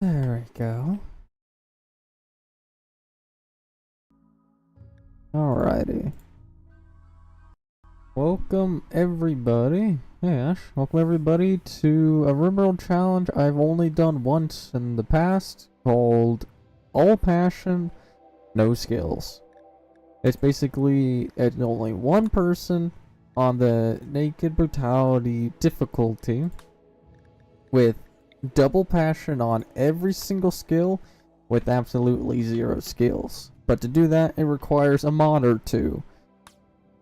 There we go. Alrighty. Welcome everybody. Hey Ash. Welcome everybody to a Rimworld challenge I've only done once in the past called All Passion, No Skills. It's basically only one person on the Naked Brutality difficulty with double passion on every single skill with absolutely zero skills. But to do that, it requires a mod or two.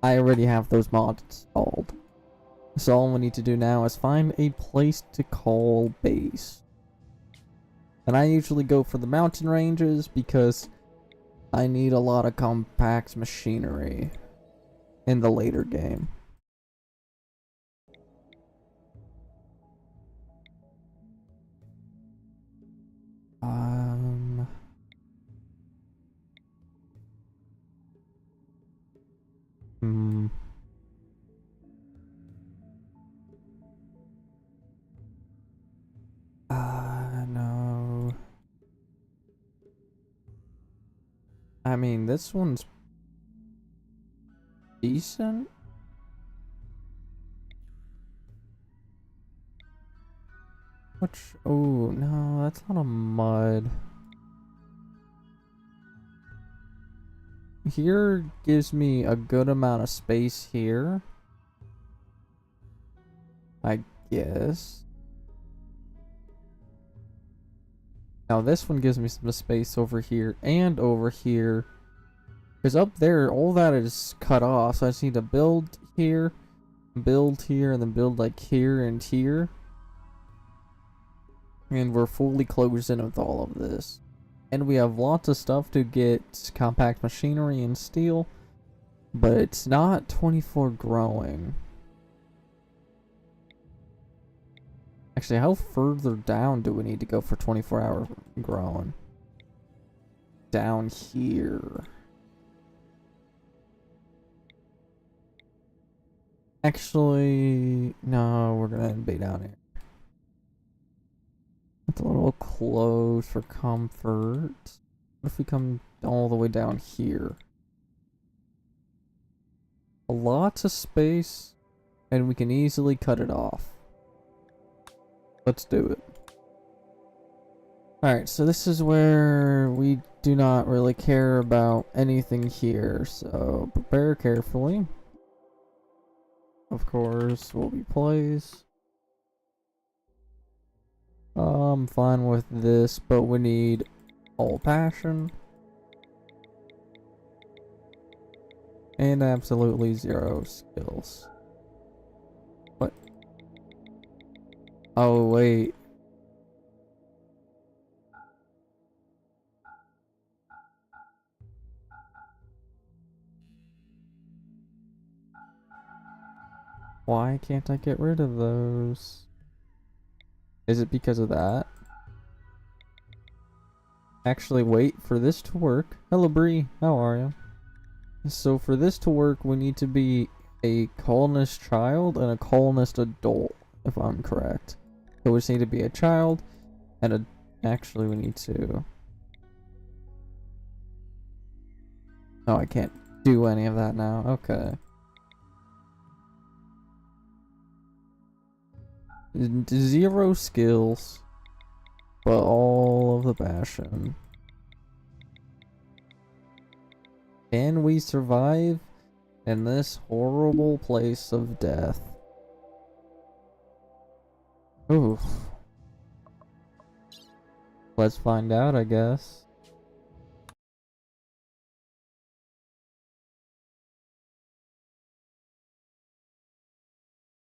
I already have those mods installed. So all we need to do now is find a place to call base. And I usually go for the mountain ranges because I need a lot of compact machinery in the later game. Hmm. No. I mean, this one's decent. Which, oh, no, that's not a mud. Here gives me a good amount of space here, I guess. Now this one gives me some space over here and over here. Because up there, all that is cut off, so I just need to build here, and then build like here and here. And we're fully closed in with all of this. And we have lots of stuff to get compact machinery and steel, but it's not 24 growing. Actually, how further down do we need to go for 24-hour growing? Down here. Actually, no, we're gonna be down here. It's a little close for comfort. What if we come all the way down here? A lot of space, and we can easily cut it off. Let's do it. Alright, so this is where we do not really care about anything here, so prepare carefully. Of course, will be plays. I'm fine with this, but we need all passion. And absolutely zero skills. What? Oh, wait. Why can't I get rid of those? Is it because of that? Actually, wait for this to work. Hello, Bree. How are you? So for this to work, we need to be a colonist child and a colonist adult, if I'm correct. So we just need to be a child and a... Actually, we need to... Oh, I can't do any of that now. Okay. Zero skills, but all of the passion. Can we survive in this horrible place of death? Oof. Let's find out, I guess.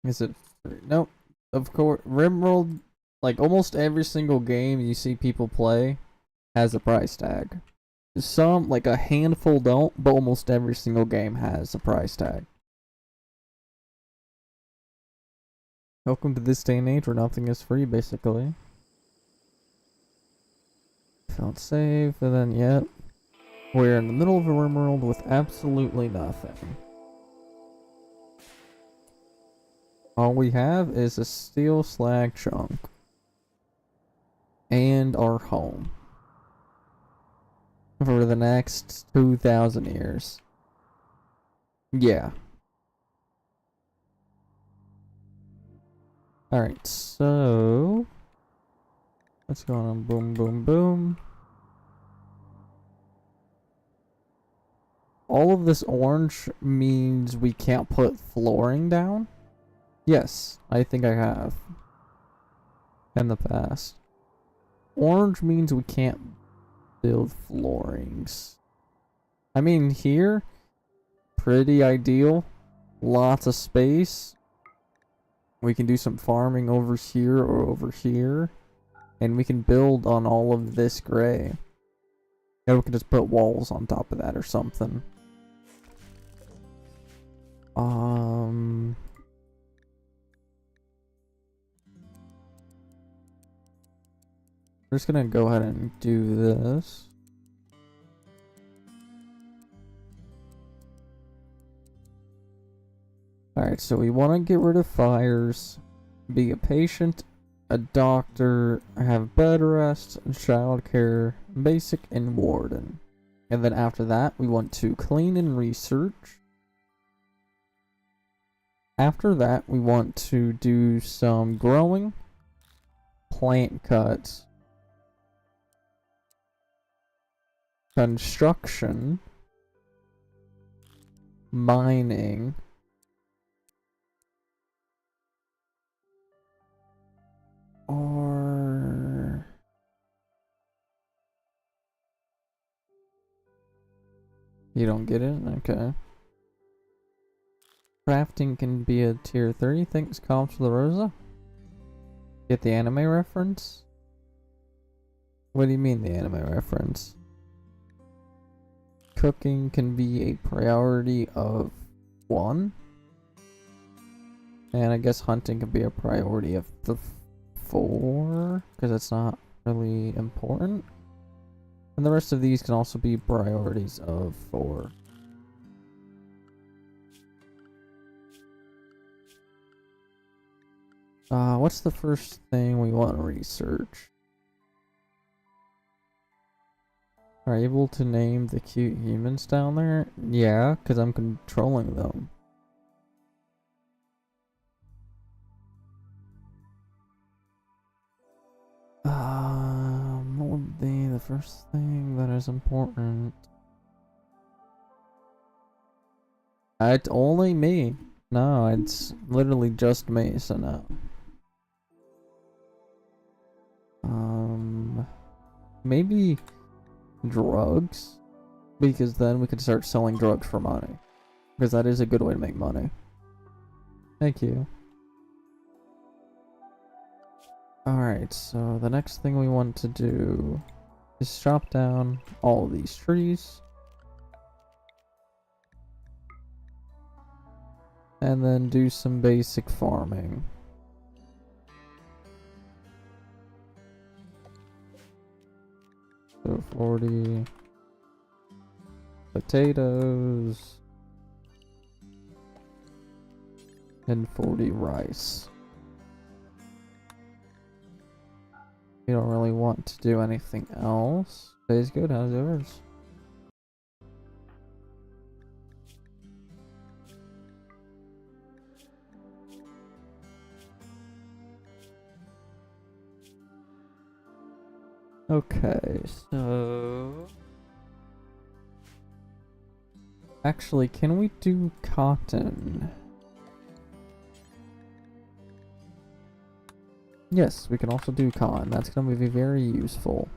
Is it free? Nope. Of course, Rimworld, like almost every single game you see people play, has a price tag. Some, like a handful don't, but almost every single game has a price tag. Welcome to this day and age where nothing is free, basically. Felt safe, and then, yep. We're in the middle of a Rimworld with absolutely nothing. All we have is a steel slag chunk. and our home for the next 2,000 years. Yeah. Alright, so let's go on boom, boom, boom. All of this orange means we can't put flooring down? Yes, I think I have. In the past. Orange means we can't build floorings. I mean, here, pretty ideal. Lots of space. We can do some farming over here or over here. And we can build on all of this gray. And we can just put walls on top of that or something. We're just gonna go ahead and do this. Alright, so we want to get rid of fires, be a patient, a doctor, have bed rest, childcare, basic, and warden. And then after that, we want to clean and research. After that, we want to do some growing, plant cuts, construction, mining, or you don't get it? Okay. Crafting can be a tier 30. Thanks, Comps for the Rosa. Get the anime reference? What do you mean the anime reference? Cooking can be a priority of 1. And I guess hunting can be a priority of the 4, because it's not really important. And the rest of these can also be priorities of 4. What's the first thing we want to research? Are you able to name the cute humans down there? Yeah, because I'm controlling them. What would be the first thing that is important? It's only me. No, it's literally just me, so no. Maybe drugs? Because then we could start selling drugs for money. Because that is a good way to make money. Thank you. Alright, so the next thing we want to do is chop down all of these trees. And then do some basic farming. So 40 potatoes and 40 rice. You don't really want to do anything else. Tastes good, how's yours? Okay, so actually, can we do cotton? Yes, we can also do cotton. That's gonna be very useful.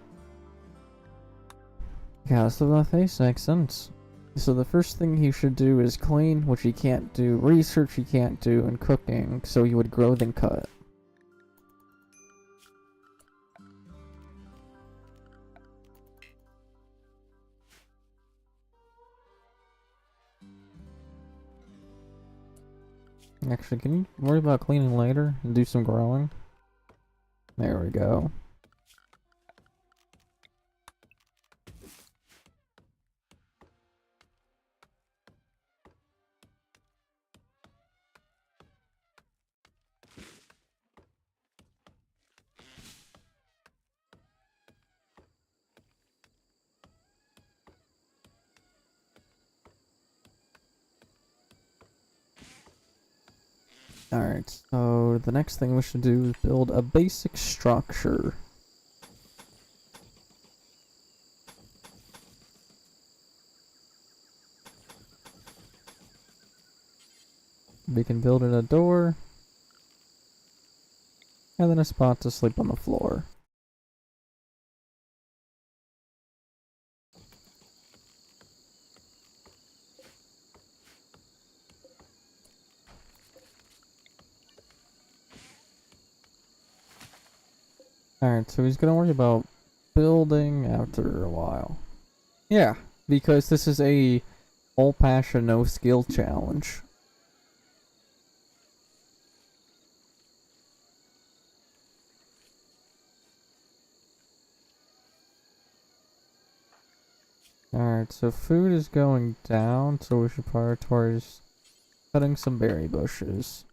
Yeah, so the face makes sense. So the first thing he should do is clean, which he can't do. Research he can't do, and cooking, so he would grow then cut. Actually, can you worry about cleaning later and do some growing? There we go. Alright, so the next thing we should do is build a basic structure. We can build in a door, and then a spot to sleep on the floor. Alright, so he's gonna worry about building after a while. Yeah, because this is a all passion, no skill challenge. Alright, so food is going down, so we should prioritize cutting some berry bushes.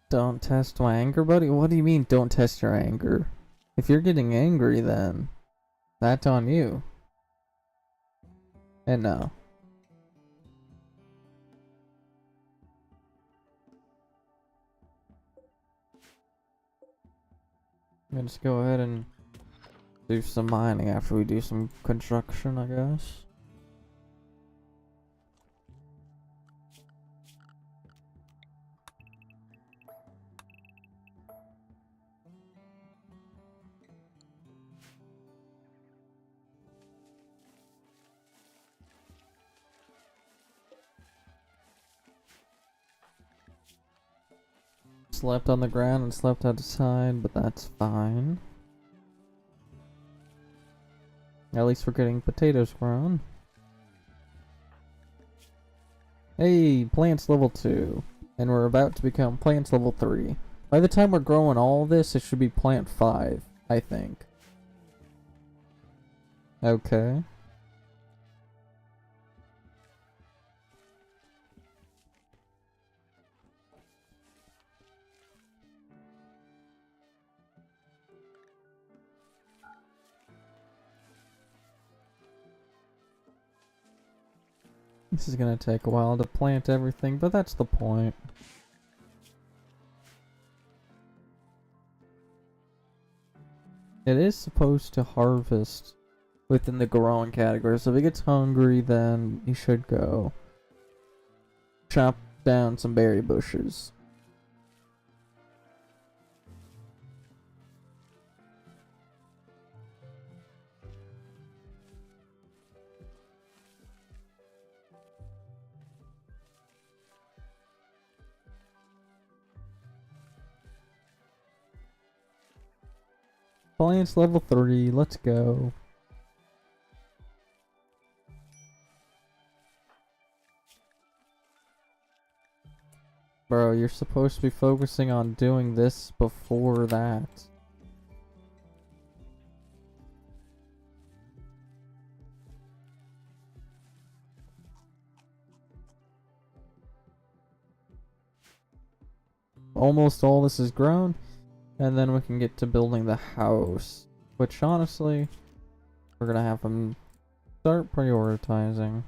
Don't test my anger, buddy? What do you mean, don't test your anger? If you're getting angry, then that's on you. And no. I'm gonna just go ahead and do some mining after we do some construction, I guess. Slept on the ground and slept outside, but that's fine. At least we're getting potatoes grown. Hey, plants level 2. And we're about to become plants level 3. By the time we're growing all this, it should be plant 5, I think. Okay. This is gonna take a while to plant everything, but that's the point. It is supposed to harvest within the growing category, so if he gets hungry, then he should go chop down some berry bushes. Plants level 3, let's go. Bro, you're supposed to be focusing on doing this before that. Almost all this is grown, and then we can get to building the house. Which, honestly, we're gonna have them start prioritizing.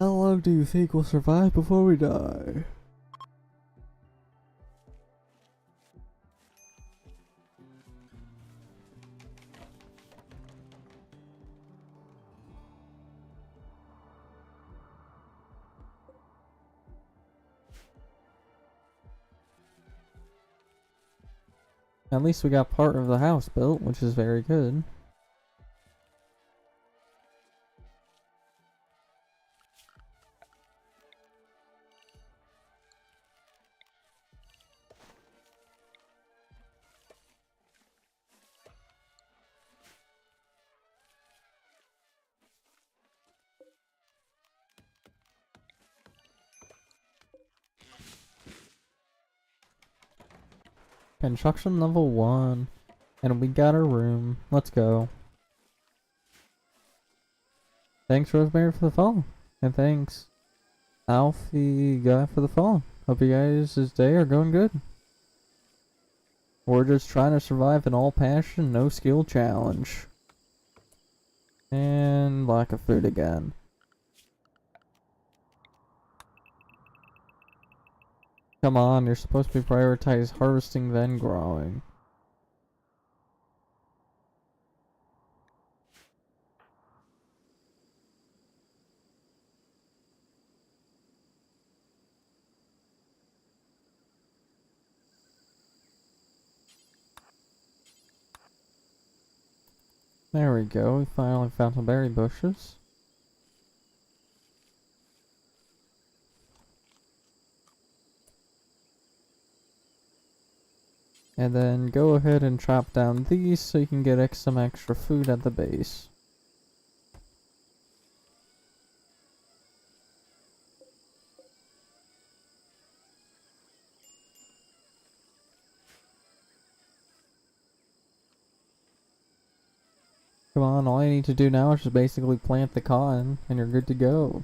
How long do you think we'll survive before we die? At least we got part of the house built, which is very good. Construction level 1. And we got our room. Let's go. Thanks, Rosemary, for the follow. And thanks, Alfie guy, for the follow. Hope you guys' day are going good. We're just trying to survive an all passion, no skill challenge. And lack of food again. Come on, you're supposed to be prioritized harvesting then growing. There we go, we finally found some berry bushes. And then go ahead and chop down these so you can get some extra food at the base. Come on, all you need to do now is just basically plant the cotton and you're good to go.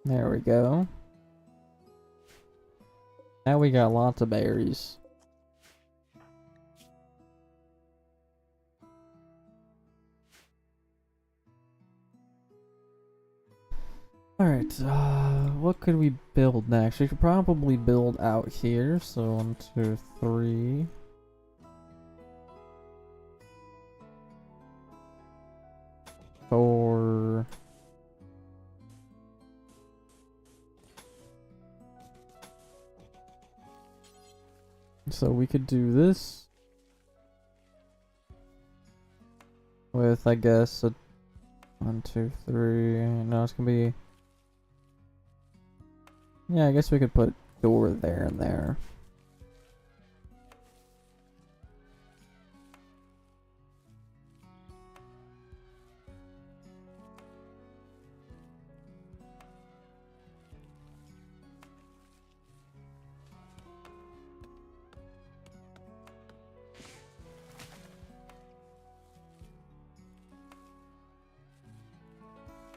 There we go. Now we got lots of berries. Alright, what could we build next? We could probably build out here, so 1, 2, 3. Four. So we could do this with, I guess, a 1, 2, 3. No, it's gonna be. Yeah, I guess we could put door there and there.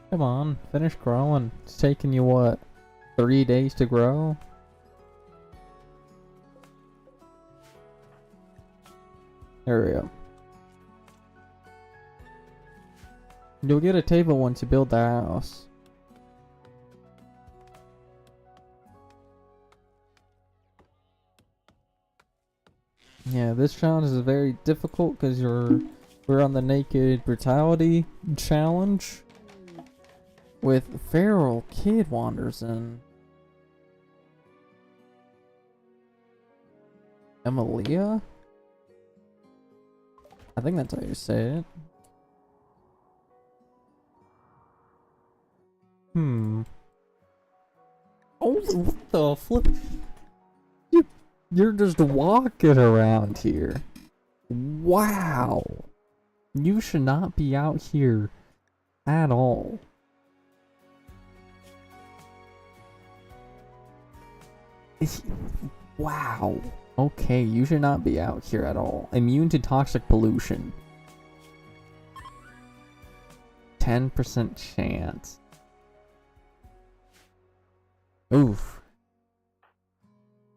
Come on, finish growing. It's taking you what, 3 days to grow? There we go. You'll get a table once you build the house. Yeah, this challenge is very difficult because we're on the naked brutality challenge with feral kid wanders in. Emilia? I think that's how you say it. Oh, what the flip? You're just walking around here. Wow. You should not be out here at all. Wow. Okay, you should not be out here at all. Immune to toxic pollution. 10% chance. Oof.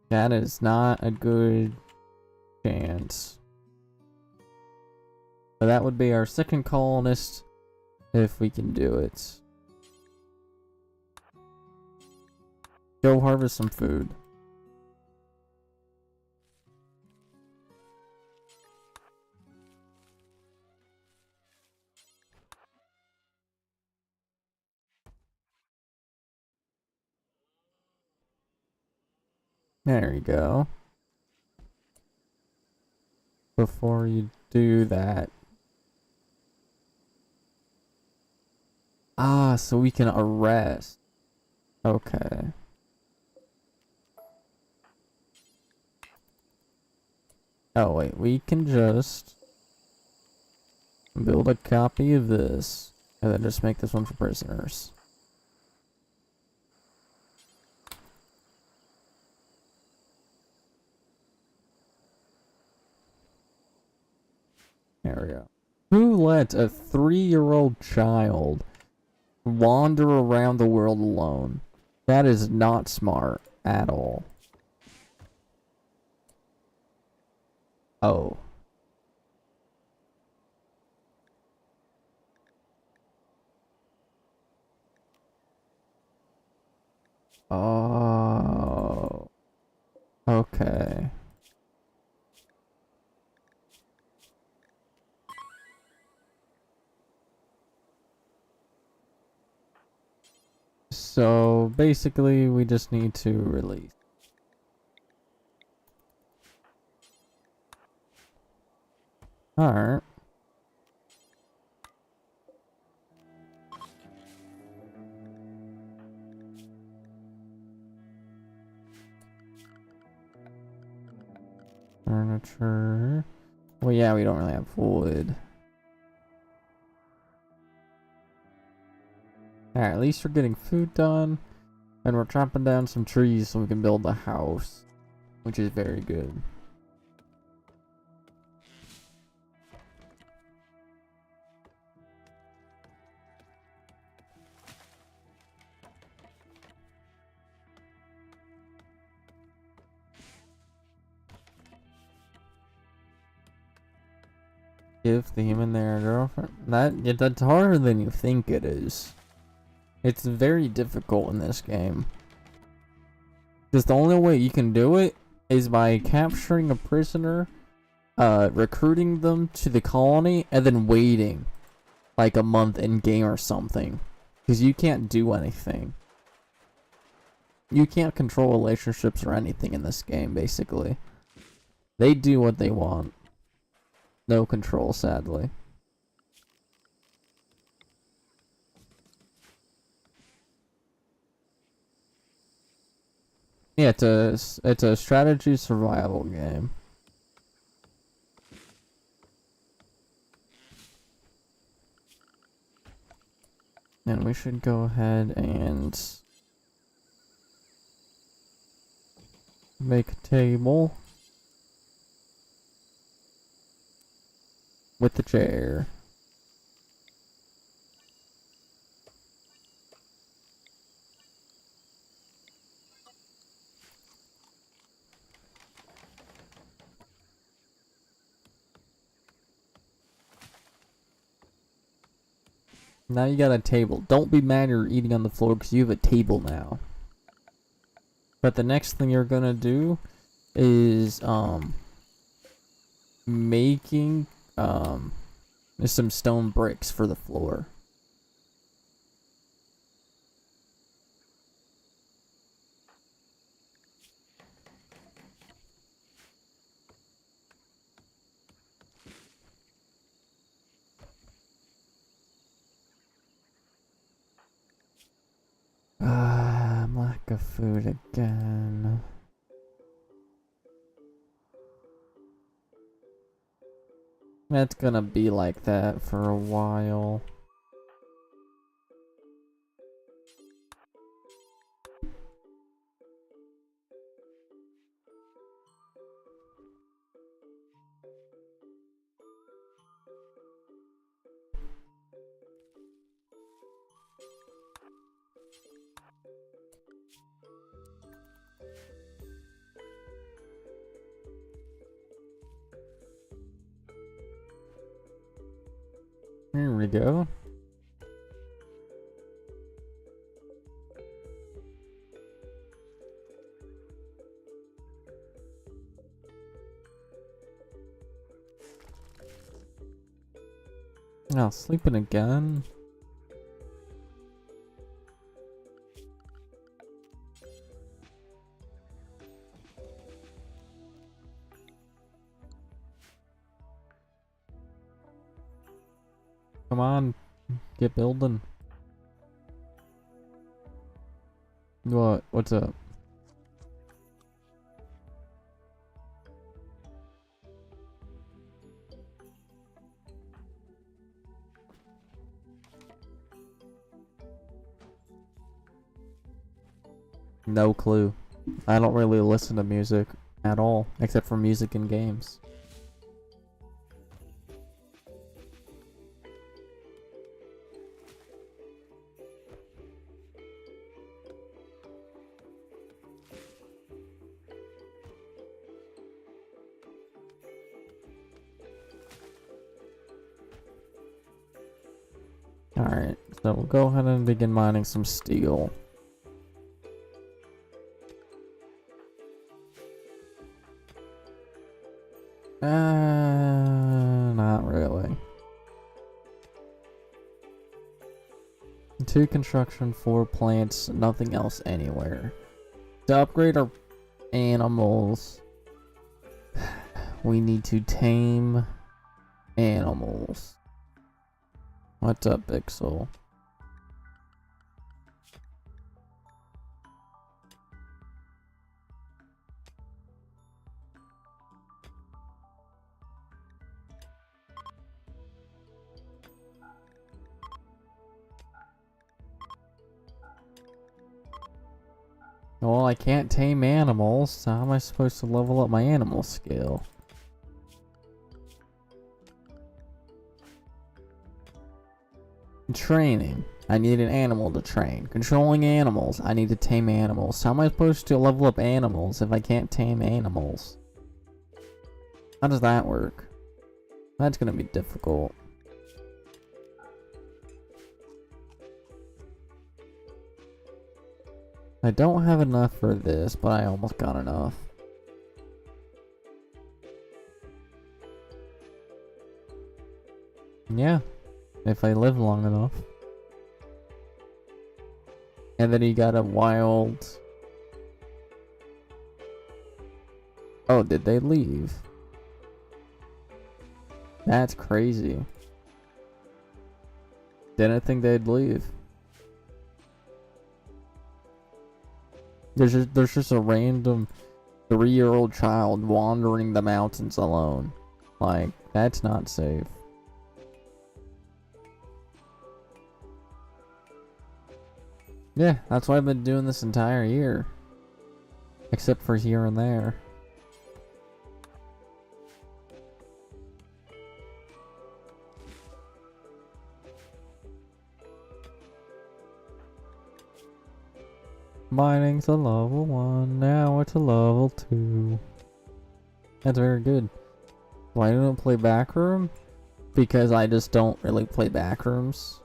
That is not a good chance. So that would be our second colonist if we can do it. Go harvest some food. There you go. Before you do that. Ah, so we can arrest. Okay. Oh wait, we can just build a copy of this, and then just make this one for prisoners. There we go. Who let a 3-year-old child wander around the world alone? That is not smart at all. Oh. Oh. Okay. So basically, we just need to release. Alright. Furniture. Well, yeah, we don't really have wood. Alright, at least we're getting food done. And we're chopping down some trees so we can build a house. Which is very good. Give the human their girlfriend. That's harder than you think it is. It's very difficult in this game. Because the only way you can do it is by capturing a prisoner, recruiting them to the colony, and then waiting like a month in game or something. Because you can't do anything. You can't control relationships or anything in this game, basically. They do what they want. No control, sadly. Yeah, it's a strategy survival game. And we should go ahead and make a table with the chair. Now you got a table. Don't be mad you're eating on the floor because you have a table now. But the next thing you're gonna do is making some stone bricks for the floor. Lack of food again. That's gonna be like that for a while. Here we go. Oh, sleeping again? Come on, get building. What? What's up? No clue. I don't really listen to music at all, except for music in games. Alright, so we'll go ahead and begin mining some steel. Not really. 2 construction, 4 plants, nothing else anywhere. To upgrade our animals, we need to tame animals. What's up, Pixel? Well, I can't tame animals, so how am I supposed to level up my animal skill? Training. I need an animal to train. Controlling animals. I need to tame animals. How am I supposed to level up animals if I can't tame animals? How does that work? That's gonna be difficult. I don't have enough for this, but I almost got enough. Yeah, if I live long enough. And then he got a wild... Oh, did they leave? That's crazy. Didn't think they'd leave. There's just a random 3-year-old child wandering the mountains alone. Like, that's not safe. Yeah, that's why I've been doing this entire year. Except for here and there. Mining's a level 1, now it's a level 2. That's very good. Why don't I play Backroom? Because I just don't really play Backrooms.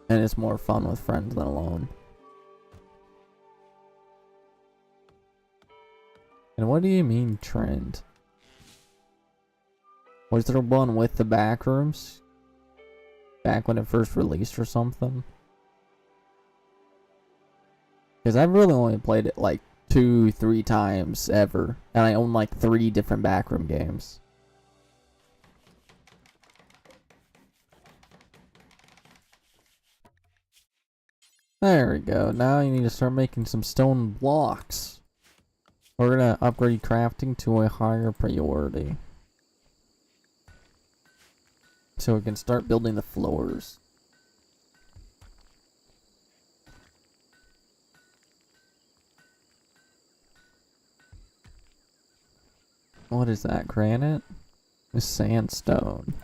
And it's more fun with friends than alone. And what do you mean trend? Was there one with the Backrooms? Back when it first released or something? Because I've really only played it like 2-3 times ever. And I own like 3 different Backroom games. There we go. Now you need to start making some stone blocks. We're gonna upgrade crafting to a higher priority. So we can start building the floors. What is that? Granite? It's sandstone.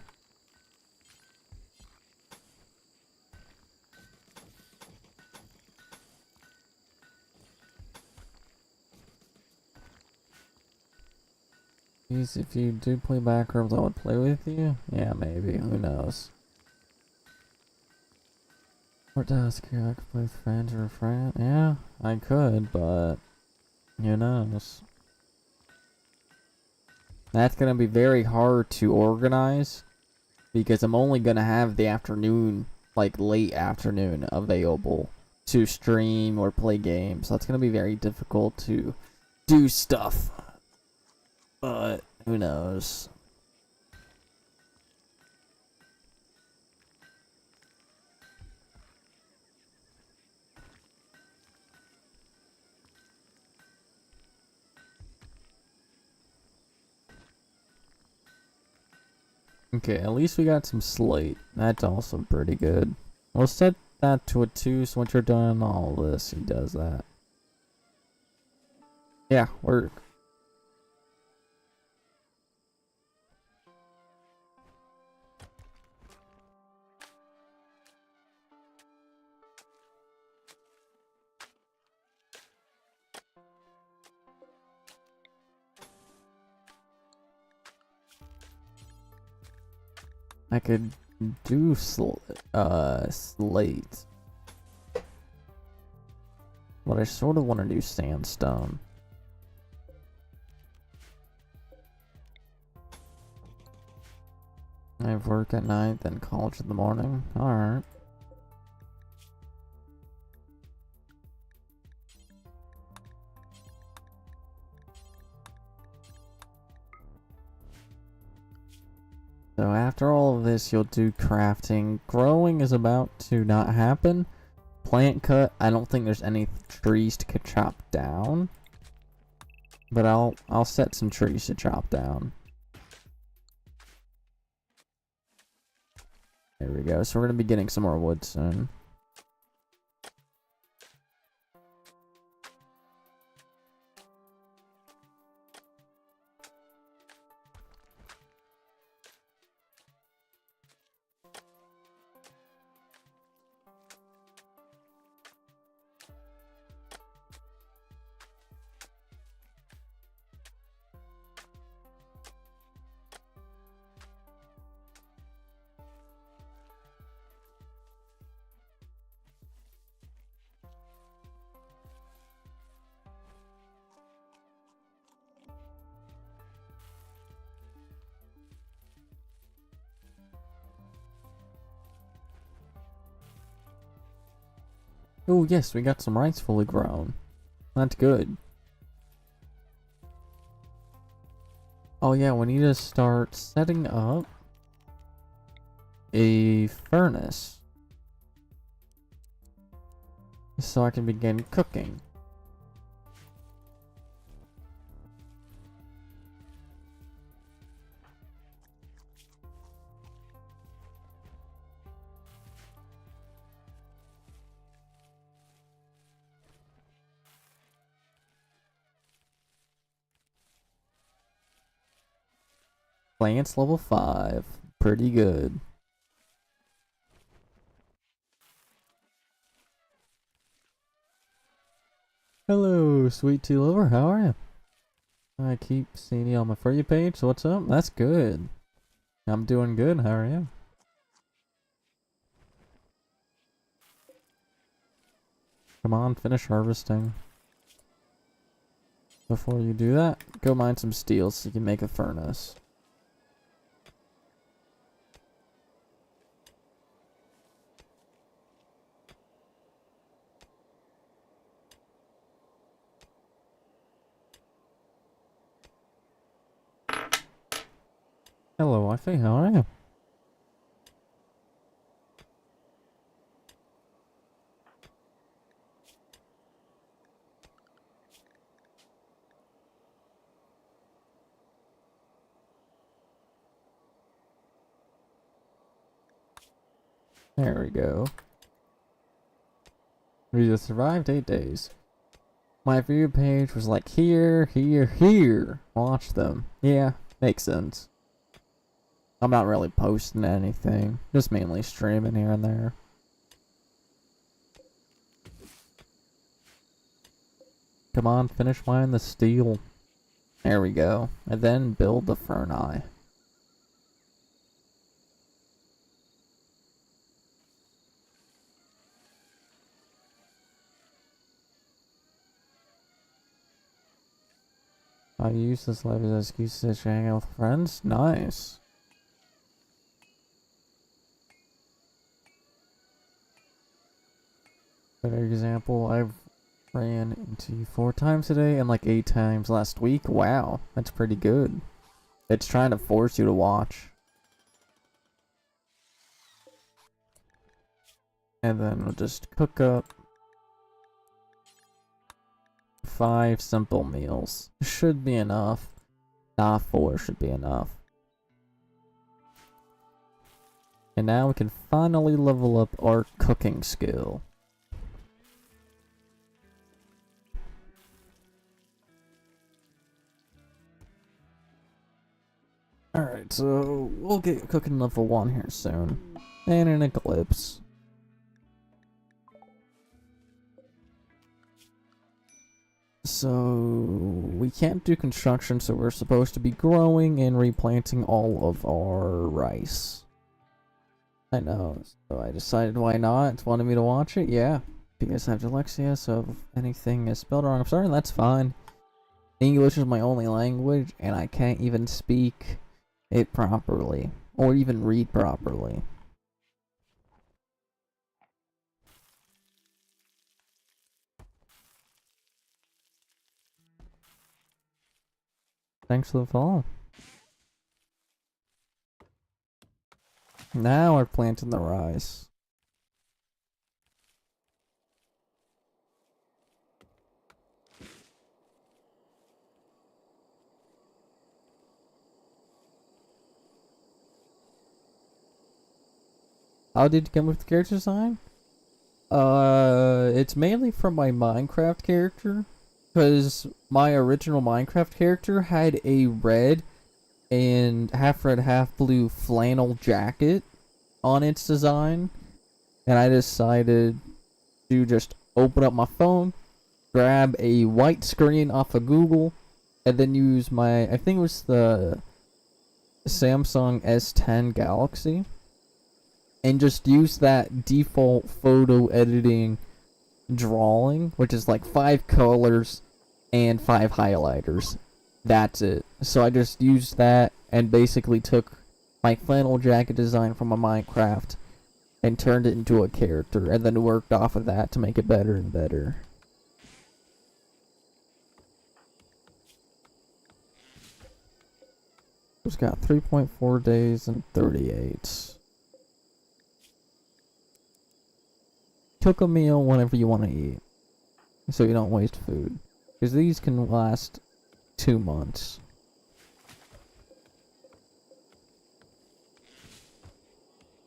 Jeez, if you do play Backrooms, I would play with you? Yeah, maybe. Who knows? Or does I could play with friends or a friend? Yeah, I could, but who knows? That's gonna be very hard to organize because I'm only gonna have the afternoon, like late afternoon, available to stream or play games. That's gonna be very difficult to do stuff. But who knows? Okay, at least we got some slate. That's also pretty good. We'll set that to a 2, so once you're done all this, he does that. Yeah, work. I could do slate, but I sort of want to do sandstone. I have work at night, then college in the morning. Alright. So after all of this, you'll do crafting. Growing is about to not happen. Plant cut, I don't think there's any trees to chop down. But I'll set some trees to chop down. There we go. So we're gonna be getting some more wood soon. Oh yes, we got some rice fully grown. That's good. Oh yeah, we need to start setting up a furnace so I can begin cooking. Plants level 5. Pretty good. Hello, sweet tea lover. How are you? I keep seeing you on my For You page. So what's up? That's good. I'm doing good. How are you? Come on, finish harvesting. Before you do that, go mine some steel so you can make a furnace. Hello, Wifey. How are you? There we go. We just survived 8 days. My view page was like here, here, here. Watch them. Yeah, makes sense. I'm not really posting anything. Just mainly streaming here and there. Come on, finish mining the steel. There we go. And then build the furnace. I use this life as an excuse to hang out with friends. Nice. For example, I've ran into you 4 times today and like 8 times last week. Wow, that's pretty good. It's trying to force you to watch. And then we'll just cook up 5 simple meals. Should be enough. Nah, 4 should be enough. And now we can finally level up our cooking skill. Alright, so we'll get cooking level 1 here soon. And an eclipse. So we can't do construction, so we're supposed to be growing and replanting all of our rice. I know, so I decided why not. It's wanted me to watch it, yeah. Because I have dyslexia, so if anything is spelled wrong, I'm sorry, that's fine. English is my only language, and I can't even speak it properly, or even read properly. Thanks for the follow. Now we're planting the rice. How did you come with the character design? It's mainly from my Minecraft character, because my original Minecraft character had a red and half red, half blue flannel jacket on its design, and I decided to just open up my phone, grab a white screen off of Google, and then use my, I think it was the Samsung S10 Galaxy, and just use that default photo editing drawing, which is like 5 colors and 5 highlighters. That's it. So I just used that and basically took my flannel jacket design from a Minecraft and turned it into a character, and then worked off of that to make it better and better. It's got 3.4 days and 38. Cook a meal whenever you want to eat, so you don't waste food, because these can last 2 months.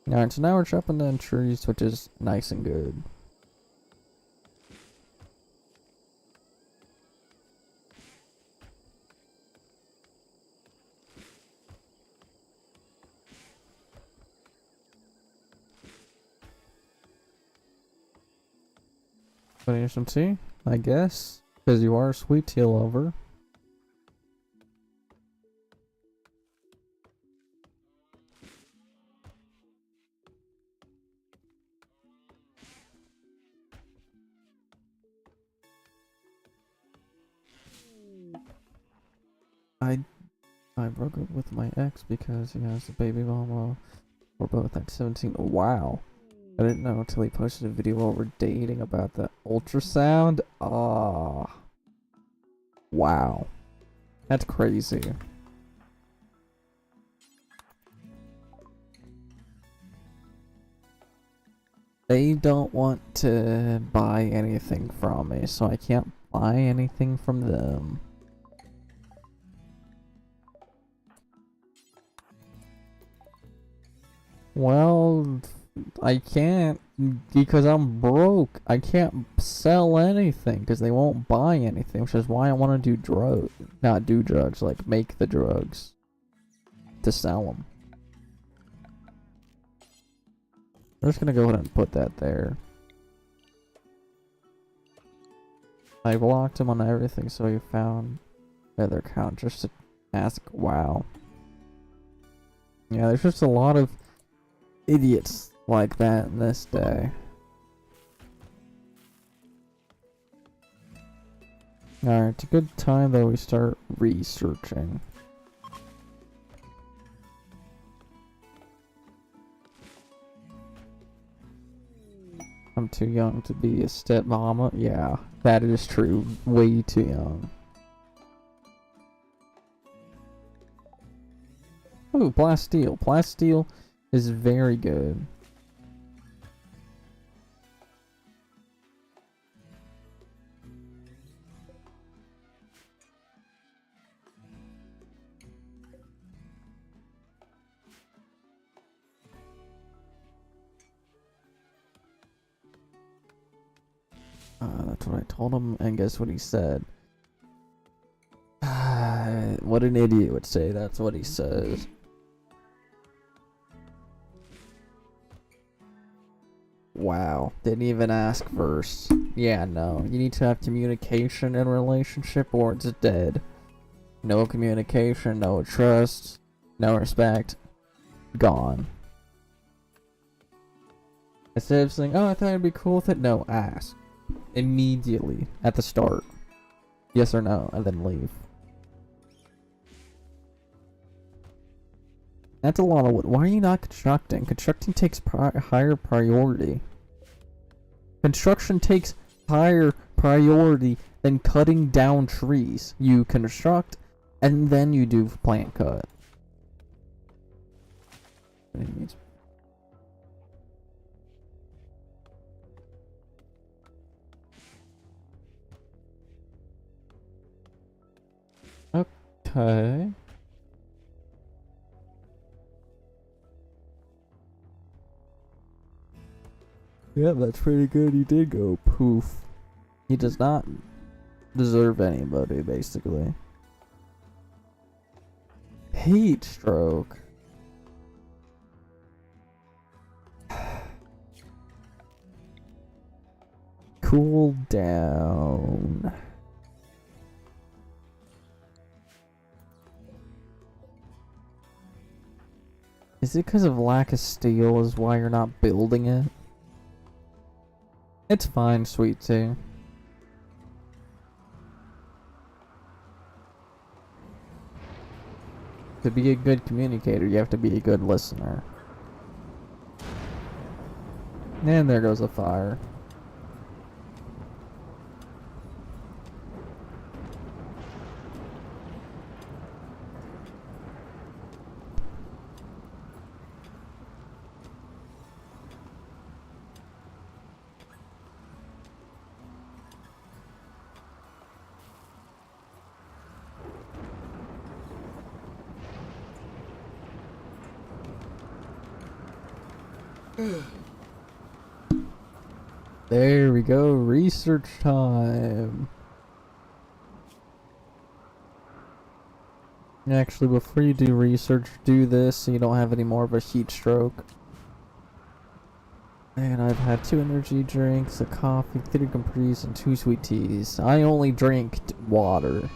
Alright, so now we're chopping down trees, which is nice and good. Putting some tea, I guess, because you are a sweet tea lover. I broke up with my ex because he has a baby mama. We're both at 17. Wow. I didn't know until he posted a video while we're dating about the ultrasound. Ah. Wow. That's crazy. They don't want to buy anything from me, so I can't buy anything from them. Well, I can't, because I'm broke. I can't sell anything because they won't buy anything, which is why I want to do drugs. Not do drugs, like make the drugs to sell them. I'm just gonna go ahead and put that there. I blocked him on everything, so he found their account just to ask. Wow. Yeah, there's just a lot of idiots like that in this day. Alright, it's a good time that we start researching. I'm too young to be a stepmama. Yeah, that is true. Way too young. Ooh, plasteel. Plasteel is very good. That's what I told him, and guess what he said? What an idiot would say, that's what he says. Wow, didn't even ask first. Yeah, no, you need to have communication in a relationship or it's dead. No communication, no trust, no respect, gone. Instead of saying, oh, I thought it'd be cool with it, no, ask. Immediately, at the start. Yes or no, and then leave. That's a lot of wood. Why are you not constructing? Constructing takes higher priority. Construction takes higher priority than cutting down trees. You construct, and then you do plant cut. Okay. Yeah, that's pretty good. He did go poof. He does not deserve anybody, basically. Heat stroke. Cool down. Is it because of lack of steel is why you're not building it? It's fine, sweet tea. To be a good communicator, you have to be a good listener. And there goes a fire. There we go, research time. Actually, before you do research, do this so you don't have any more of a heat stroke. And I've had 2 energy drinks, a coffee, 3 Capri's, and 2 sweet teas. I only drink water.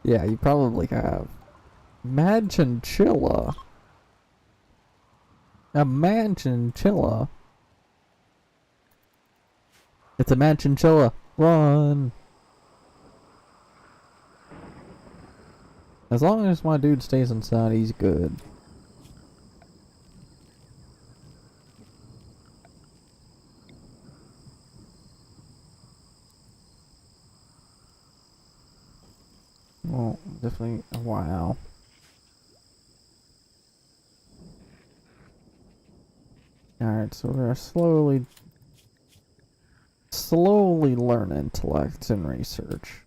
Yeah, you probably have. Mad chinchilla. A mad chinchilla. It's a mad chinchilla. Run! As long as my dude stays inside, he's good. Well, definitely. Wow. Alright, so we're slowly learn intellect and research.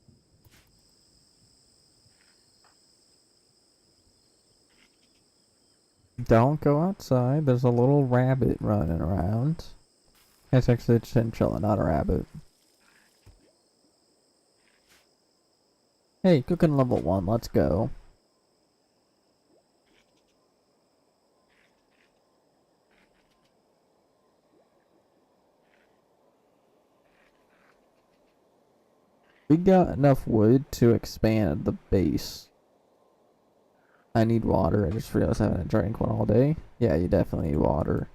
Don't go outside. There's a little rabbit running around. It's actually a chinchilla, not a rabbit. Hey, cooking level 1, let's go. We got enough wood to expand the base. I need water. I just realized I haven't drank one all day. Yeah, you definitely need water.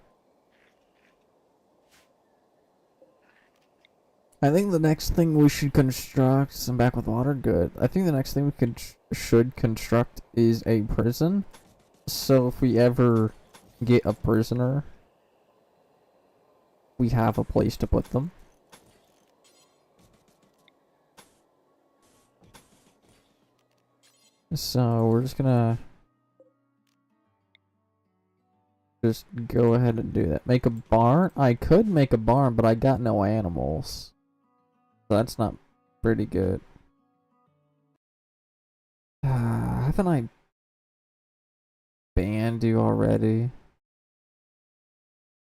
I think the next thing we should construct, I'm back with water, good. I think the next thing we should construct is a prison. So if we ever get a prisoner, we have a place to put them. So we're just gonna go ahead and do that. Make a barn? I could make a barn, but I got no animals. So that's not pretty good. Haven't I banned you already?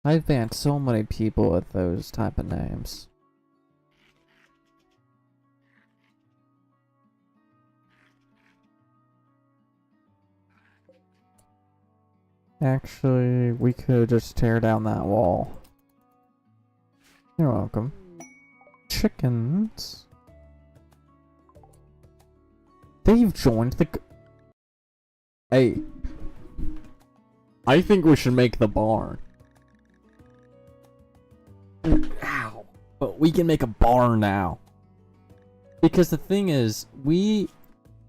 I've banned so many people with those type of names. Actually, we could just tear down that wall. You're welcome. Chickens. They've joined the... Hey. I think we should make the barn. Ow. But we can make a barn now. Because the thing is, we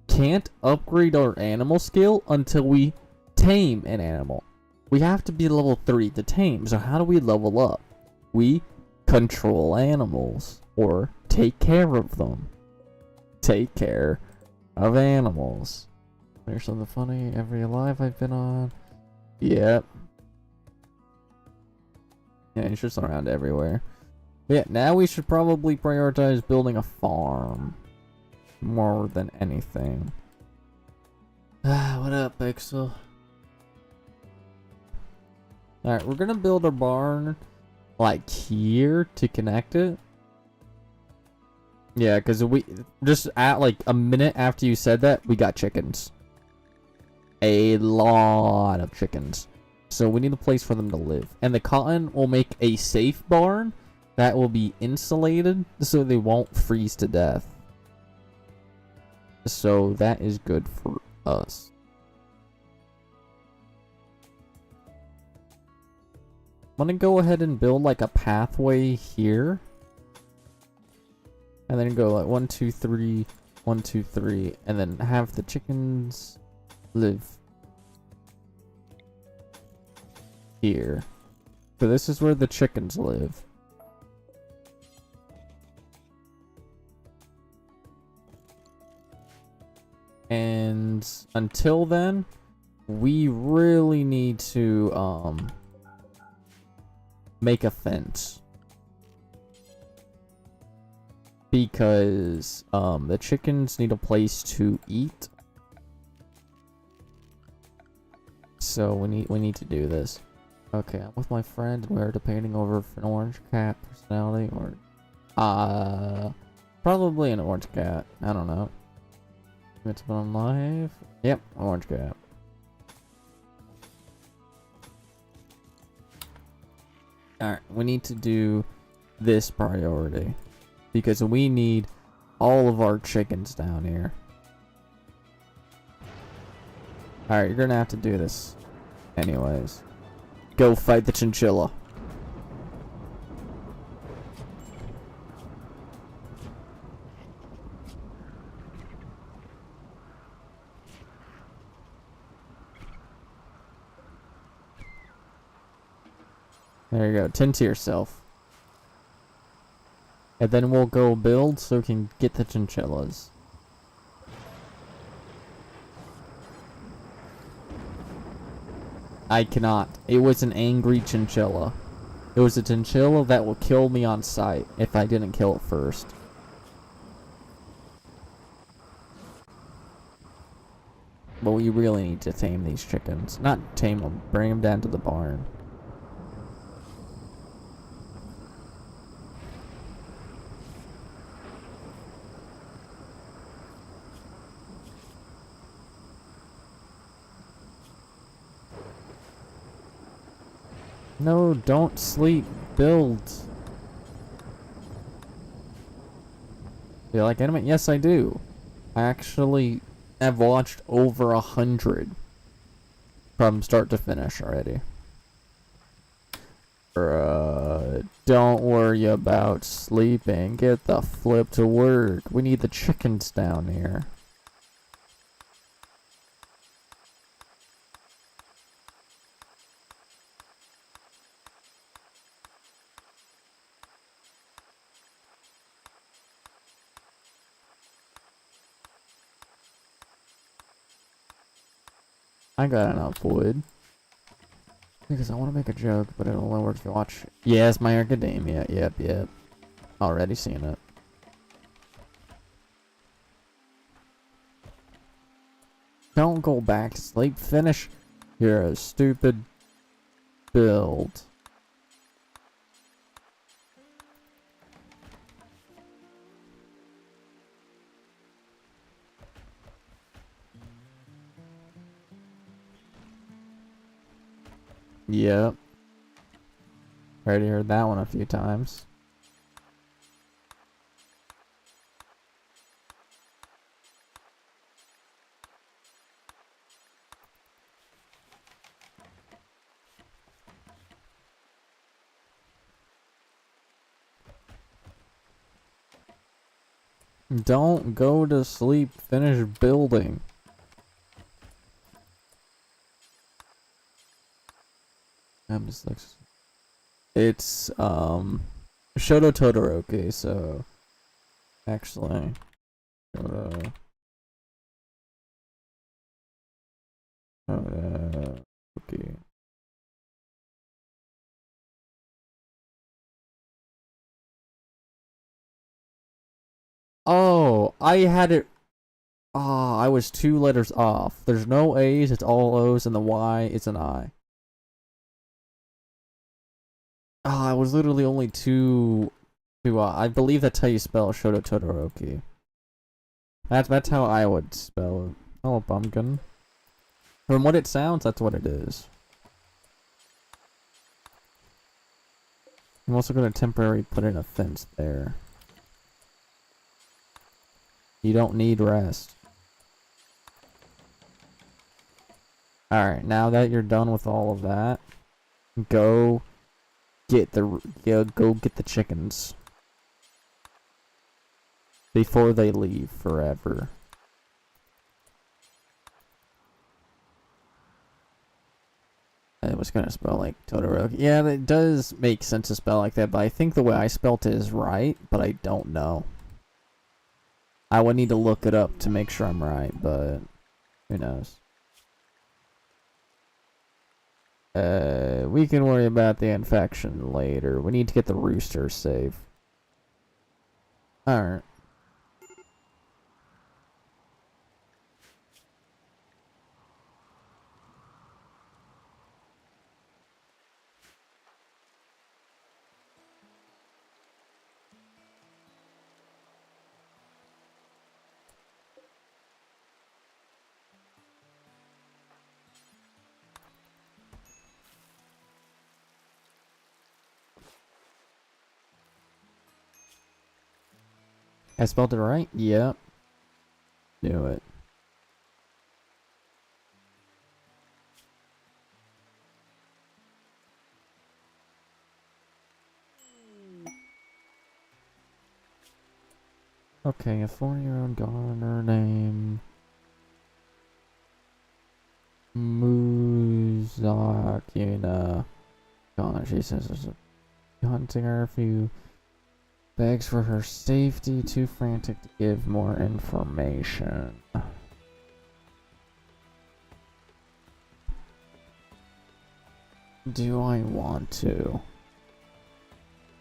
can't upgrade our animal skill until we tame an animal. We have to be level 3 to tame. So how do we level up? We control animals. Or take care of them. Take care of animals. There's something funny. Every live I've been on. Yep. Yeah, it's just around everywhere. But yeah, now we should probably prioritize building a farm. More than anything. What up, Pixel? Alright, we're gonna build a barn like here to connect it. Yeah, because we just at like a minute after you said that, we got chickens. A lot of chickens. So we need a place for them to live. And the cotton will make a safe barn that will be insulated so they won't freeze to death. So that is good for us. I'm gonna go ahead and build like a pathway here. And then go like 1, 2, 3, 1, 2, 3, and then have the chickens live here. So this is where the chickens live. And until then, we really need to make a fence. Because the chickens need a place to eat. So we need to do this. Okay, I'm with my friend and we're debating over an orange cat personality or probably an orange cat. I don't know. It's been on live. Yep, orange cat. Alright, we need to do this priority. Because we need all of our chickens down here. Alright, you're gonna have to do this. Anyways. Go fight the chinchilla. There you go. Tend to yourself. And then we'll go build so we can get the chinchillas. I cannot. It was an angry chinchilla. It was a chinchilla that will kill me on sight if I didn't kill it first. But we really need to tame these chickens. Not tame them, bring them down to the barn. No, don't sleep. Build. Do you like anime? Yes, I do. I actually have watched over 100 from start to finish already. Don't worry about sleeping. Get the flip to work. We need the chickens down here. I got enough wood. Because I want to make a joke, but it only works if you watch. Yes, My Academia. Yep. Already seen it. Don't go back to sleep. Finish your stupid build. Yep. Already heard that one a few times. Don't go to sleep. Finish building. It's Shoto Todoroki, so actually Shoto Todoroki. Oh, I had it. I was 2 letters off. There's no A's, it's all O's, and the Y is an I. I was literally only two. I believe that's how you spell Shoto Todoroki. That's how I would spell it. Oh, pumpkin. From what it sounds, that's what it is. I'm also gonna temporarily put in a fence there. You don't need rest. Alright, now that you're done with all of that, go get the chickens. Before they leave forever. It was gonna spell like Todoroki. Yeah, it does make sense to spell like that, but I think the way I spelt it is right, but I don't know. I would need to look it up to make sure I'm right, but who knows. We can worry about the infection later. We need to get the rooster safe. Alright. I spelled it right? Yep. Knew it. Okay, a 4-year-old gardener named Muzakina. She says there's a hunting her if you begs for her safety, too frantic to give more information. Do I want to?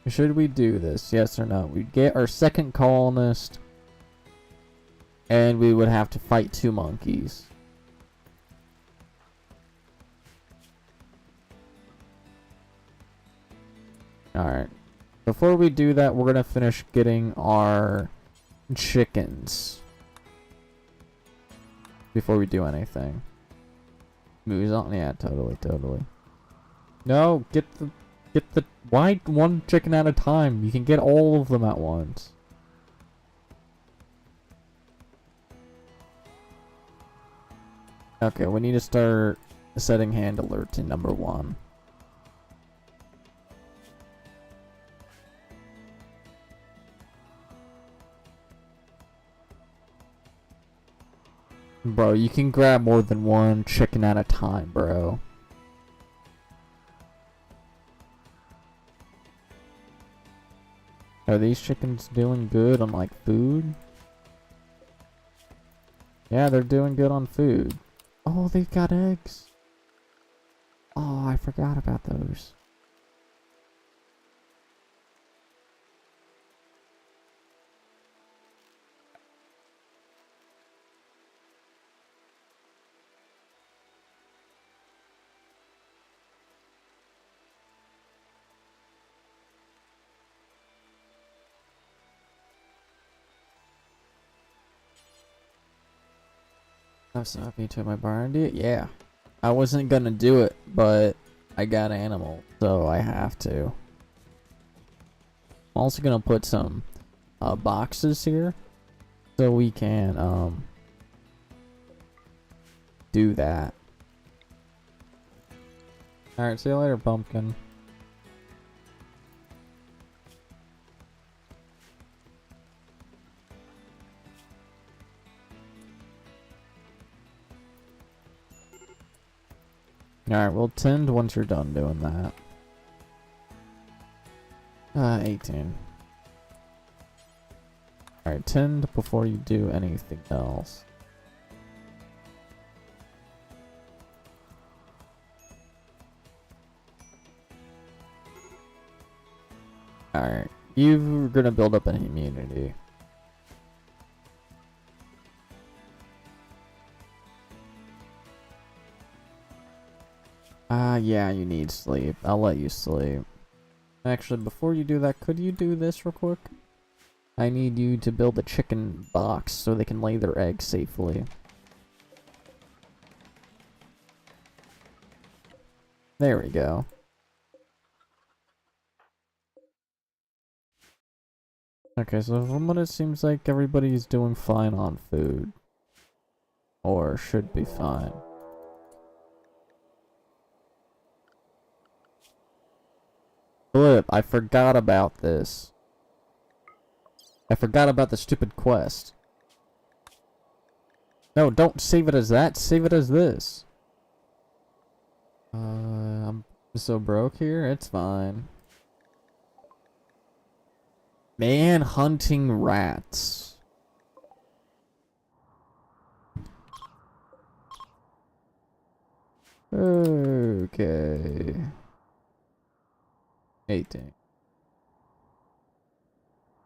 Should we do this? Yes or no? We'd get our second colonist, and we would have to fight 2 monkeys. Alright. Before we do that, we're gonna finish getting our chickens. Before we do anything. Moves on? Yeah, totally. No, get the... Why 1 chicken at a time? You can get all of them at once. Okay, we need to start setting hand alert to number 1. Bro, you can grab more than 1 chicken at a time, bro. Are these chickens doing good on, like, food? Yeah, they're doing good on food. Oh, they've got eggs. Oh, I forgot about those. I'm so happy to my barn, dude. Yeah. I wasn't gonna do it, but I got animal, so I have to. I'm also gonna put some boxes here so we can do that. Alright, see you later, pumpkin. Alright, we'll tend once you're done doing that. 18. Alright, tend before you do anything else. Alright, you're gonna build up an immunity. Yeah, you need sleep. I'll let you sleep. Actually, before you do that, could you do this real quick? I need you to build a chicken box so they can lay their eggs safely. There we go. Okay, so from what it seems like, everybody's doing fine on food. Or should be fine. Flip, I forgot about this. I forgot about the stupid quest. No, don't save it as that, save it as this. I'm so broke here, it's fine. Man hunting rats. Okay. 18.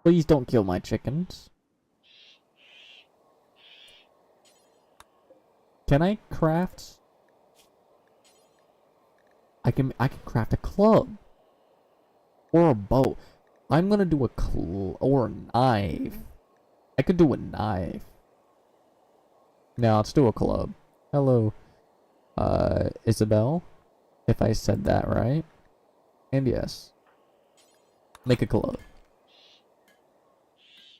Please don't kill my chickens. Can I craft? I can craft a club. Or a bow. I'm gonna do or a knife. I could do a knife. Now let's do a club. Hello, Isabel. If I said that right. And yes. Make a club.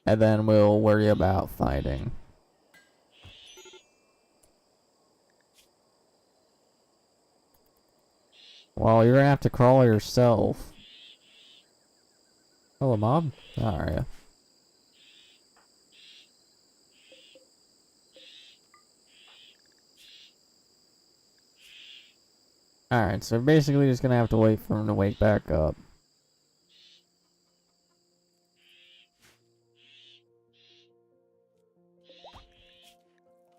And then we'll worry about fighting. Well, you're gonna have to crawl yourself. Hello, mob. How are ya? Alright, so basically just gonna have to wait for him to wake back up.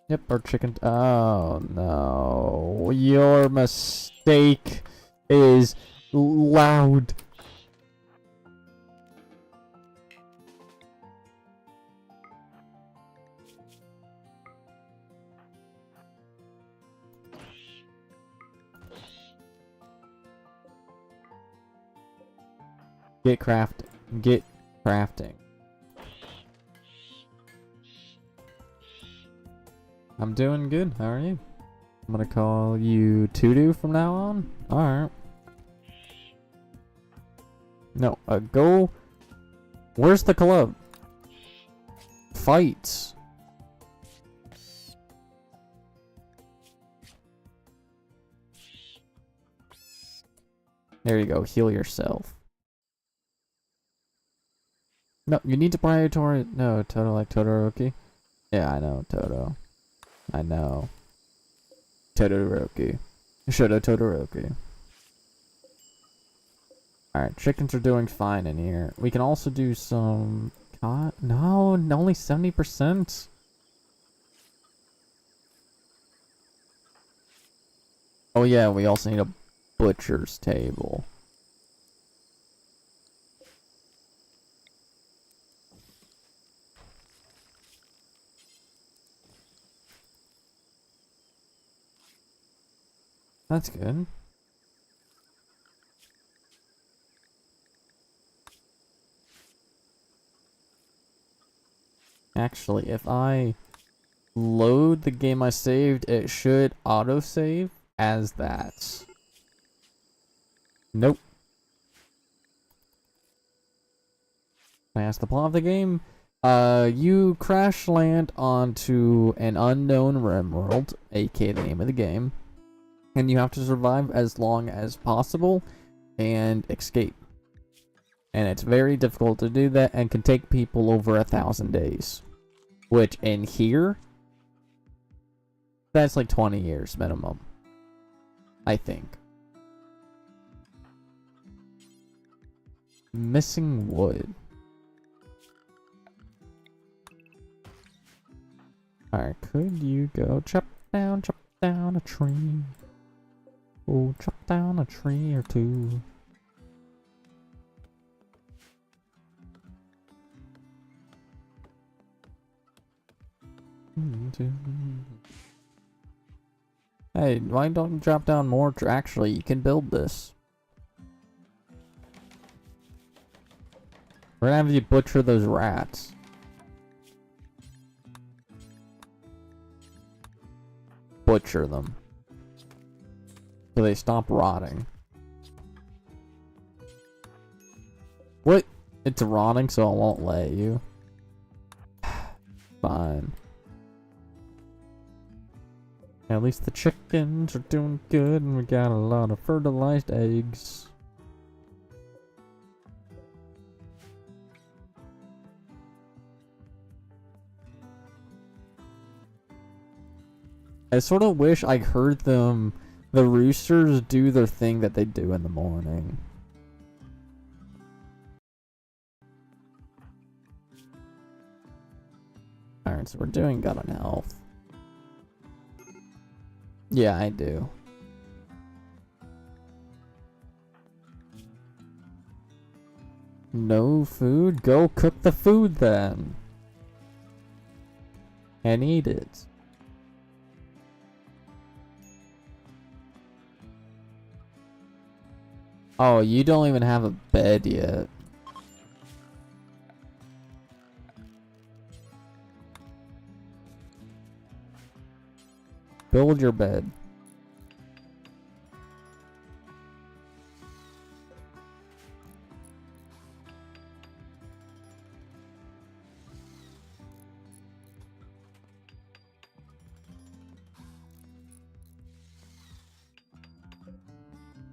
Yep, our chicken. Oh no. Your mistake is loud. Get crafting. Get crafting. I'm doing good. How are you? I'm gonna call you Tudu from now on. Alright. No, go. Where's the club? Fights. There you go. Heal yourself. No, you need to prioritize. No, Toto like Todoroki. Yeah, I know, Toto. I know. Todoroki. Shoulda Todoroki. Alright, chickens are doing fine in here. We can also do some... No, only 70%? Oh yeah, we also need a butcher's table. That's good. Actually, if I load the game I saved, it should autosave as that. Nope. That's the plot of the game. You crash land onto an unknown Rimworld, aka the name of the game, and you have to survive as long as possible and escape. And it's very difficult to do that and can take people over 1,000 days. Which in here, that's like 20 years minimum, I think. Missing wood. Alright, could you go chop down a tree? Oh, chop down a tree or two. Hey, why don't you drop down more? Actually, you can build this. We're gonna have you butcher those rats. Butcher them. So they stop rotting. What? It's rotting, so I won't let you. Fine. At least the chickens are doing good and we got a lot of fertilized eggs. I sort of wish I heard the roosters do their thing that they do in the morning. Alright, so we're doing good on health. Yeah, I do. No food? Go cook the food then. And eat it. Oh, you don't even have a bed yet. Build your bed.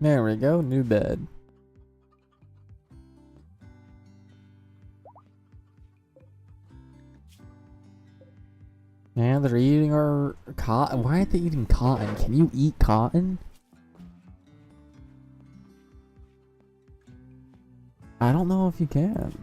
There we go, new bed. Yeah, they're eating our cotton. Why are they eating cotton? Can you eat cotton? I don't know if you can.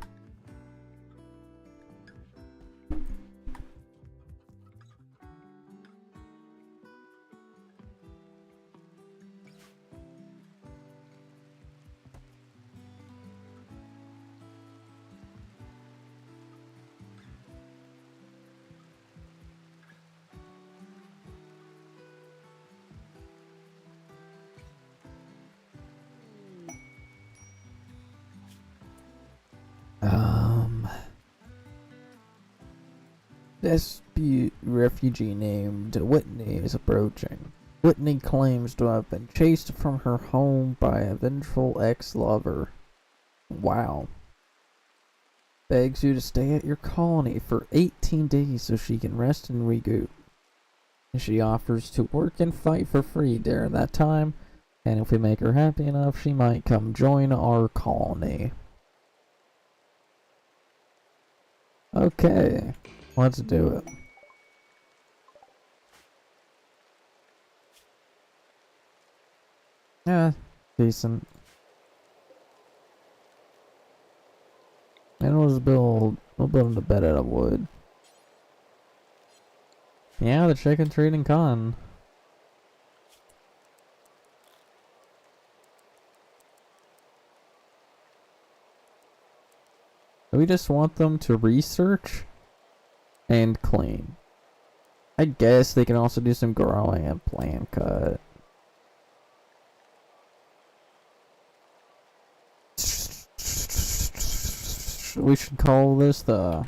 Dispute refugee named Whitney is approaching. Whitney claims to have been chased from her home by a vengeful ex-lover. Wow. Begs you to stay at your colony for 18 days so she can rest and regroup. She offers to work and fight for free during that time, and if we make her happy enough, she might come join our colony. Okay. Let's do it. Yeah, decent. And we'll build a bed out of wood. Yeah, the chicken trading con. We just want them to research and clean. I guess they can also do some growing and plant cut. We should call this the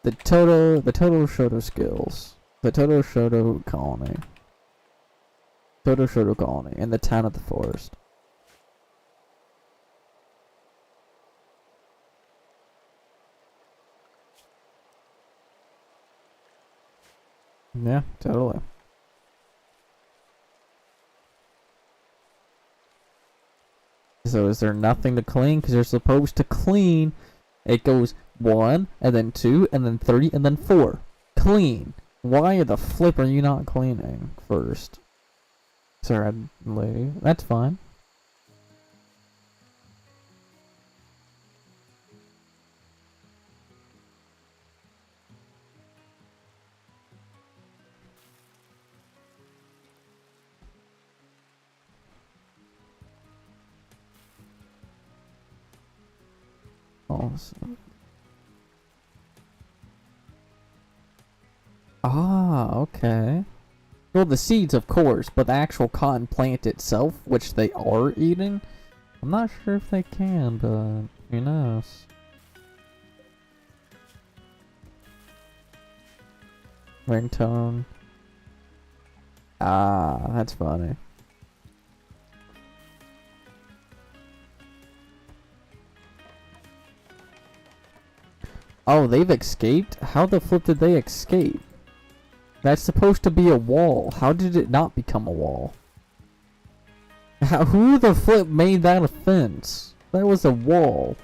Toto Shoto skills. The Toto Shoto colony. Shoto Colony in the town of the forest. Yeah, totally. So is there nothing to clean? Because you're supposed to clean. It goes 1, and then 2, and then 3, and then 4. Clean. Why the flip are you not cleaning first? Sorry, lady. That's fine. Awesome. Ah, okay. Well, the seeds, of course, but the actual cotton plant itself, which they are eating, I'm not sure if they can, but who knows? Ringtone. Ah, that's funny. Oh, they've escaped? How the flip did they escape? That's supposed to be a wall. How did it not become a wall? Who the flip made that a fence? That was a wall.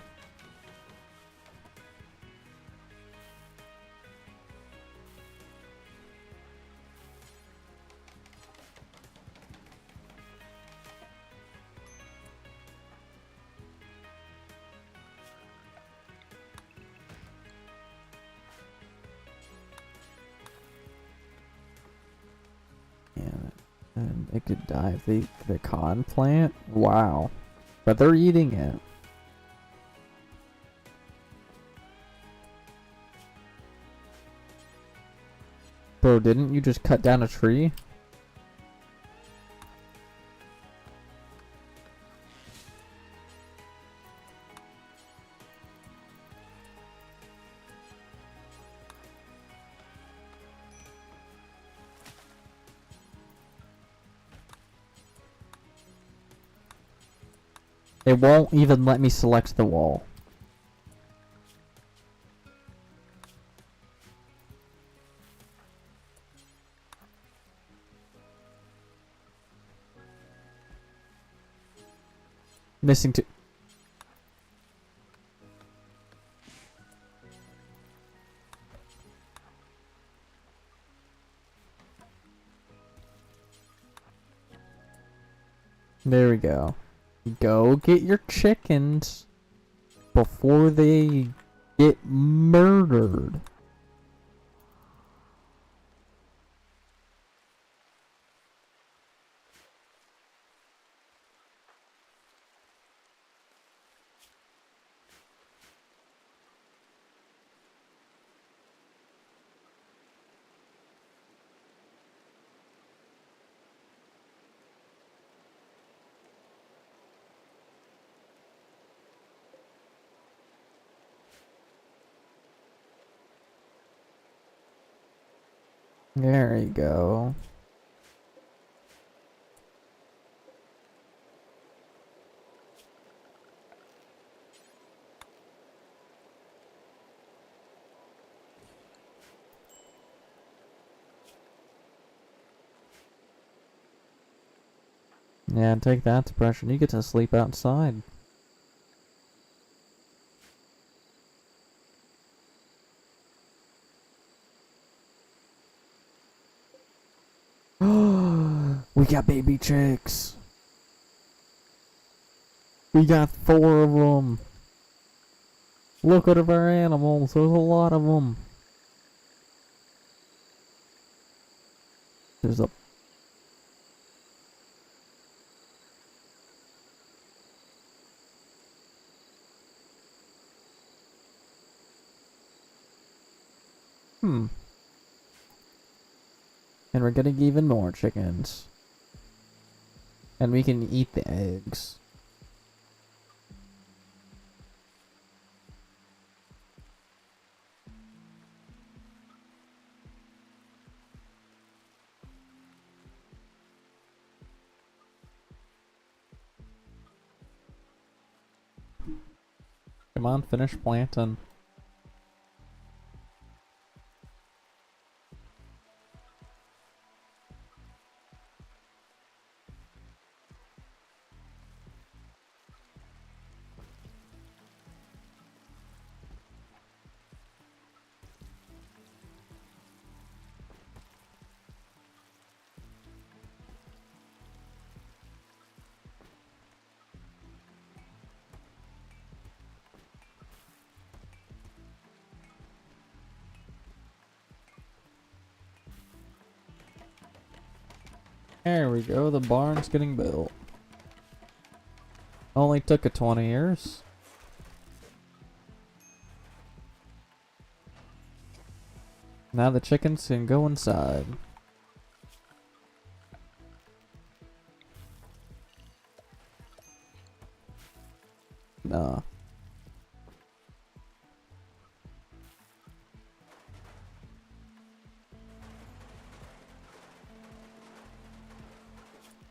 And it could die if the cotton plant? Wow. But they're eating it. Bro, didn't you just cut down a tree? It won't even let me select the wall. Missing two. There we go. Go get your chickens before they get murdered. There you go. Yeah, take that suppression. You get to sleep outside. We got baby chicks. We got 4 of them. Look at our animals. There's a lot of them. There's a... And we're getting even more chickens. And we can eat the eggs. Come on, finish planting. There we go, the barn's getting built. Only took it 20 years. Now the chickens can go inside. Nah.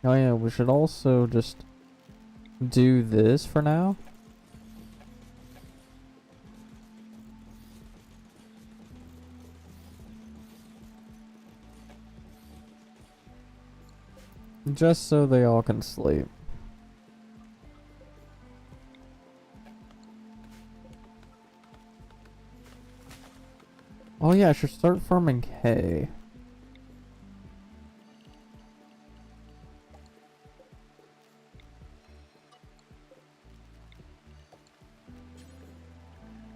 Oh yeah, we should also just do this for now. Just so they all can sleep. Oh yeah, I should start farming hay.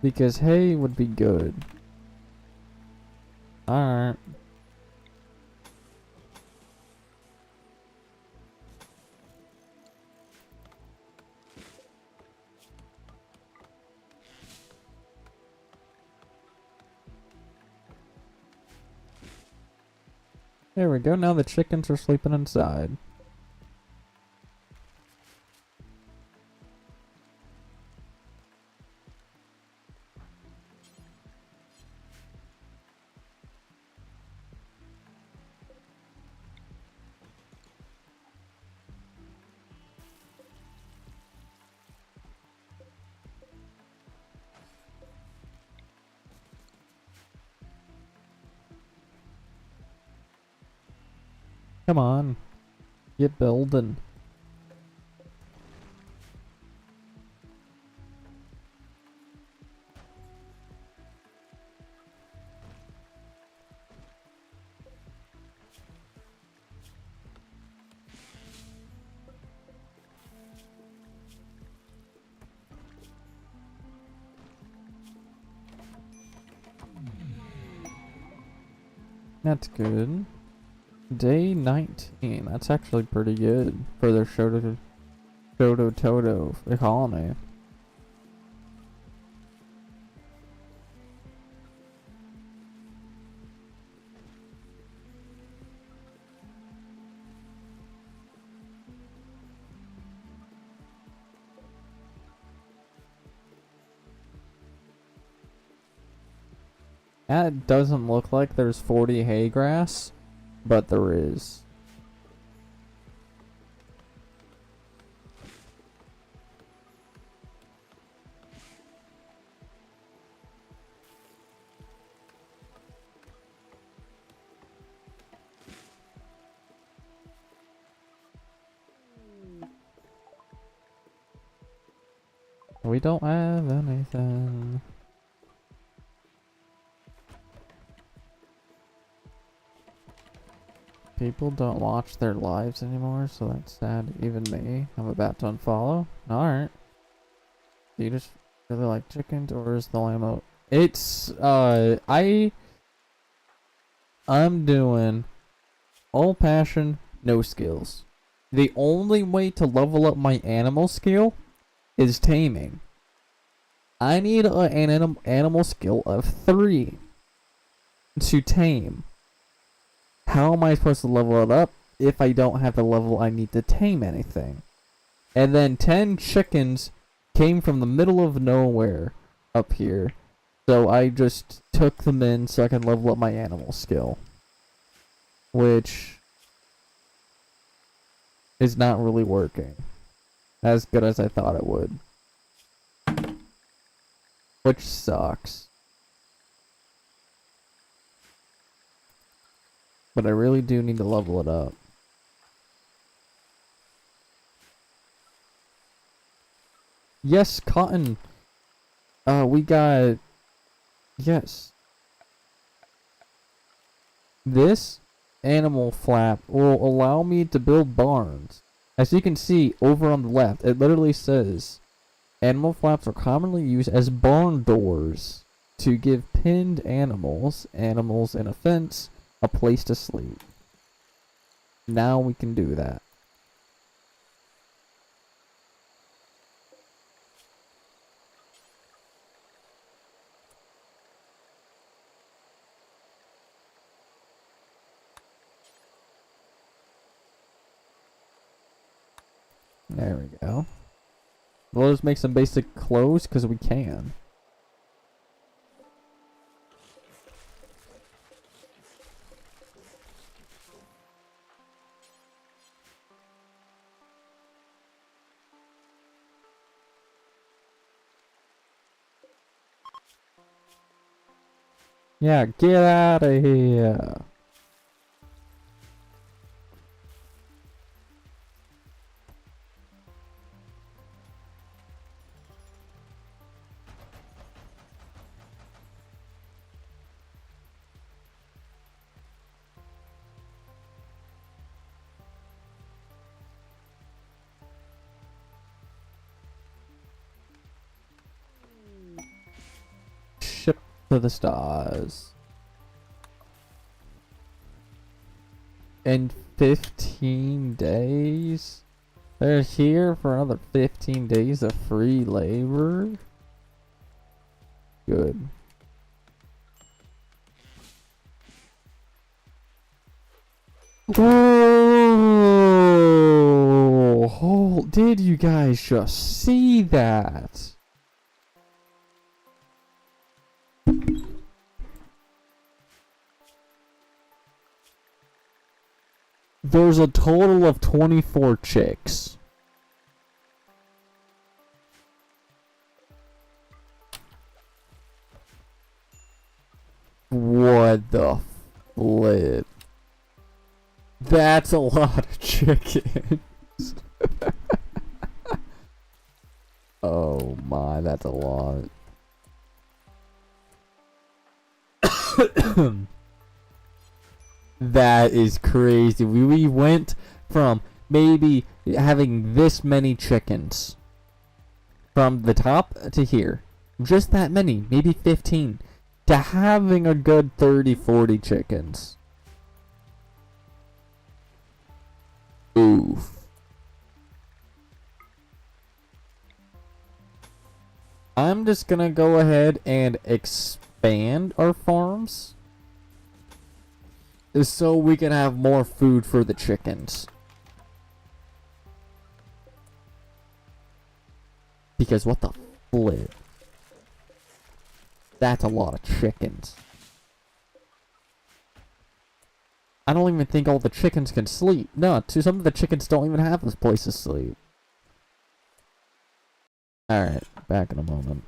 Because hay would be good. Alright. There we go, now the chickens are sleeping inside. Come on. Get building. That's good. Day 19. That's actually pretty good for their Shoto Toto economy. That doesn't look like there's 40 hay grass, but there is. We don't have anything. People don't watch their lives anymore, so that's sad. Even me. I'm about to unfollow. Alright. Do you just really like chickens, or is the lamb It's, I'm doing all passion, no skills. The only way to level up my animal skill is taming. I need an animal skill of 3 to tame. How am I supposed to level it up if I don't have the level I need to tame anything? And then 10 chickens came from the middle of nowhere up here. So I just took them in so I can level up my animal skill. Which is not really working as good as I thought it would. which sucks. But I really do need to level it up. Yes, cotton. We got... Yes. This animal flap will allow me to build barns. As you can see over on the left, it literally says, animal flaps are commonly used as barn doors to give pinned animals in a fence, a place to sleep. Now we can do that. There we go. We'll just make some basic clothes because we can. Yeah, get out of here. Ship to the stars. In 15 days? They're here for another 15 days of free labor? Good. Whoa! Oh, did you guys just see that? There's a total of 24 chicks. What the flip? That's a lot of chickens. Oh my, that's a lot. That is crazy. We went from maybe having this many chickens from the top to here. Just that many, maybe 15, to having a good 30, 40 chickens. Oof. I'm just gonna go ahead and expand our farms so we can have more food for the chickens. Because what the flip? That's a lot of chickens. I don't even think all the chickens can sleep. No, some of the chickens don't even have this place to sleep. Alright, back in a moment.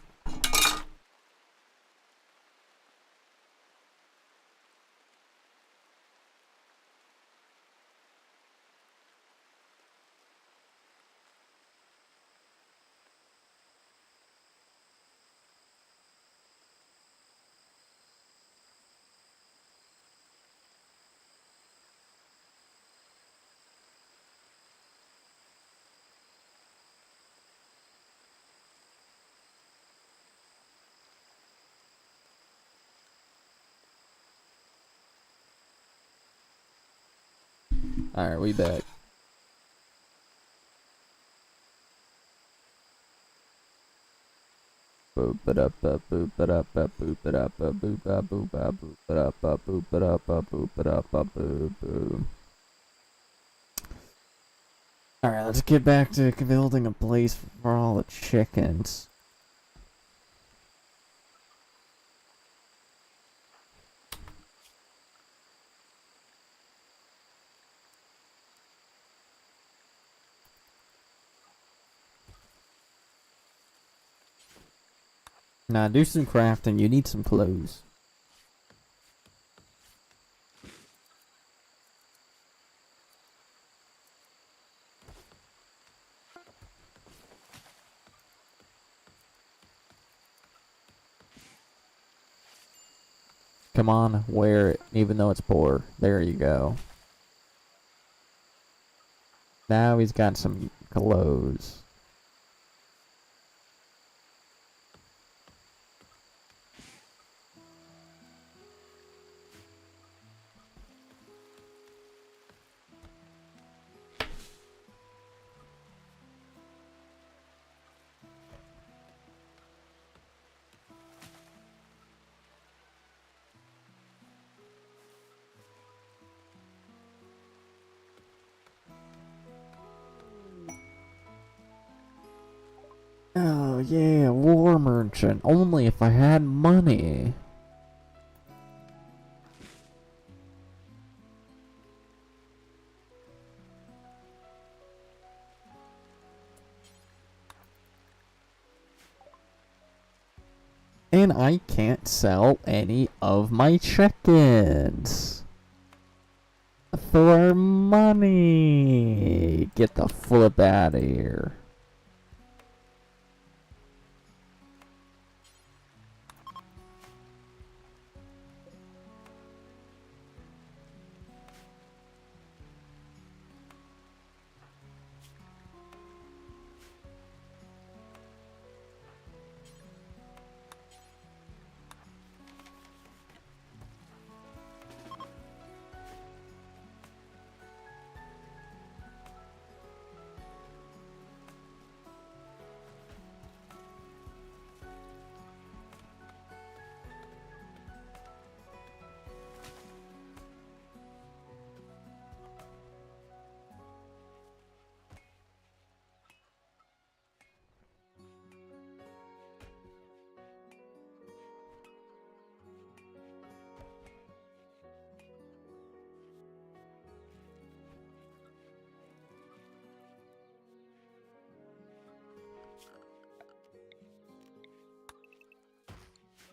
Alright, we back. Boop it up, boop it up, boop it up, boop it up, boop it up, boop it up, boop it up, boop it up, boop boop. Alright, let's get back to building a place for all the chickens. Nah, do some crafting. You need some clothes. Come on, wear it, even though it's poor. There you go. Now he's got some clothes. Oh yeah, war merchant. Only if I had money. And I can't sell any of my chickens. For money. Get the flip out of here.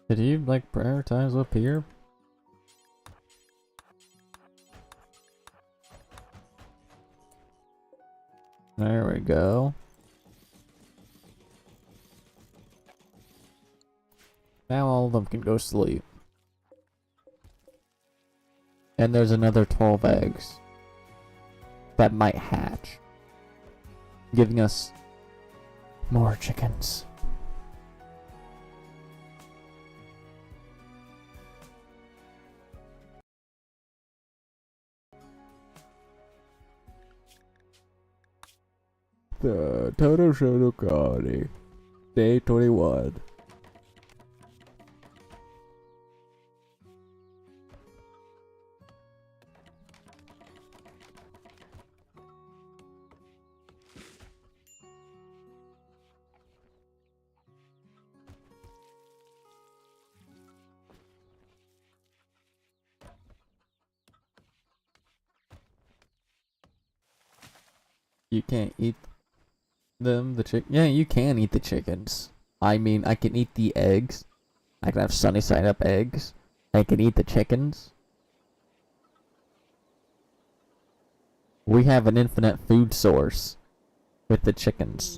Did you like prioritize up here? There we go. Now all of them can go sleep. And there's another 12 eggs that might hatch, giving us more chickens. The total show quality. Day 21. You can't eat them, yeah, you can eat the chickens. I mean, I can eat the eggs. I can have sunny side up eggs. I can eat the chickens. We have an infinite food source with the chickens.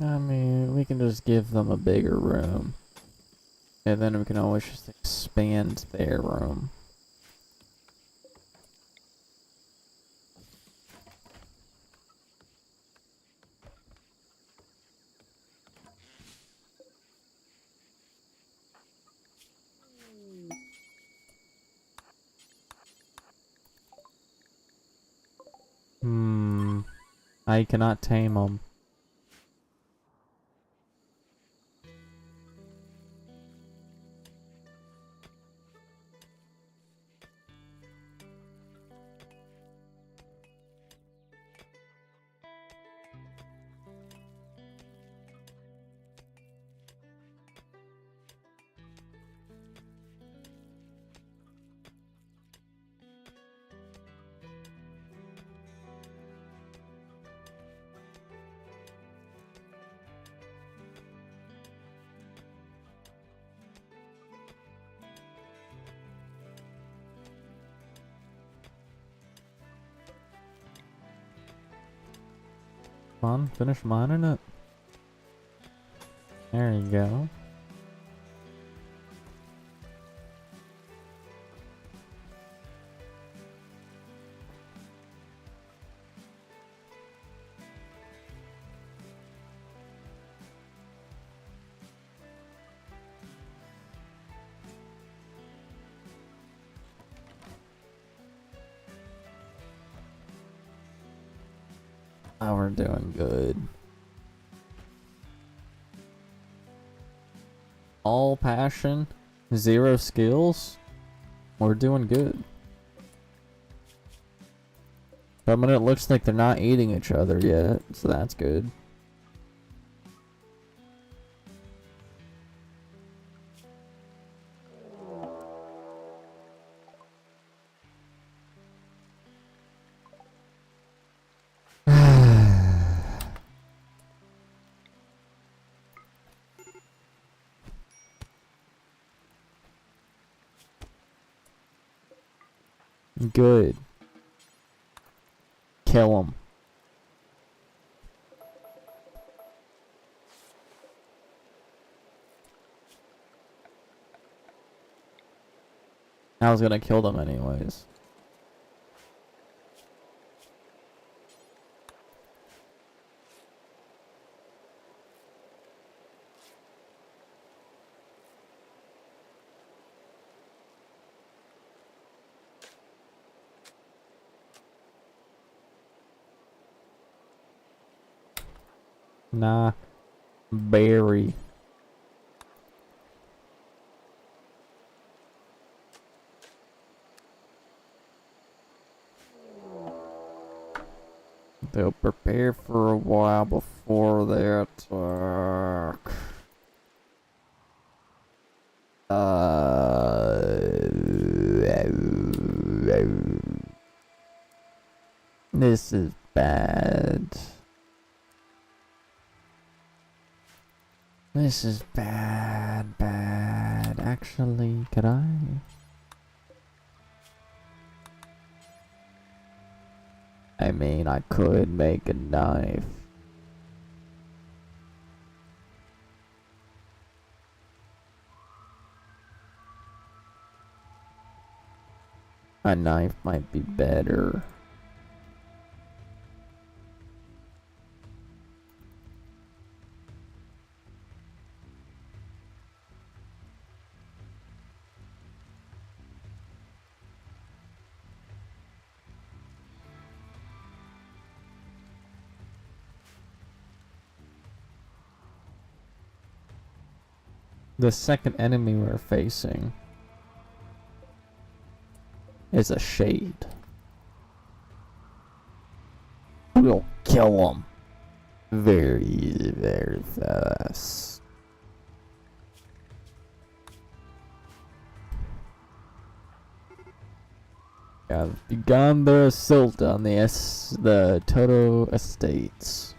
I mean, we can just give them a bigger room. And then we can always just expand their room. I cannot tame them. Come on, finish mining it. There you go. Oh, we're doing good. All passion, 0 skills. We're doing good. But I mean, it looks like they're not eating each other yet, so that's good. Good. Kill him. I was gonna kill them anyways. Nah. Berry. They'll prepare for a while before they attack. This is bad. This is bad. Actually, could I? I mean, I could make a knife. A knife might be better. The second enemy we're facing is a shade. We'll kill him very fast. I've begun the assault on the Toto estates.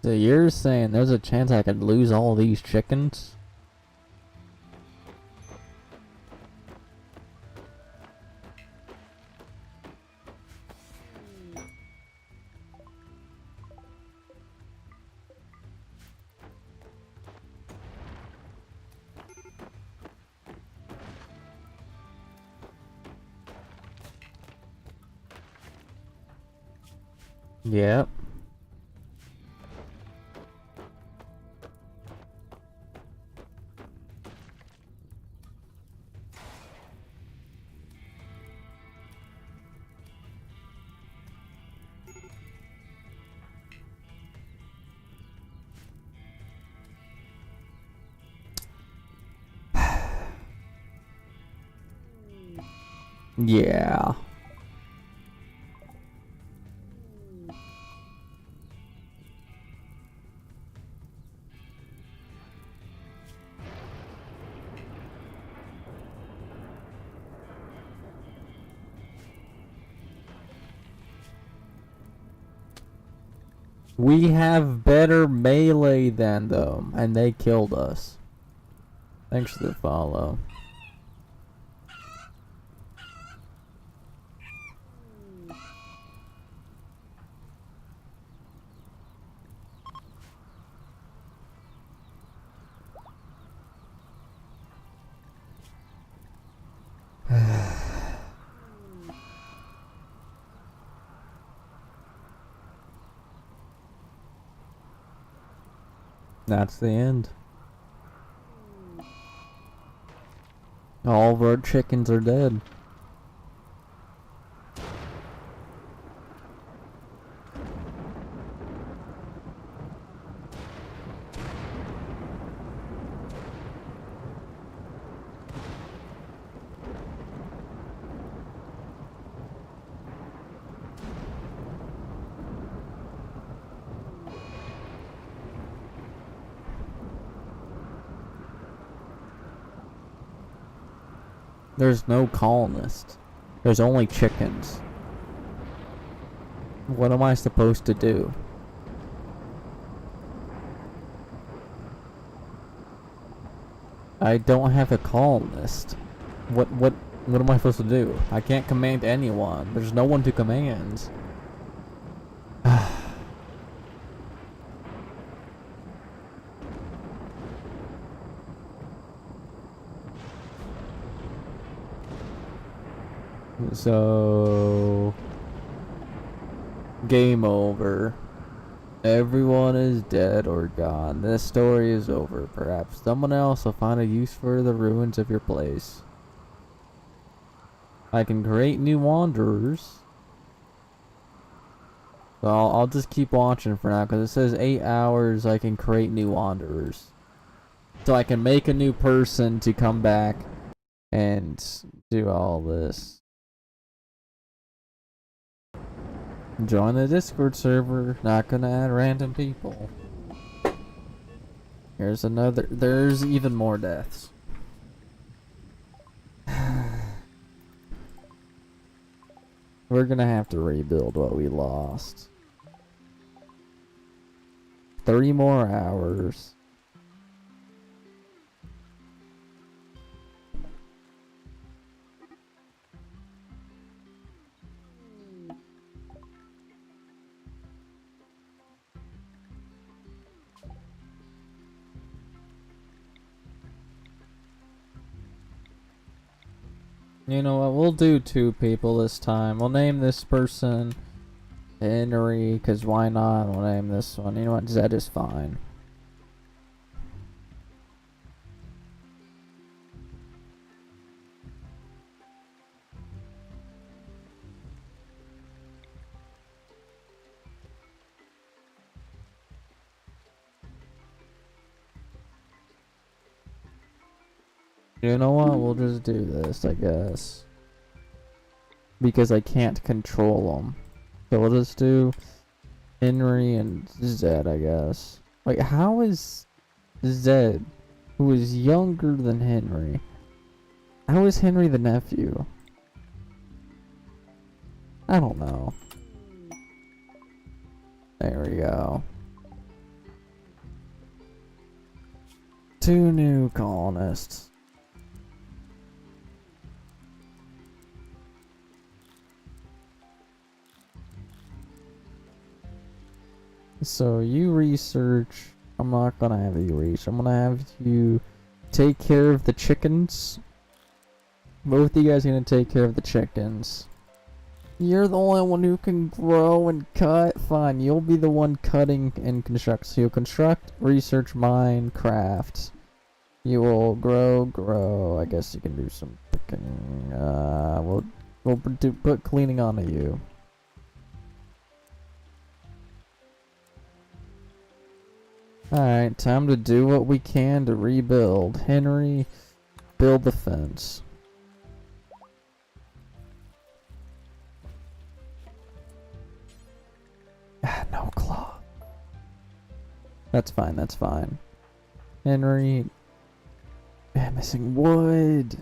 So you're saying there's a chance I could lose all these chickens? Yep. Yeah. We have better melee than them, and they killed us. Thanks for the follow. That's the end. All of our chickens are dead. There's no colonists. There's only chickens. What am I supposed to do? I don't have a colonist. What am I supposed to do? I can't command anyone. There's no one to command. So, game over. Everyone is dead or gone. This story is over. Perhaps someone else will find a use for the ruins of your place. I can create new wanderers. So I'll just keep watching for now, because it says 8 hours I can create new wanderers. So I can make a new person to come back and do all this. Join the Discord server. Not gonna add random people. Here's another. There's even more deaths. We're gonna have to rebuild what we lost. 30 more hours. You know what, we'll do 2 people this time. We'll name this person Henry, because why not? We'll name this one. You know what, Zed is fine. You know what? We'll just do this, I guess. Because I can't control them. So we'll just do Henry and Zed, I guess. Like, how is Zed, who is younger than Henry, how is Henry the nephew? I don't know. There we go. 2 new colonists. So you research. I'm not gonna have you research. I'm gonna have you take care of the chickens. Both of you guys are gonna take care of the chickens. You're the only one who can grow and cut. Fine, you'll be the one cutting and construct. So you'll construct, research, mine, craft. You will grow. I guess you can do some picking. We'll put cleaning onto you. Alright, time to do what we can to rebuild. Henry, build the fence. No claw. That's fine, that's fine. Henry. Missing wood.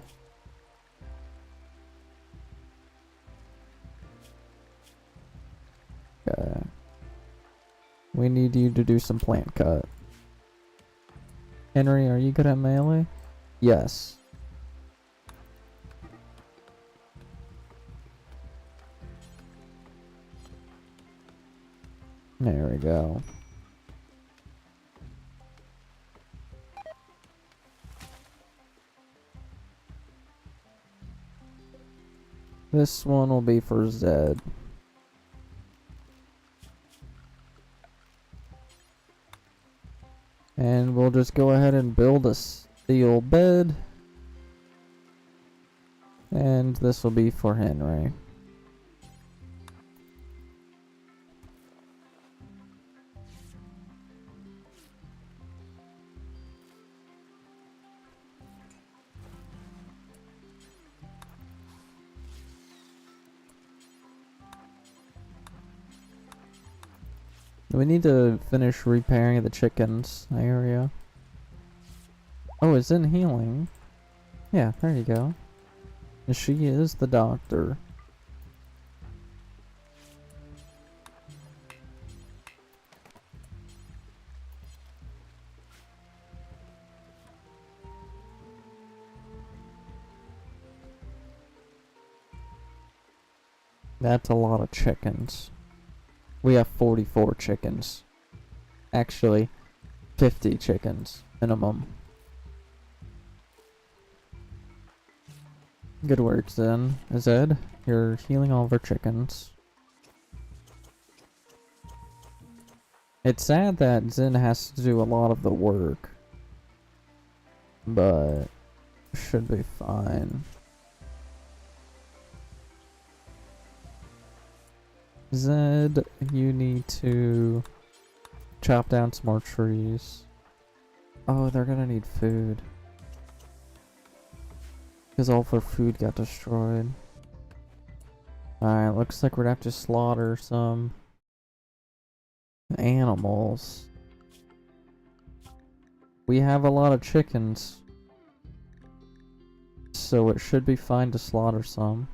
Okay. We need you to do some plant cut. Henry, are you good at melee? Yes. There we go. This one will be for Zed. And we'll just go ahead and build a steel bed. And this will be for Henry. We need to finish repairing the chickens area. Oh, it's in healing. Yeah, there you go. She is the doctor. That's a lot of chickens. We have 44 chickens. Actually, 50 chickens minimum. Good work, then. Zed, you're healing all of our chickens. It's sad that Zen has to do a lot of the work, but should be fine. Zed, you need to chop down some more trees. Oh, they're gonna need food. Because all of our food got destroyed. Alright, looks like we're gonna have to slaughter some animals. We have a lot of chickens, so it should be fine to slaughter some.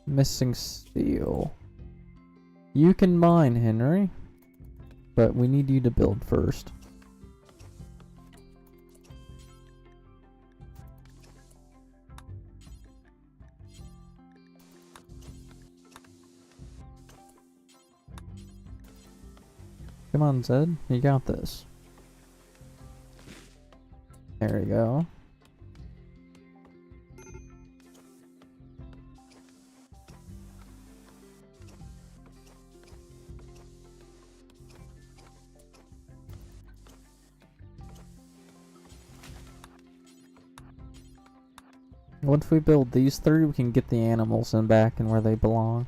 Missing steel. You can mine, Henry, but we need you to build first. Come on, Zed, you got this. There we go. Once we build these three, we can get the animals in back and where they belong.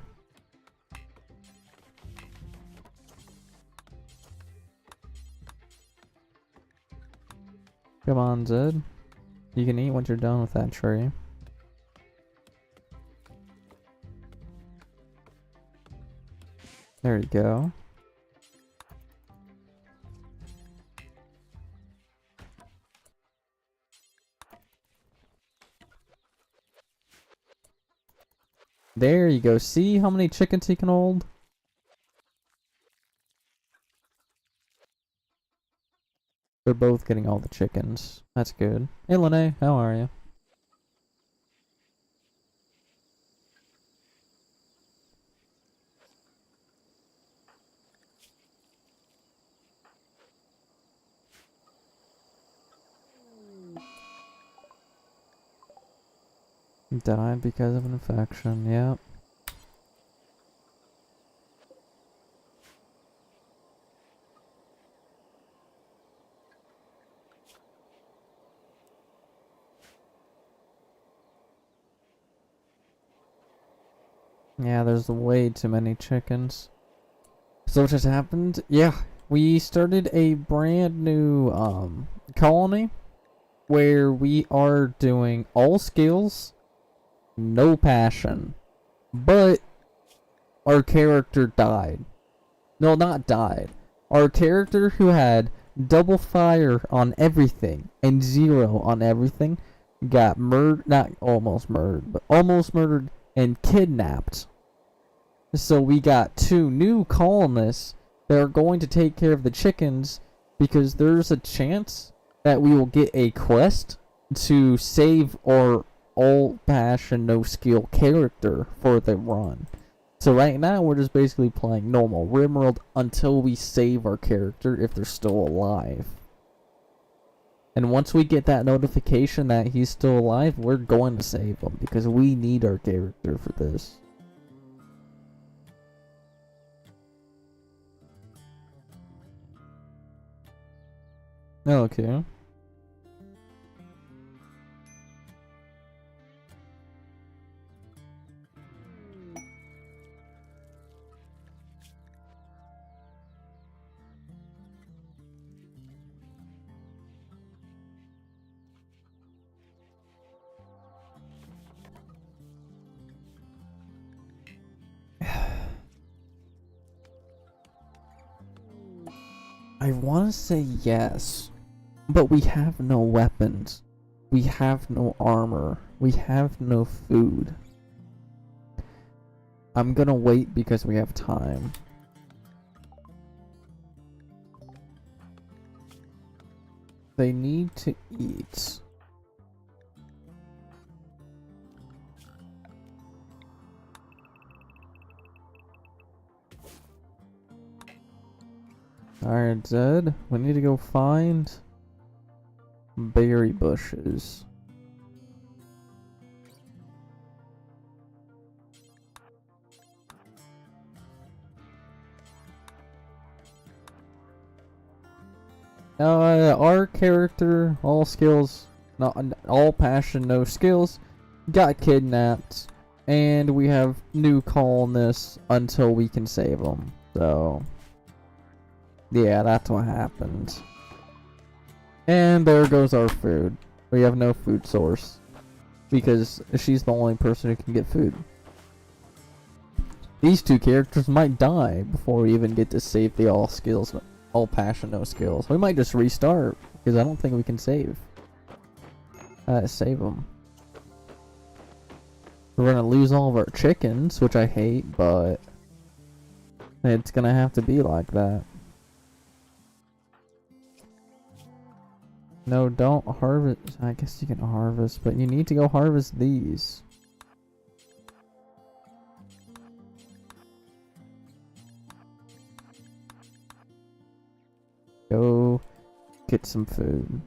Come on, Zed. You can eat once you're done with that tree. There you go. There you go. See how many chickens he can hold? They're both getting all the chickens. That's good. Hey, Lene, how are you? Died because of an infection, yep. Yeah, there's way too many chickens. So what just happened? Yeah, we started a brand new colony where we are doing all skills, no passion. But our character died. No, not died. Our character who had double fire on everything and 0 on everything got murdered, not almost murdered, but almost murdered and kidnapped. So we got 2 new colonists that are going to take care of the chickens because there's a chance that we will get a quest to save our all passion no skill character for the run. So right now we're just basically playing normal Rimworld until we save our character if they're still alive. And once we get that notification that he's still alive, we're going to save him because we need our character for this. Okay. I want to say yes, but we have no weapons. We have no armor. We have no food. I'm gonna wait because we have time. They need to eat. Alright, Zed. We need to go find berry bushes. Our character, all skills, not all passion, no skills, got kidnapped, and we have new colonists until we can save them. So, yeah, that's what happened. And there goes our food. We have no food source because she's the only person who can get food. These 2 characters might die before we even get to save the all skills. All passion, no skills. We might just restart because I don't think we can save them. We're gonna lose all of our chickens, which I hate, but it's gonna have to be like that. No, don't harvest. I guess you can harvest, but you need to go harvest these. Go get some food.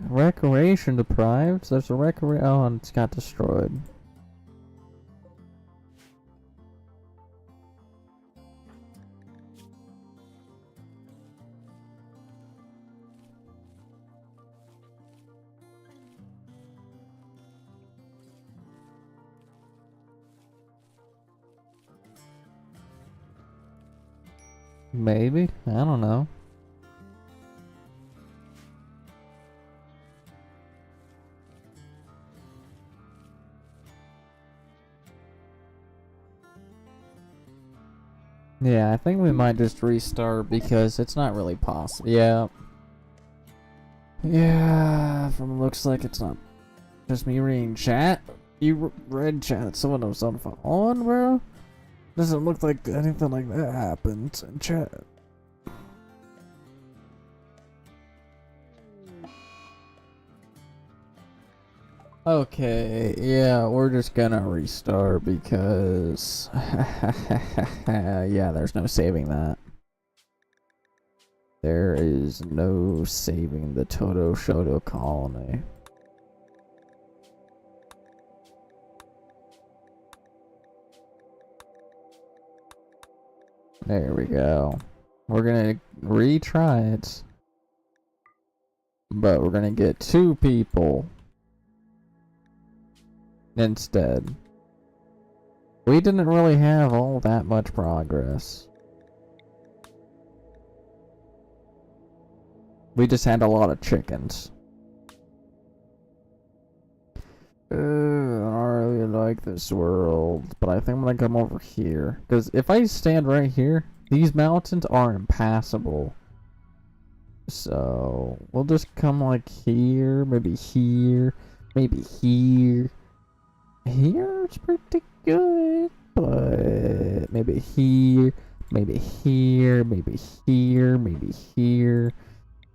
Recreation deprived. There's a oh, and it's got destroyed. Maybe? I don't know. Yeah, I think we might just restart because it's not really possible. Yeah. Yeah, from looks like it's not just me reading chat. You read chat, someone was on phone, bro? Doesn't look like anything like that happened in chat. Okay, yeah, we're just gonna restart because yeah, there's no saving that. There is no saving the Toto Shoto colony. There we go. We're gonna retry it. But we're gonna get 2 people instead. We didn't really have all that much progress. We just had a lot of chickens. I don't really like this world, but I think I'm gonna come over here. Because if I stand right here, these mountains are impassable. So, we'll just come like here, maybe here, maybe here. Here's pretty good, but maybe here, maybe here, maybe here, maybe here,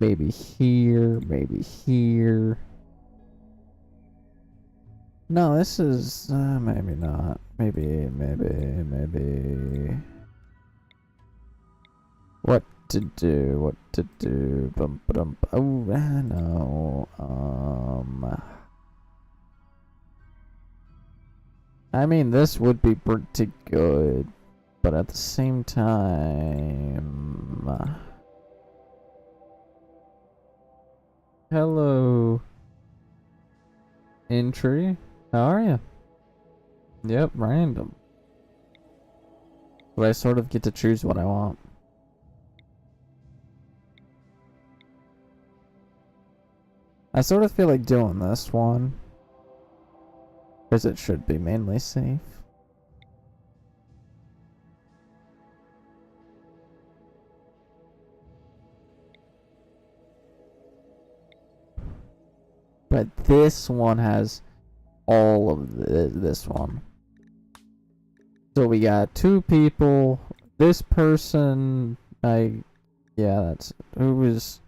maybe here, maybe here. No, this is, maybe not. Maybe. What to do, bum, ba-dum, oh, no, I mean, this would be pretty good, but at the same time... Hello, entry. How are you? Yep, random. But I sort of get to choose what I want. I sort of feel like doing this one, because it should be mainly safe. But this one has all of this one. So we got 2 people. This person, yeah, that's who was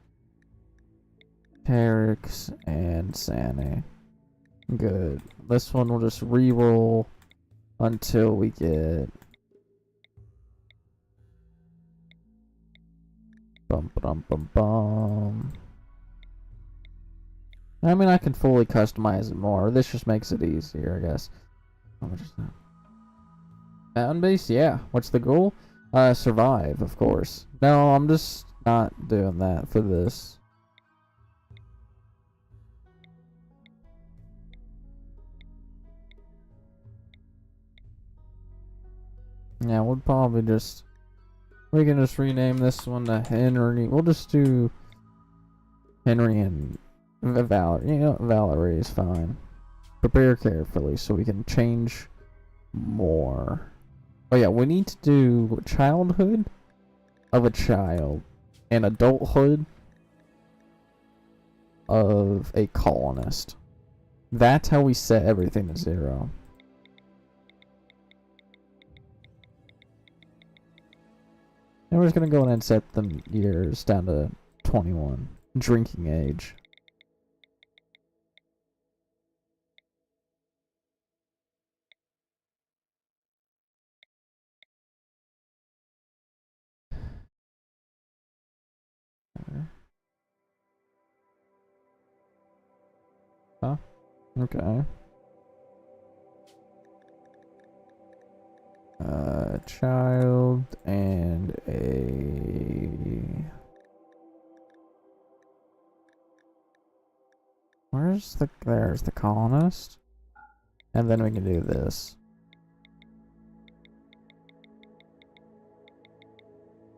Terex and Sane. Good. This one will just re-roll until we get bum bum bum bum. I mean, I can fully customize it more. This just makes it easier, I guess. How much is that? Mountain base? Yeah. What's the goal? Survive, of course. No, I'm just not doing that for this. Yeah, we'll probably just... We can just rename this one to Henry. We'll just do Henry and Valerie. You know, Valerie is fine. Prepare carefully so we can change more. Oh yeah, we need to do childhood of a child and adulthood of a colonist. That's how we set everything to 0. And we're just gonna go in and set the years down to 21. Drinking age. Huh? Okay. Child and a... There's the colonist. And then we can do this.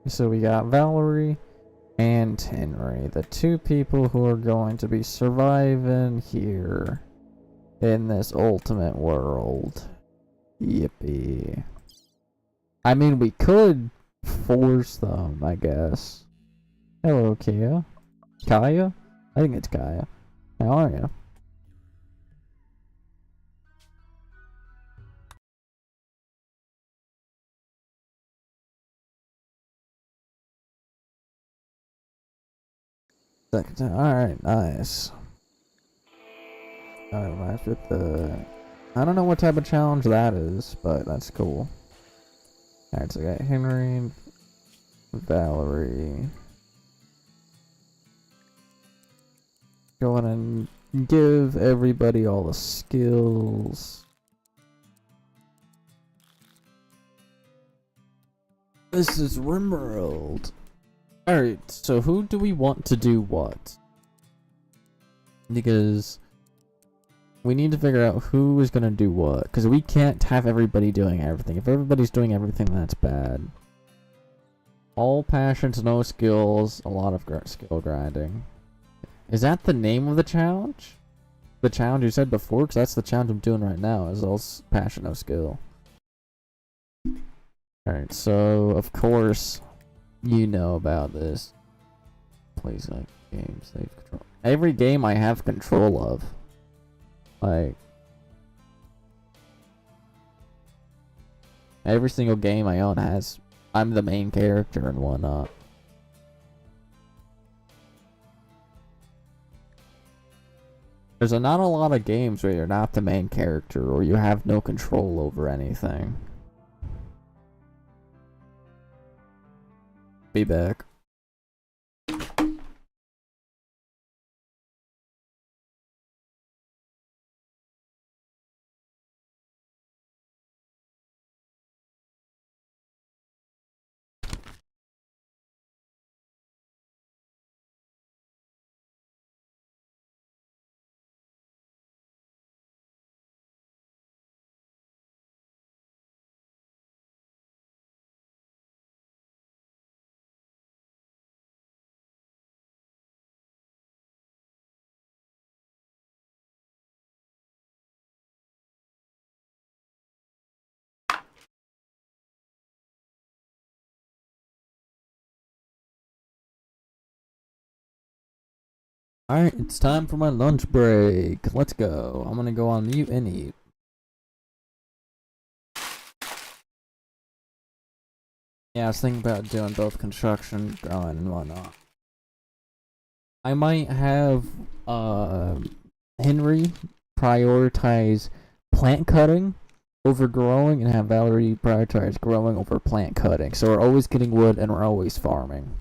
So we got Valerie and Henry, the 2 people who are going to be surviving here in this ultimate world. Yippee. I mean, we could force them, I guess. Hello, Kia. Kaya? I think it's Kaya. How are you? Second time. Alright, nice. Alright, last with the... I don't know what type of challenge that is, but that's cool. Alright, so I got Henry, Valerie. Go on and give everybody all the skills. This is Rimworld. Alright, so who do we want to do what? Because we need to figure out who is gonna do what. Because we can't have everybody doing everything. If everybody's doing everything, that's bad. All passions, no skills, a lot of skill grinding. Is that the name of the challenge? The challenge you said before? Because that's the challenge I'm doing right now, is all passion, no skill. Alright, so, of course, you know about this. Plays like games, they have control. Every game I have control of. Like, every single game I own has, I'm the main character and whatnot. There's not a lot of games where you're not the main character or you have no control over anything. Be back. Alright, it's time for my lunch break. Let's go. I'm gonna go on mute and eat. Yeah, I was thinking about doing both construction, growing, and whatnot. I might have Henry prioritize plant cutting over growing and have Valerie prioritize growing over plant cutting. So we're always getting wood and we're always farming.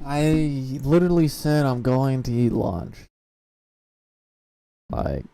I literally said I'm going to eat lunch. Like,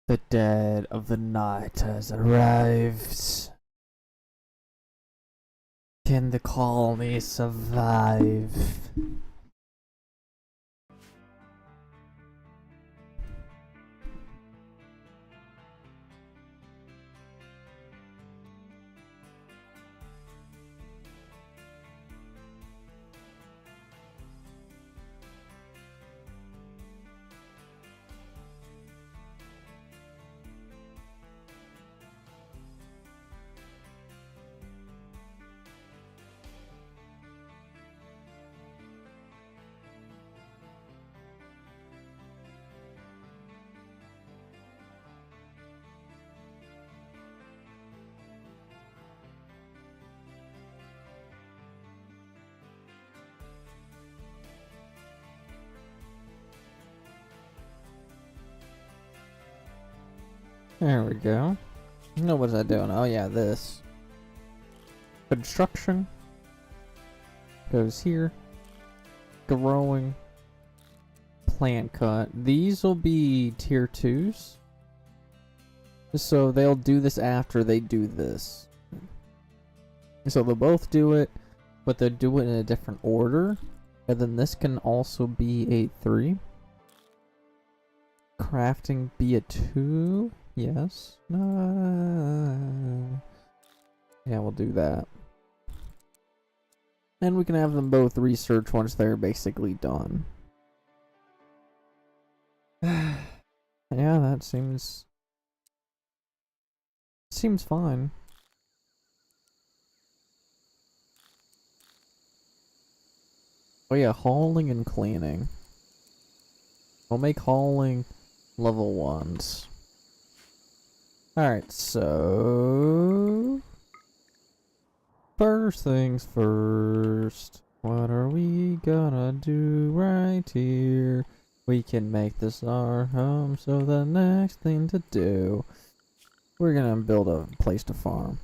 The dead of the night has arrived. Can the colony survive? There we go. No, what was I doing? Oh yeah, this. Construction goes here. Growing. Plant cut. These will be tier 2s. So they'll do this after they do this. So they'll both do it, but they'll do it in a different order. And then this can also be a 3. Crafting be a 2. Yes. Yeah, we'll do that. And we can have them both research once they're basically done. Yeah, that seems fine. Oh yeah, hauling and cleaning. We'll make hauling level 1s. Alright, so first things first. What are we gonna do right here? We can make this our home, so the next thing to do, we're gonna build a place to farm.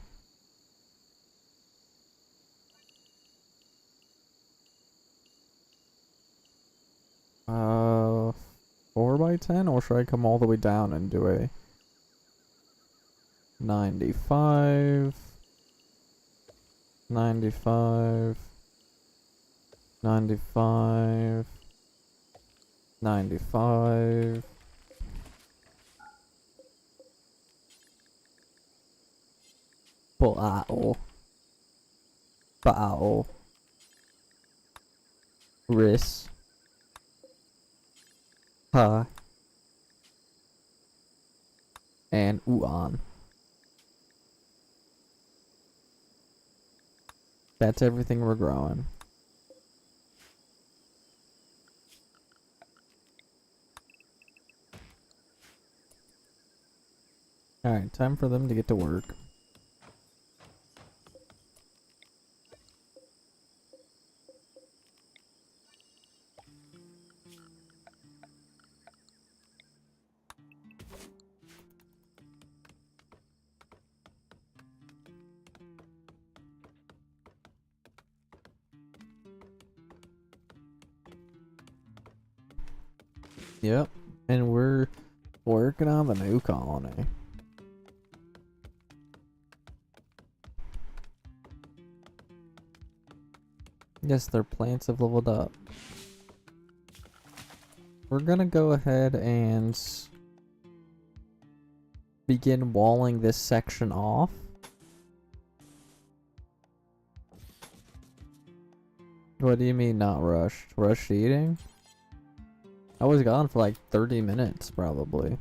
Uh, 4x10, or should I come all the way down and do a 95, 95, 95, 95. Pao. Pao. Ris. Ha. And Uan. That's everything we're growing. Alright, time for them to get to work. Yep, and we're working on the new colony. Yes, their plants have leveled up. We're gonna go ahead and begin walling this section off. What do you mean not rushed? Rushed eating? I was gone for like 30 minutes probably.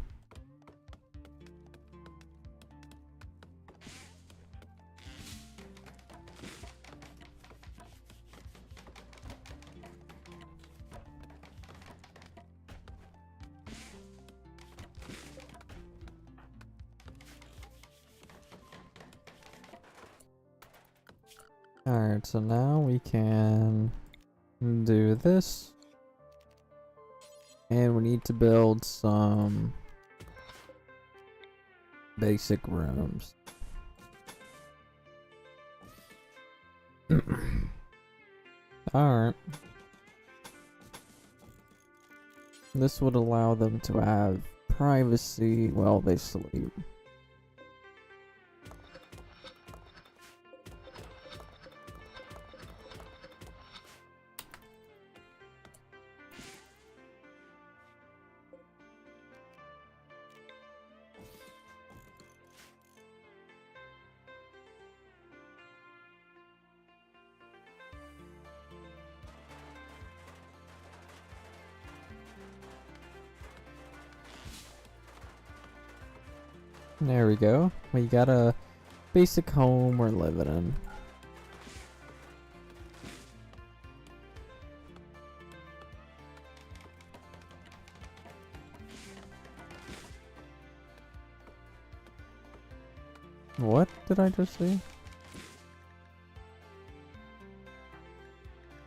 Alright, so now we can do this. And we need to build some basic rooms. Alright. This would allow them to have privacy while they sleep. There we go. We got a basic home we're living in. What did I just see?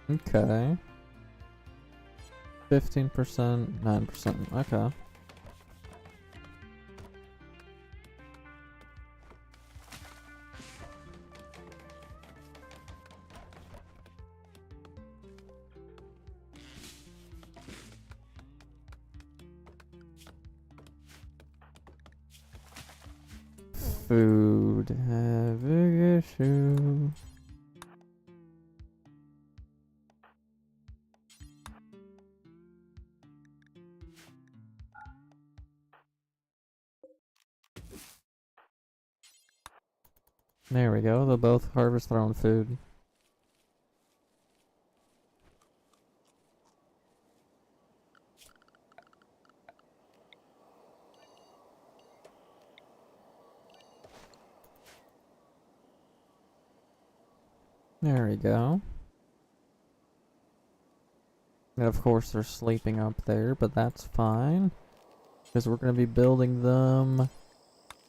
Okay. 15%, 9%. Okay. Food, big issue. There we go, they'll both harvest their own food. There we go. And of course they're sleeping up there, but that's fine. Because we're going to be building them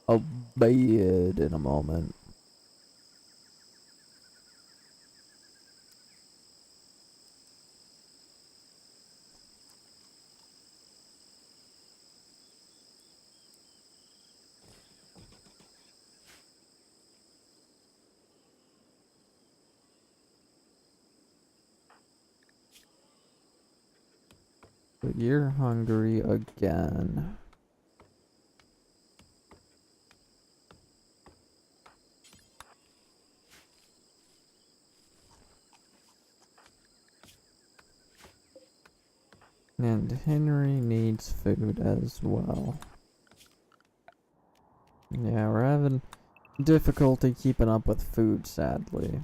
a bed in a moment. But you're hungry again. And Henry needs food as well. Yeah, we're having difficulty keeping up with food, sadly.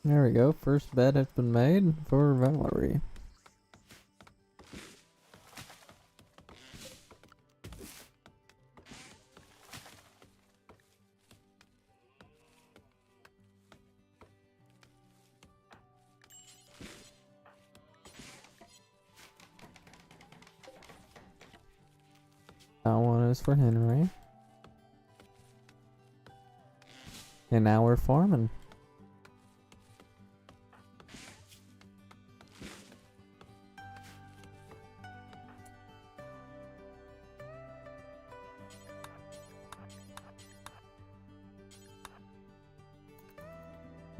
There we go, first bed has been made for Valerie. That one is for Henry. And now we're farming.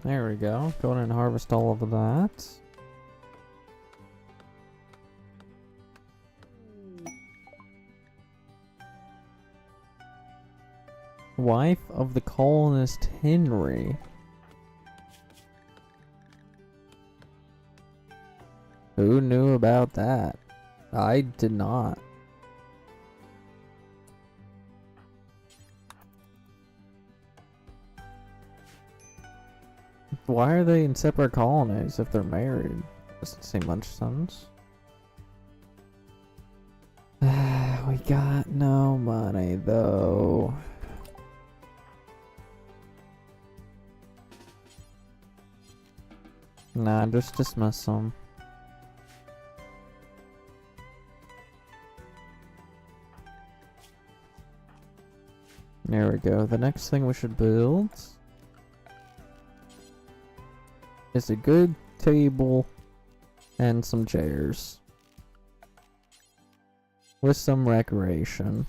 There we go. Go in and harvest all of that. Wife of the colonist Henry. Who knew about that? I did not. Why are they in separate colonies if they're married? Doesn't seem much sense. We got no money though. Nah, just dismiss them. There we go. The next thing we should build is a good table and some chairs. with some recreation.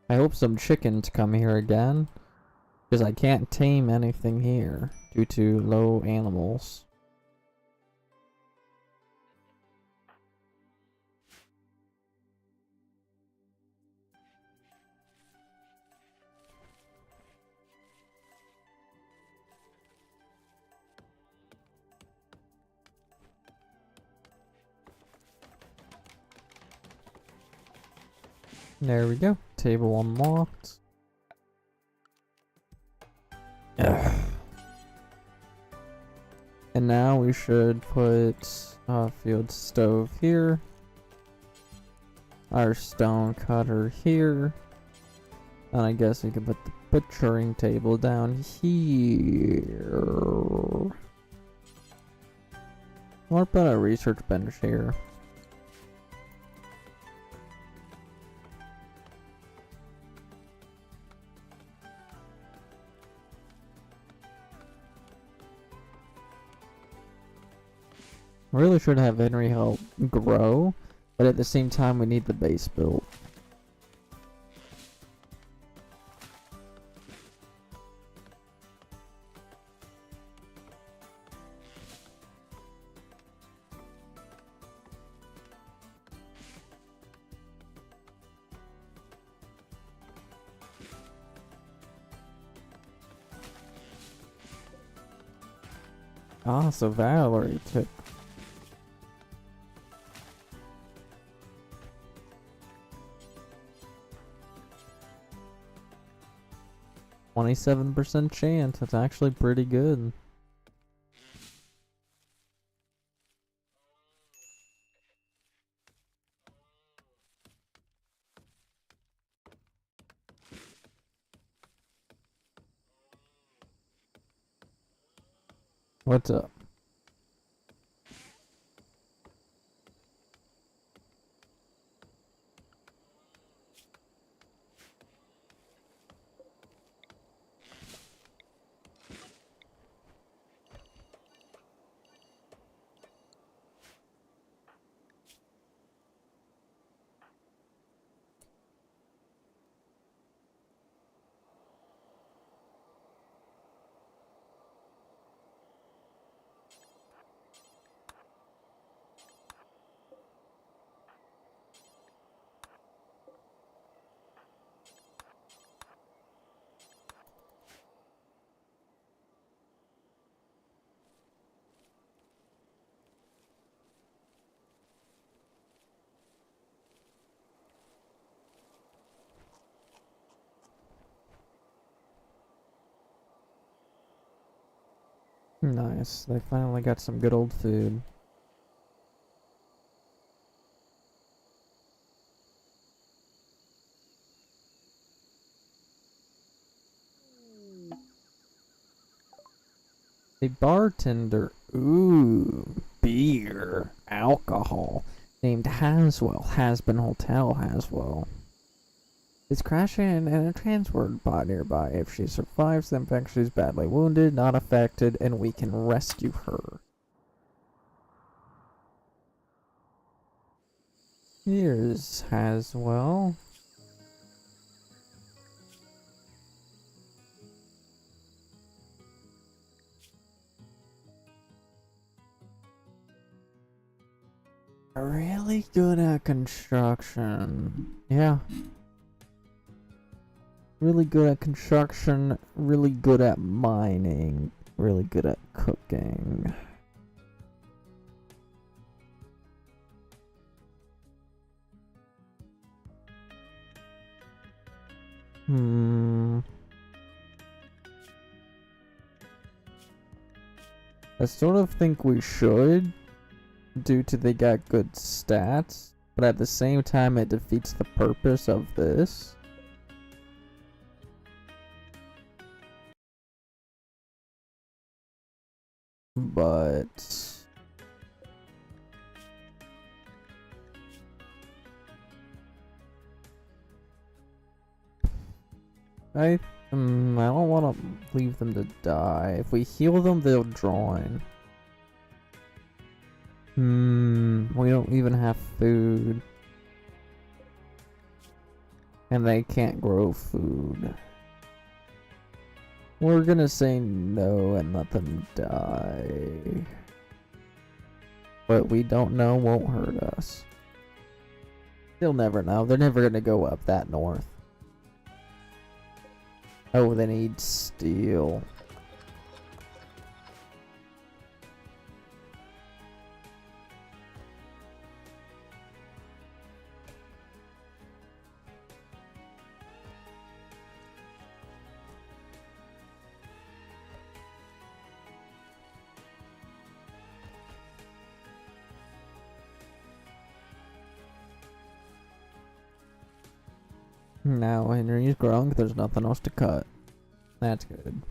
I hope some chickens come here again, because I can't tame anything here due to low animals. There we go. Table unlocked. Ugh. And now we should put a field stove here. Our stone cutter here. And I guess we can put the butchering table down here. What about a research bench here? Really should have Henry help grow, but at the same time we need the base built. Ah, so Valerie took 27% chance. That's actually pretty good. What's up? Nice. They finally got some good old food. A bartender, ooh, beer, alcohol, named Haswell, Has-Been Hotel Haswell, is crashing in a transport pod nearby. If she survives the infection, she's badly wounded, not affected, and we can rescue her. Here's Haswell. Really good at construction. Yeah. Really good at construction, really good at mining, really good at cooking. I sort of think we should, due to they got good stats, but at the same time it defeats the purpose of this. But I don't want to leave them to die. If we heal them, they'll join. We don't even have food. And they can't grow food. We're gonna say no and let them die. What we don't know won't hurt us. They'll never know. They're never gonna go up that north. Oh, they need steel. Now Henry's growing, there's nothing else to cut. That's good.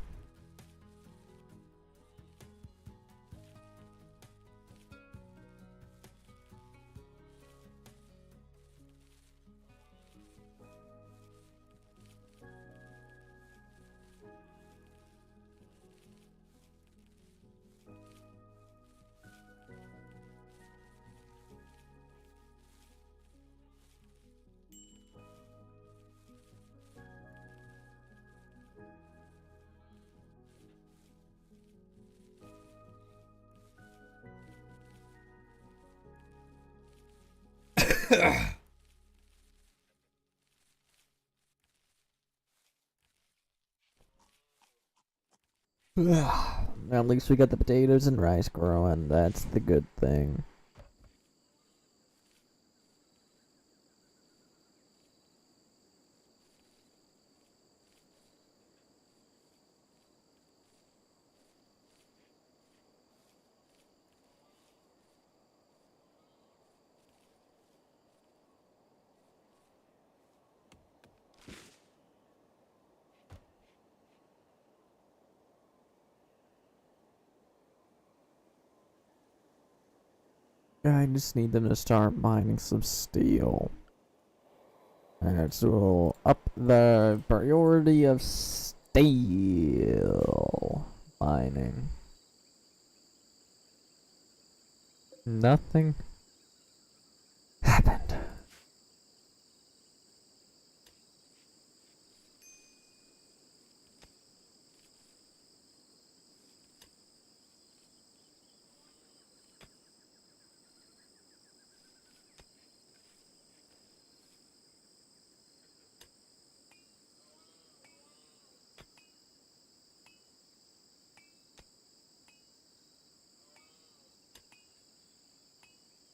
At least we got the potatoes and rice growing. That's the good thing. I just need them to start mining some steel. Alright, so we'll up the priority of steel mining. Nothing happened.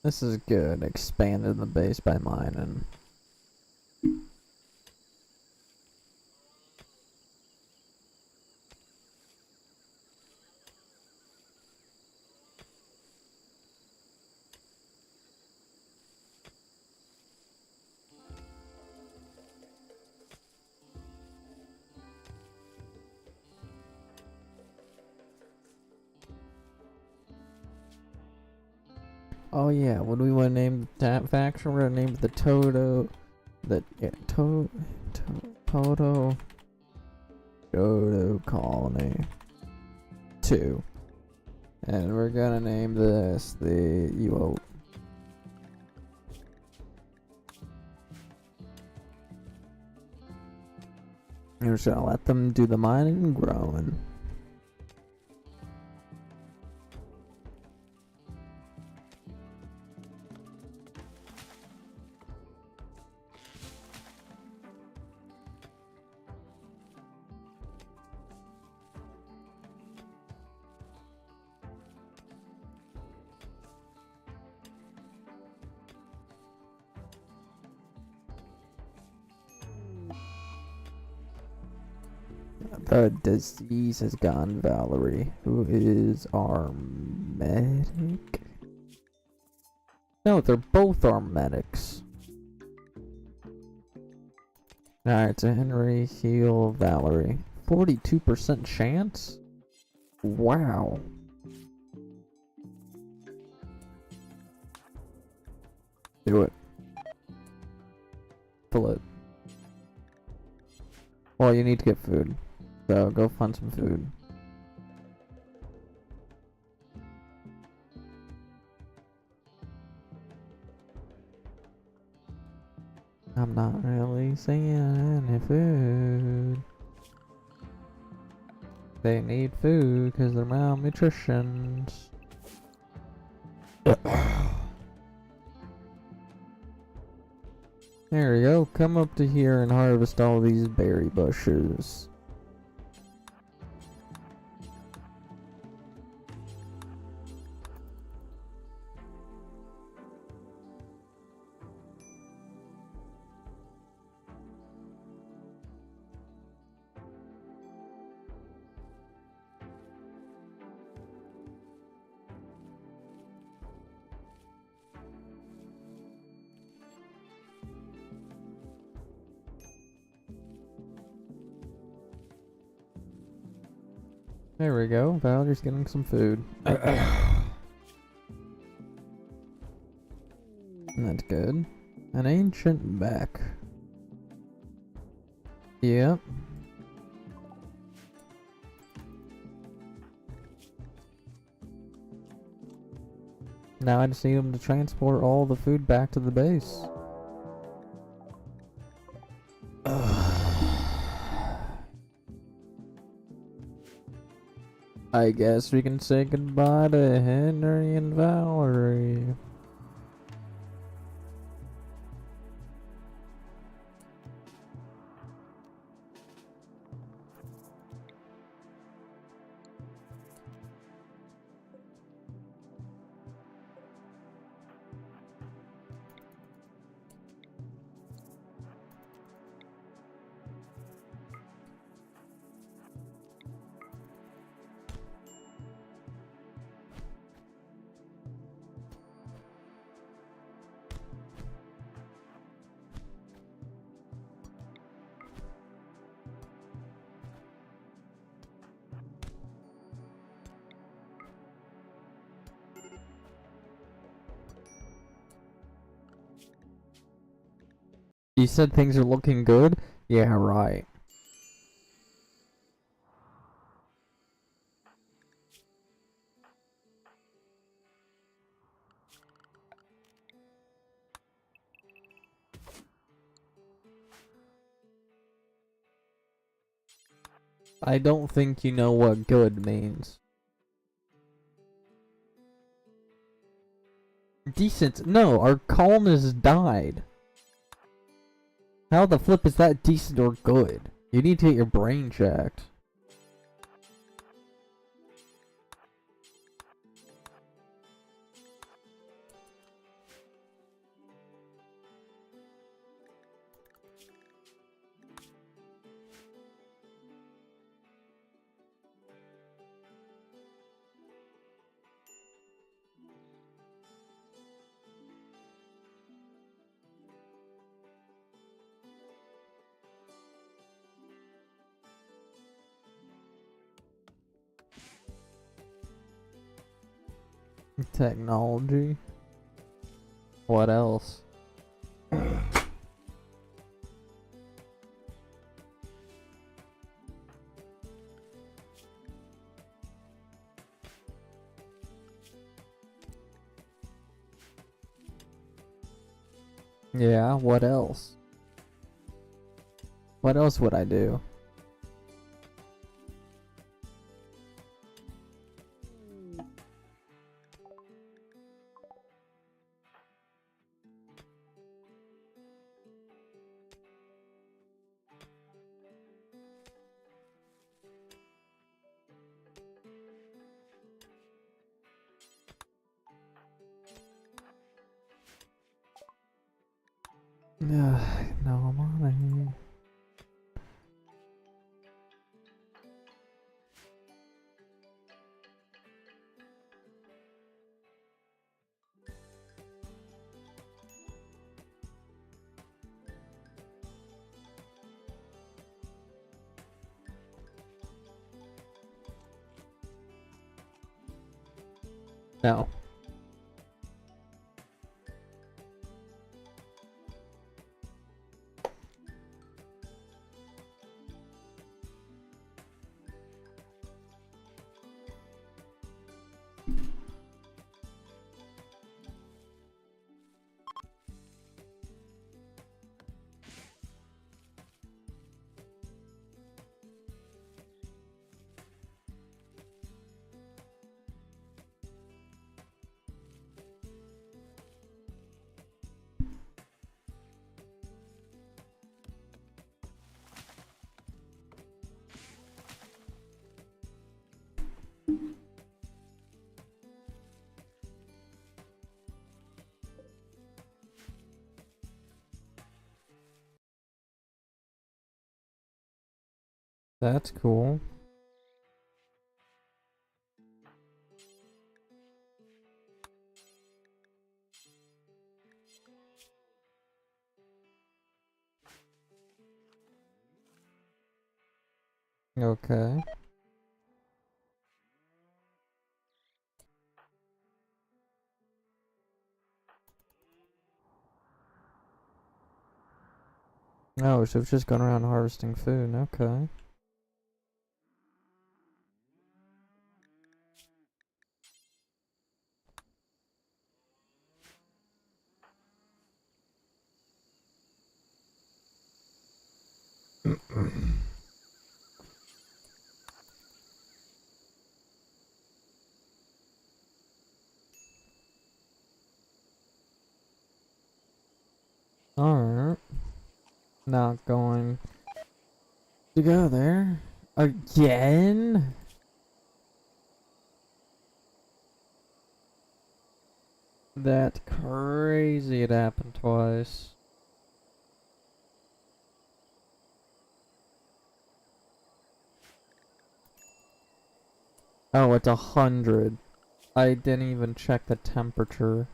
This is good. Expanded the base by mining. Oh yeah, what do we want to name that faction? We're gonna name it the Toto. Toto Colony 2. And we're gonna name this the UO. And we're just gonna let them do the mining and growing. The disease has gone, Valerie. Who is our medic? No, they're both our medics. Alright, so Henry, heal, Valerie. 42% chance? Wow. Do it. Pull it. Well, you need to get food. So go find some food. I'm not really seeing any food. They need food because they're malnutritioned. There we go. Come up to here and harvest all these berry bushes. There we go. Valerie's getting some food. That's good. An ancient back. Yep. Now I just need them to transport all the food back to the base. I guess we can say goodbye to Henry and Valerie. You said things are looking good? Yeah, right. I don't think you know what good means. Decent? No, our colonist died. How the flip is that decent or good? You need to get your brain checked. Technology. What else? Yeah, what else? What else would I do? No money. No. That's cool. Okay. Oh, so it's just going around harvesting food. Okay. Alright. Not going to go there. Again? That's crazy, it happened twice. Oh, it's 100. I didn't even check the temperature.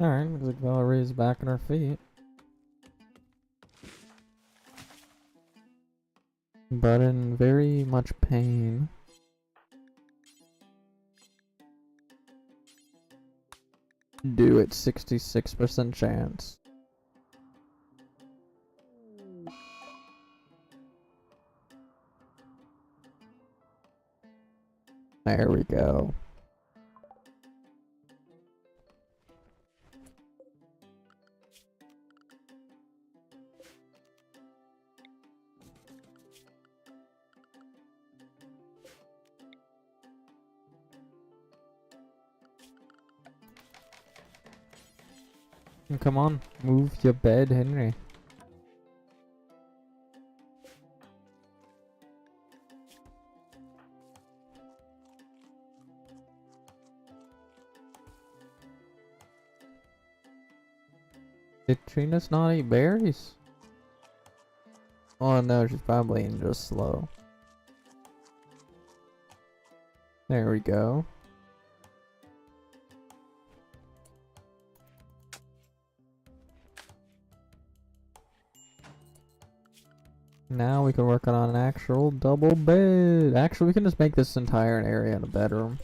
Alright, looks like Valerie's back on her feet. But in very much pain. Do it, 66% chance. There we go. Come on, move your bed, Henry. Did Trina's not eat berries? Oh no, she's probably just slow. There we go. Now we can work on an actual double bed. Actually, we can just make this entire area in a bedroom.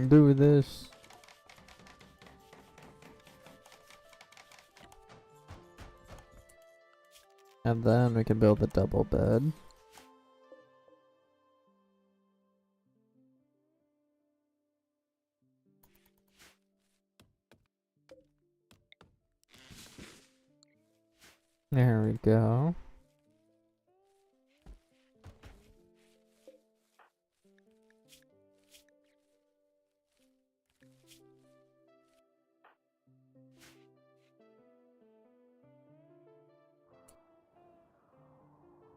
Do this. And then we can build a double bed. There we go.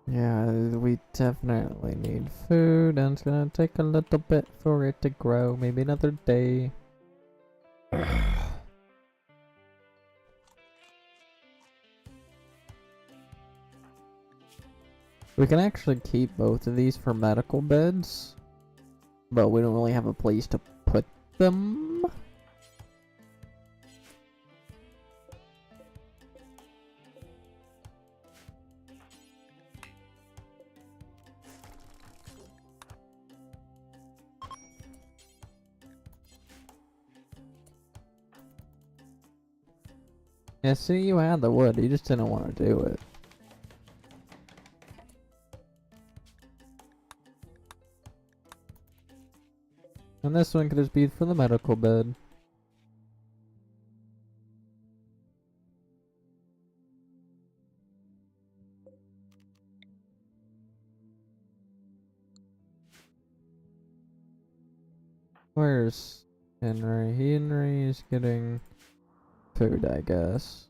Yeah, we definitely need food, and it's gonna take a little bit for it to grow. Maybe another day. We can actually keep both of these for medical beds, but we don't really have a place to put them. Yeah, see, you had the wood, you just didn't want to do it. And this one could just be for the medical bed. Where's Henry? Henry is getting food, I guess.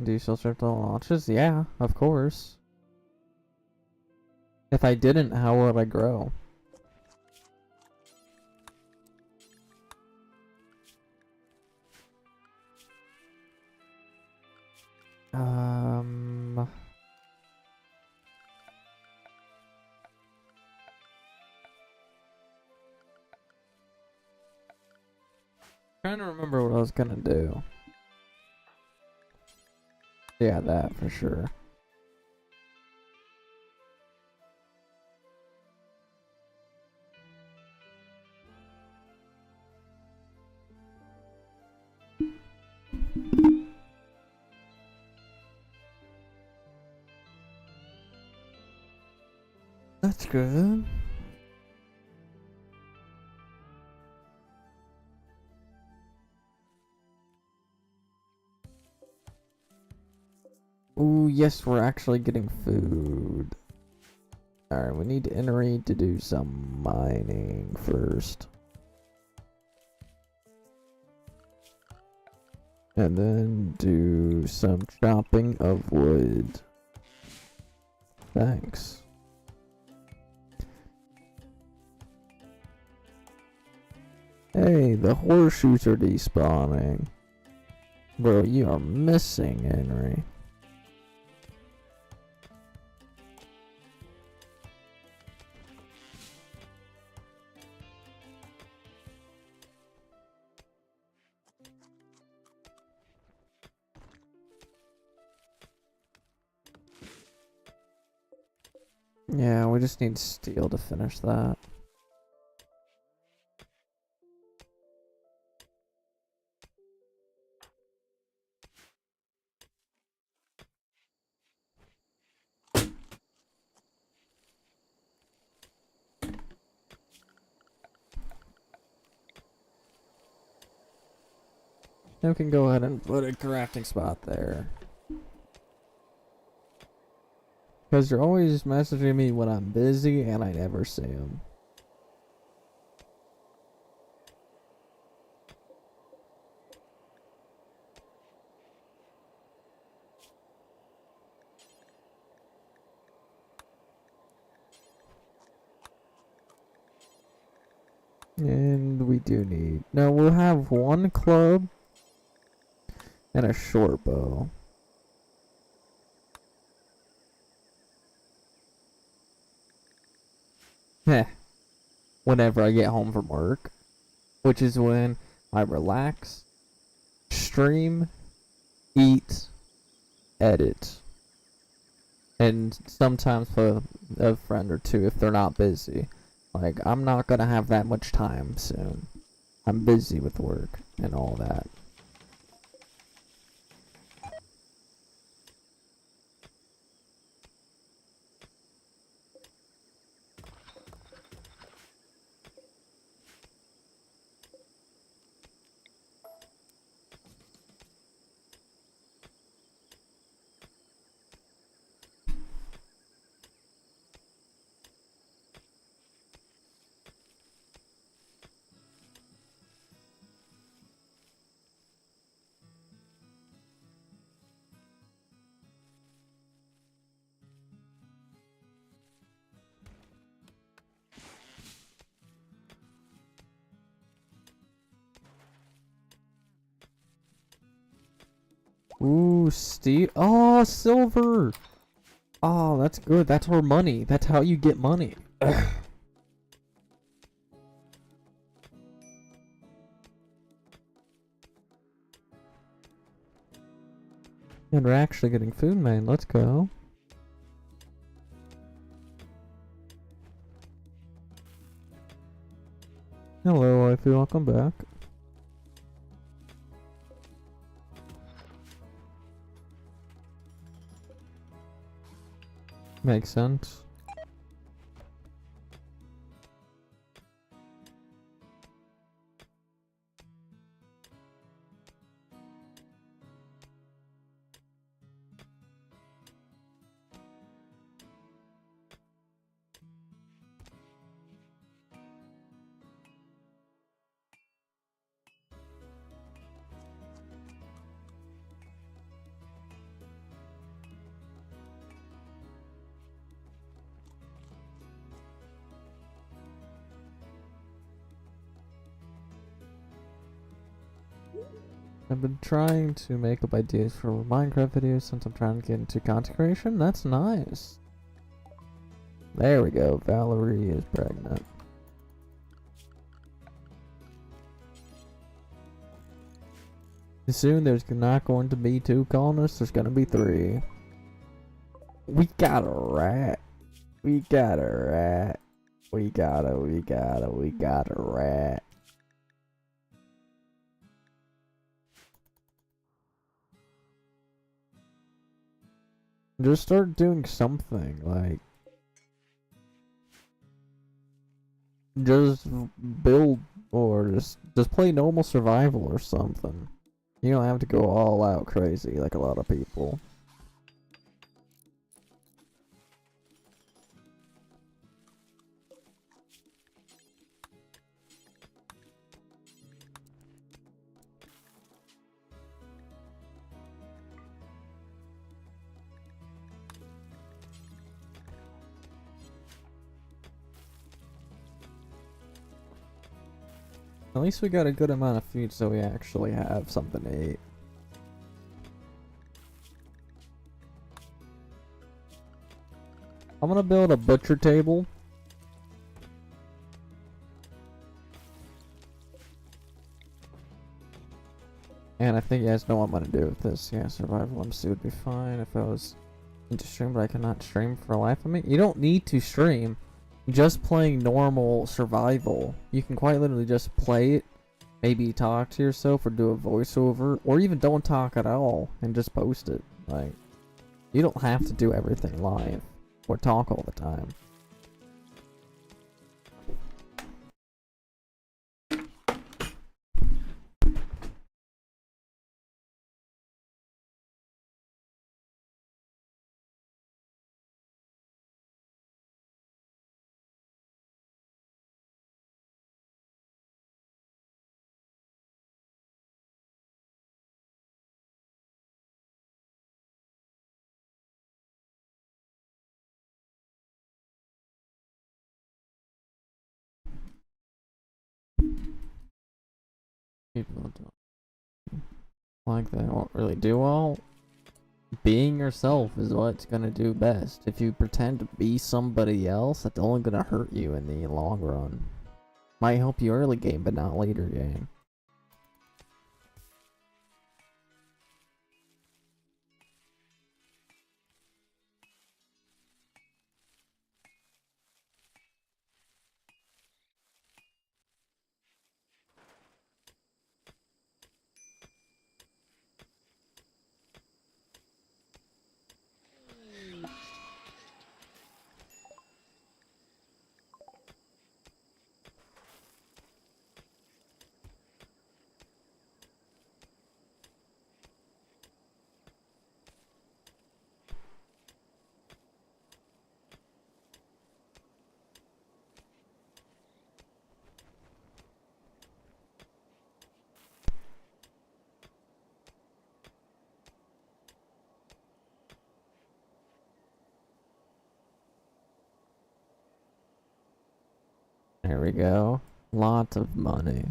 Do you still start the launches? Yeah, of course. If I didn't, how would I grow? Trying to remember what I was gonna do. Yeah, that for sure. That's good. Ooh, yes, we're actually getting food. Alright, we need Henry to do some mining first. And then do some chopping of wood. Thanks. Hey, the horseshoes are despawning. Bro, you are missing, Henry. Yeah, we just need steel to finish that. Now we can go ahead and put a crafting spot there. Because you're always messaging me when I'm busy and I never see them. And we do need... No, we'll have one club and a short bow. Heh. Whenever I get home from work. Which is when I relax, stream, eat, edit. And sometimes play with a friend or two if they're not busy. Like, I'm not gonna have that much time soon. I'm busy with work and all that. Ooh, steel. Oh, silver. Oh, that's good. That's our money. That's how you get money. And we're actually getting food, man. Let's go. Hello, wifey. Welcome back. Makes sense. I've been trying to make up ideas for Minecraft videos since I'm trying to get into content creation. That's nice. There we go. Valerie is pregnant. Soon there's not going to be 2 colonists, there's gonna be 3. We got a rat. We got a rat. We got a rat. Just start doing something, like just build or just play normal survival or something. You don't have to go all out crazy like a lot of people. At least we got a good amount of food so we actually have something to eat. I'm gonna build a butcher table. And I think you guys know what I'm gonna do with this. Yeah, survival MC would be fine if I was into stream, but I cannot stream for the life of me. You don't need to stream. Just playing normal survival. You can quite literally just play it, maybe talk to yourself or do a voiceover, or even don't talk at all and just post it. Like, you don't have to do everything live or talk all the time. People don't like they won't really do all. Being yourself is what's gonna do best. If you pretend to be somebody else, that's only gonna hurt you in the long run. Might help you early game, but not later game. There we go. Lots of money.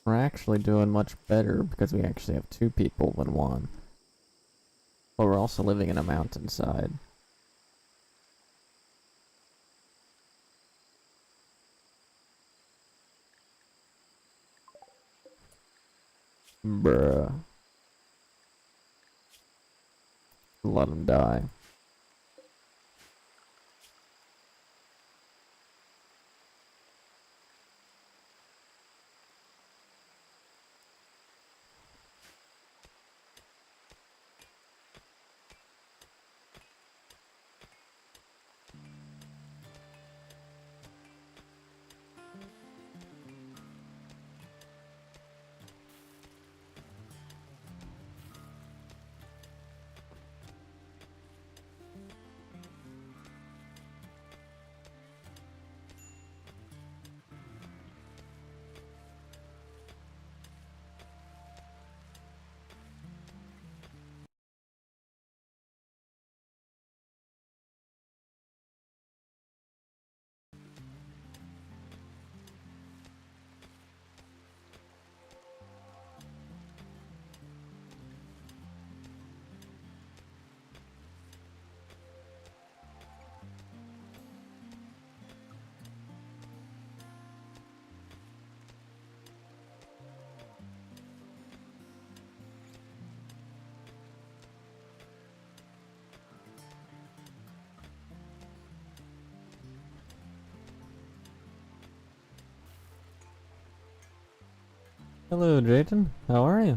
We're actually doing much better because we actually have 2 people than 1. But we're also living in a mountainside. Bruh. Let him die. Hello, Jayden. How are you?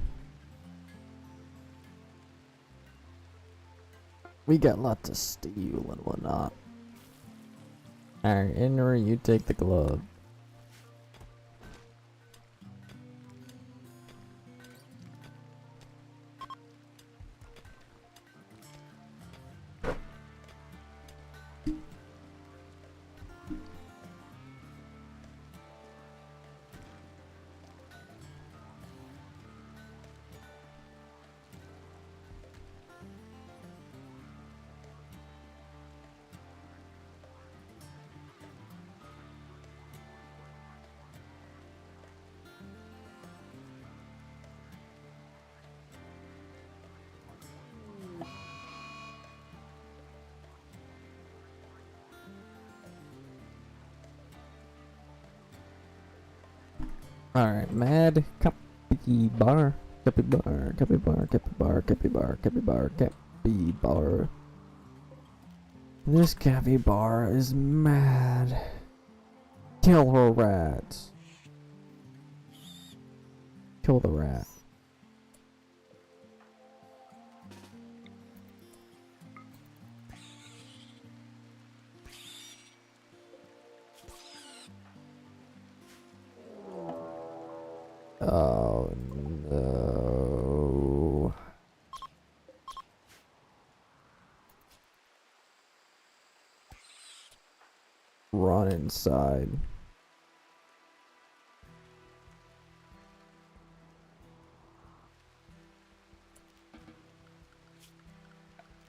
We got lots of steel and whatnot. Alright, Henry, you take the glove. Alright, mad capybar. Capybar, capybar, capybar, capybar, capybar, capybar. This capybar is mad. Kill her rats. Kill the rat. Oh no. Run inside.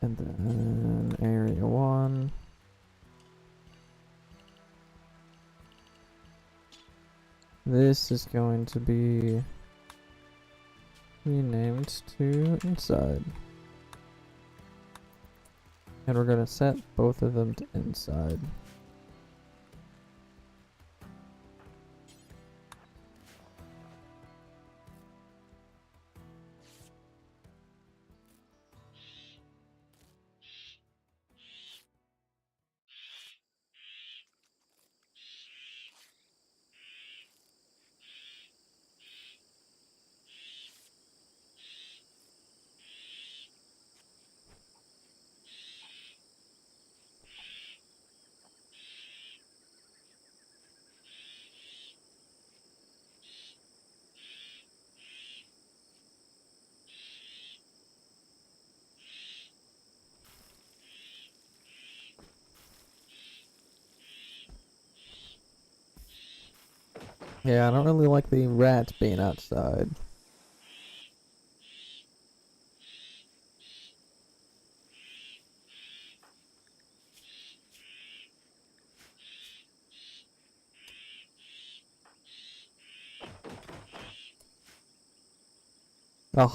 And then area 1. This is going to be renamed to inside. And we're gonna set both of them to inside. Yeah, I don't really like the rats being outside. A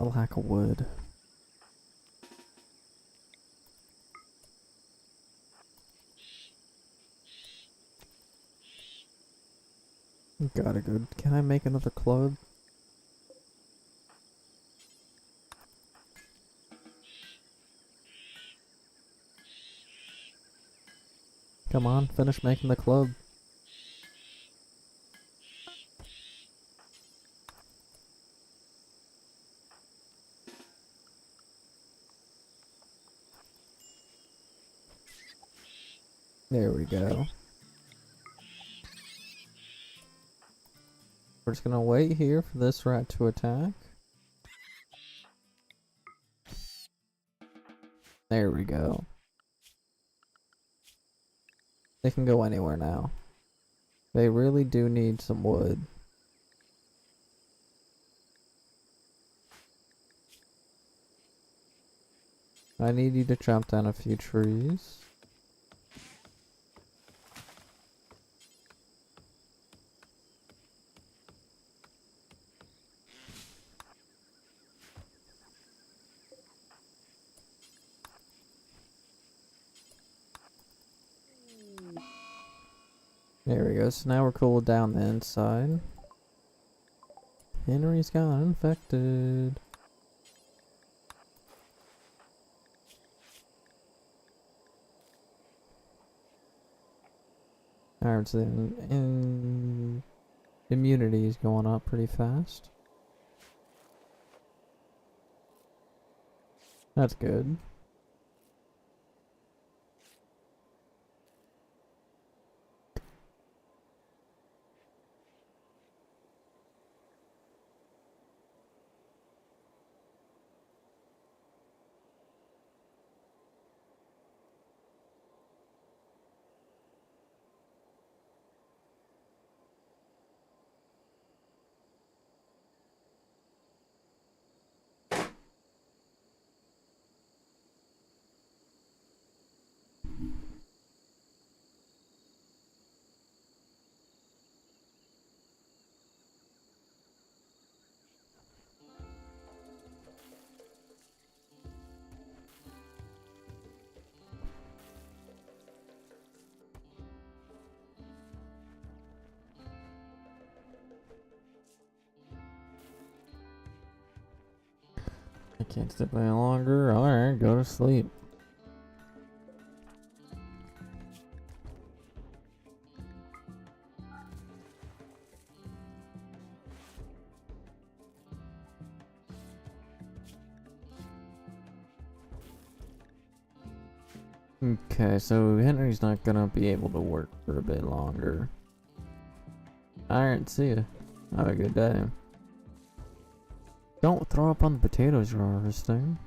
lack of wood. Gotta go. Can I make another club? Come on, finish making the club. There we go. We're just gonna wait here for this rat to attack. There we go. They can go anywhere now. They really do need some wood. I need you to chop down a few trees. There we go, so now we're cooled down the inside. Henry's got infected. Alright, so Immunity is going up pretty fast. That's good. I can't stay any longer. Alright, go to sleep. Okay, so Henry's not gonna be able to work for a bit longer. Alright, see ya. Have a good day. Don't throw up on the potatoes you're harvesting.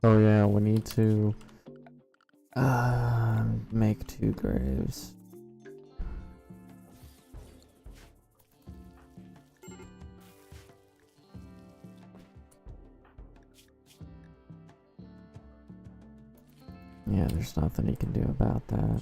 Oh yeah, we need to make 2 graves. Yeah, there's nothing you can do about that.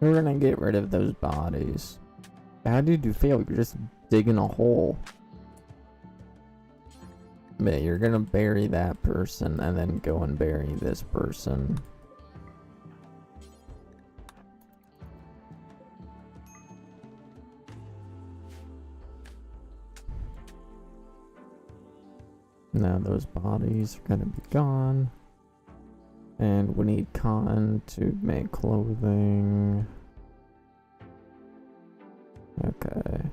We're gonna get rid of those bodies. How did you fail? You're just digging a hole. But you're gonna bury that person and then go and bury this person. Now those bodies are gonna be gone. And we need cotton to make clothing. Okay.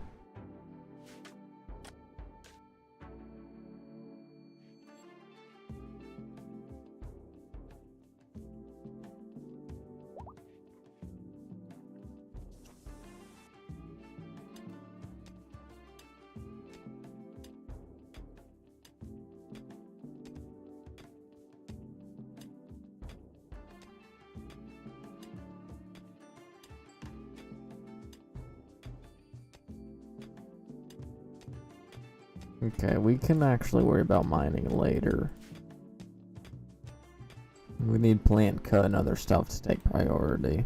Okay, we can actually worry about mining later. We need plant cut and other stuff to take priority.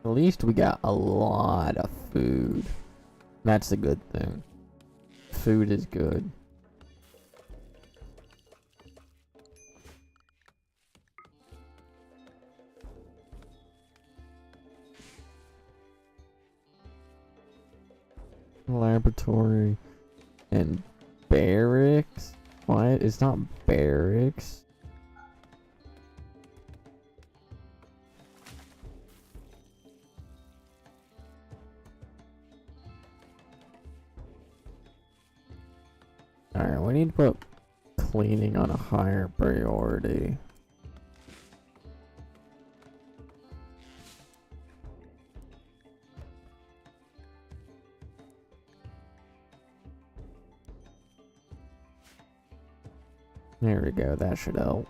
At least we got a lot of food. That's a good thing. Food is good. laboratory, and barracks. What? It's not barracks. Alright, we need to put cleaning on a higher priority. There we go, that should help.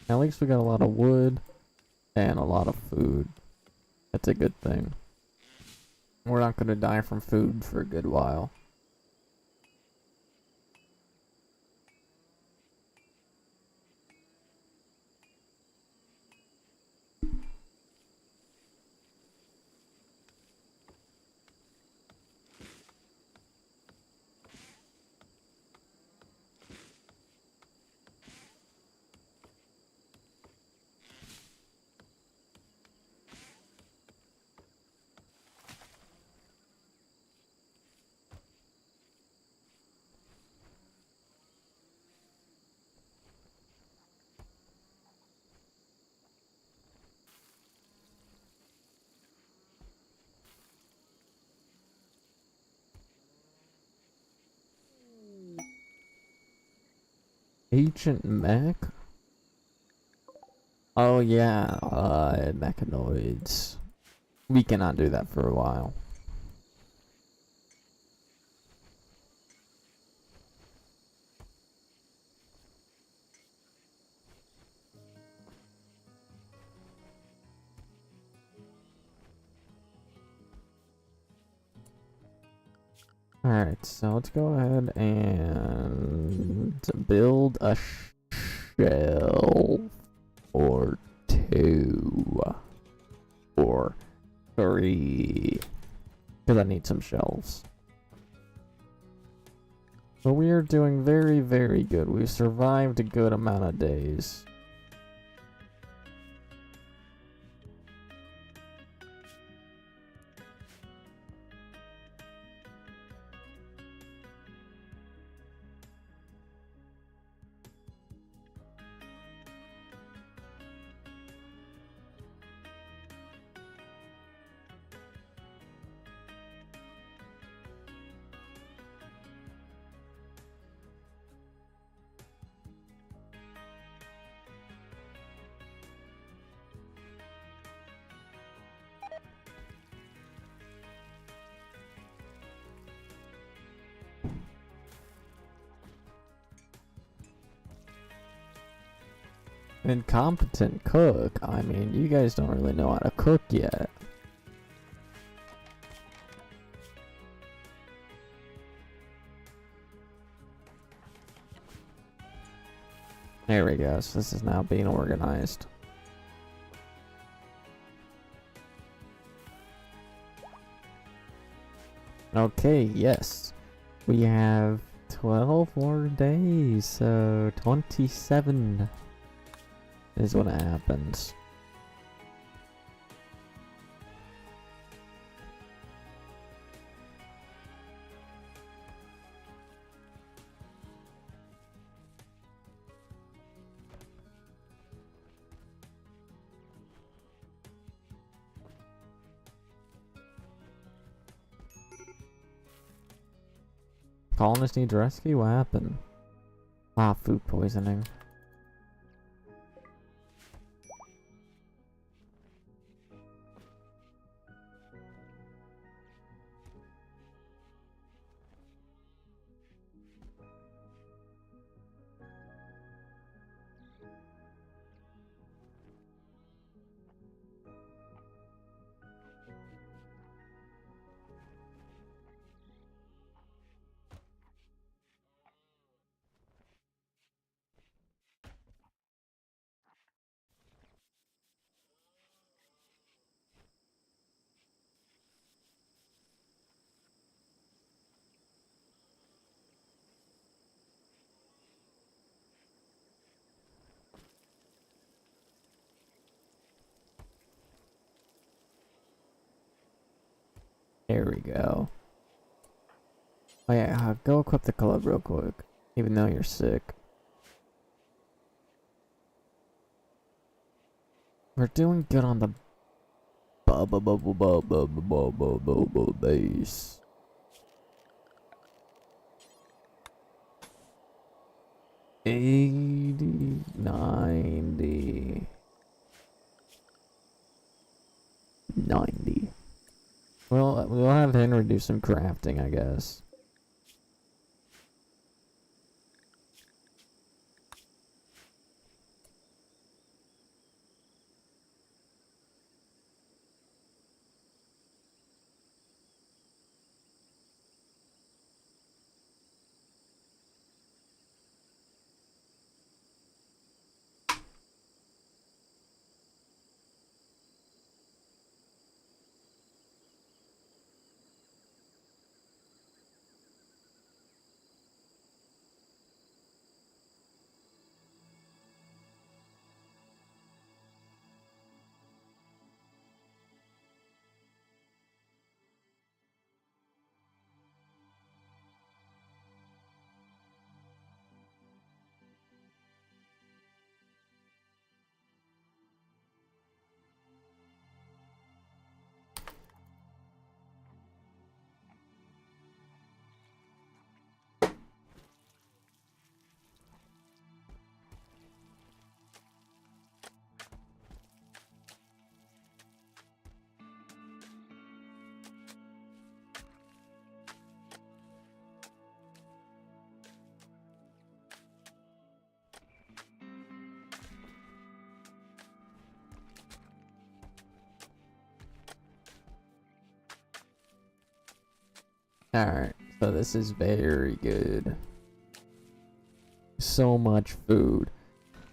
At least we got a lot of wood and a lot of food. That's a good thing. We're not gonna die from food for a good while. Ancient mech? Oh yeah, mechanoids. We cannot do that for a while. Alright, so let's go ahead and build a shelf or two or three, because I need some shelves. But we are doing very, very good. We've survived a good amount of days. Incompetent cook? I mean, you guys don't really know how to cook yet. There we go, so this is now being organized. Okay, yes. We have 12 more days, so 27 is when it happens. Colonists need rescue? What happened? Ah, food poisoning. There we go. Oh yeah, go equip the club real quick, even though you're sick. We're doing good on the base. 80, 90, 90. Well, we'll have Henry do some crafting, I guess. Alright, so this is very good. So much food.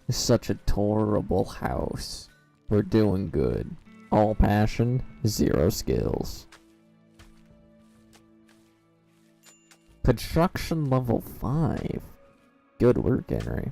Such a tolerable house. We're doing good. All passion, 0 skills. Construction level 5. Good work, Henry.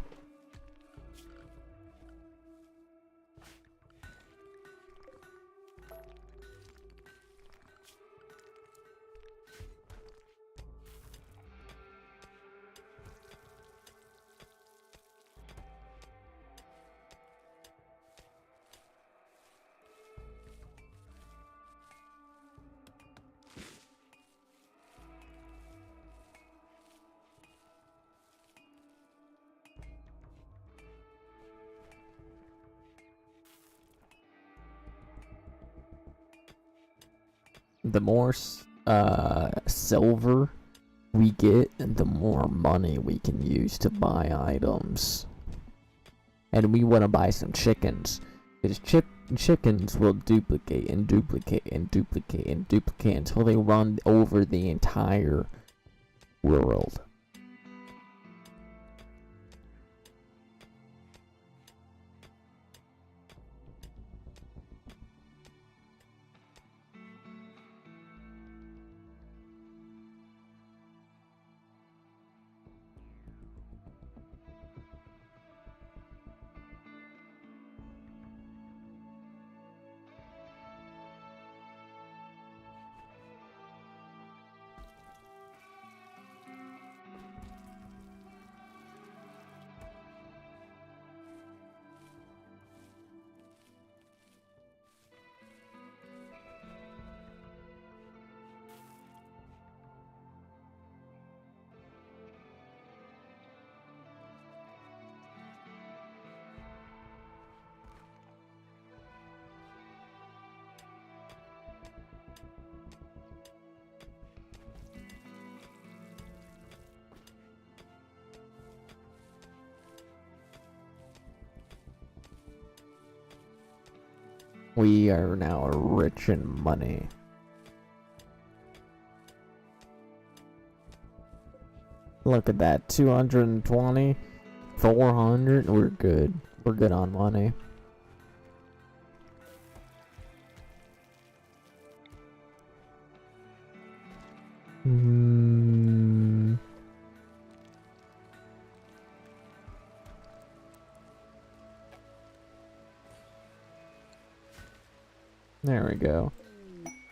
The more silver we get, the more money we can use to buy items. And we want to buy some chickens, because chickens will duplicate and duplicate and duplicate and duplicate until they run over the entire world. We are now rich in money. Look at that, 220, 400, we're good. We're good on money. There we go.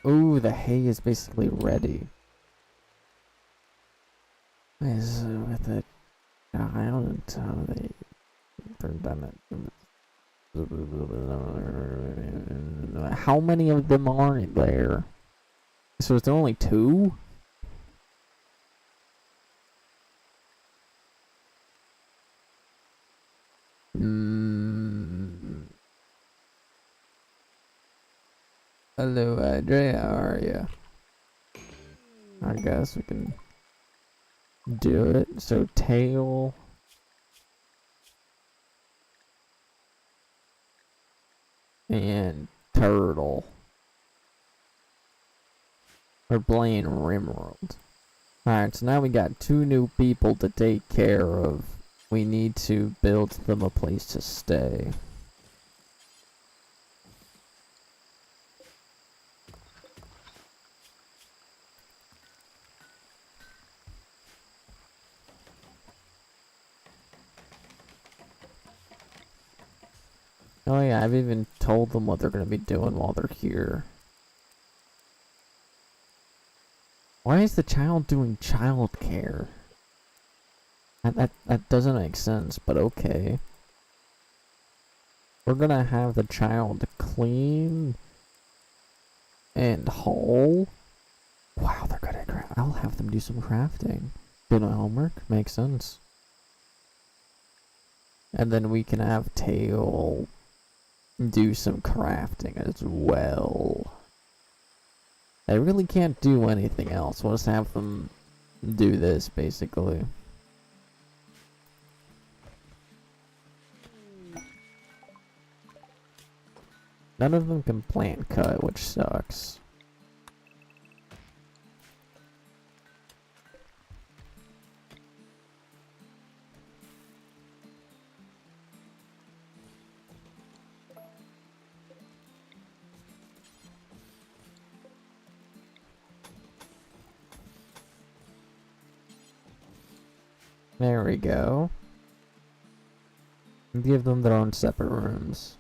Ooh, the hay is basically ready. Is with a child how they done it. How many of them are there? So is there only 2? Hello, Andre, how are you? I guess we can do it. So tail. And turtle. We're playing Rimworld. Alright, so now we got 2 new people to take care of. We need to build them a place to stay. Oh yeah, I've even told them what they're going to be doing while they're here. Why is the child doing childcare? That doesn't make sense, but okay. We're gonna have the child clean and haul. Wow, they're good at craft. I'll have them do some crafting. Do my homework, makes sense. And then we can have Tail do some crafting as well. I really can't do anything else. We'll just have them do this, basically. None of them can plant cut, which sucks. There we go. Give them their own separate rooms.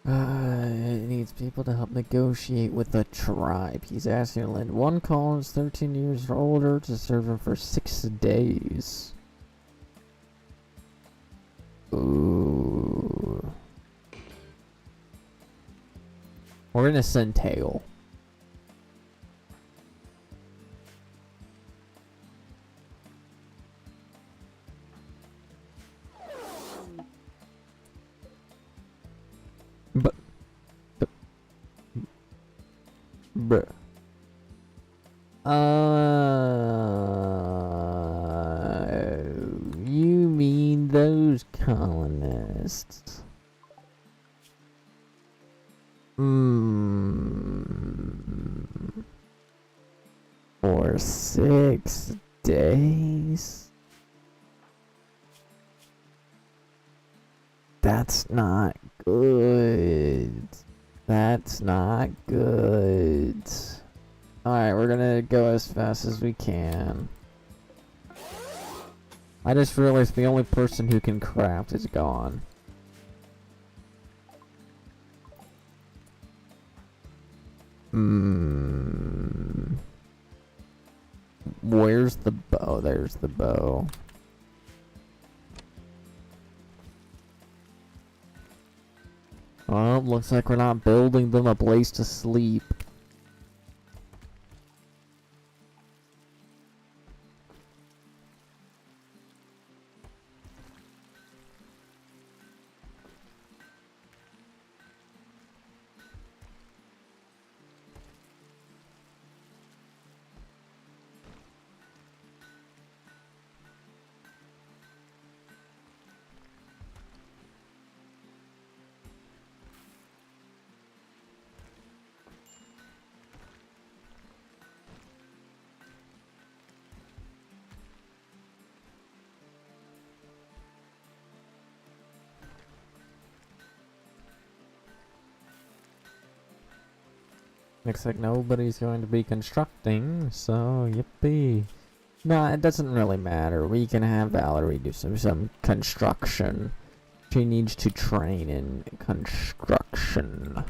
It needs people to help negotiate with the tribe. He's asking to lend 1 colonist 13 years or older to serve him for 6 days. Ooh. We're gonna send Tail. Bruh. You mean those colonists? For 6 days? That's not good. That's not good. Alright, we're gonna go as fast as we can. I just realized the only person who can craft is gone. Where's the bow? There's the bow. Oh, looks like we're not building them a place to sleep. Looks like nobody's going to be constructing, so yippee. Nah, it doesn't really matter. We can have Valerie do some construction. She needs to train in construction.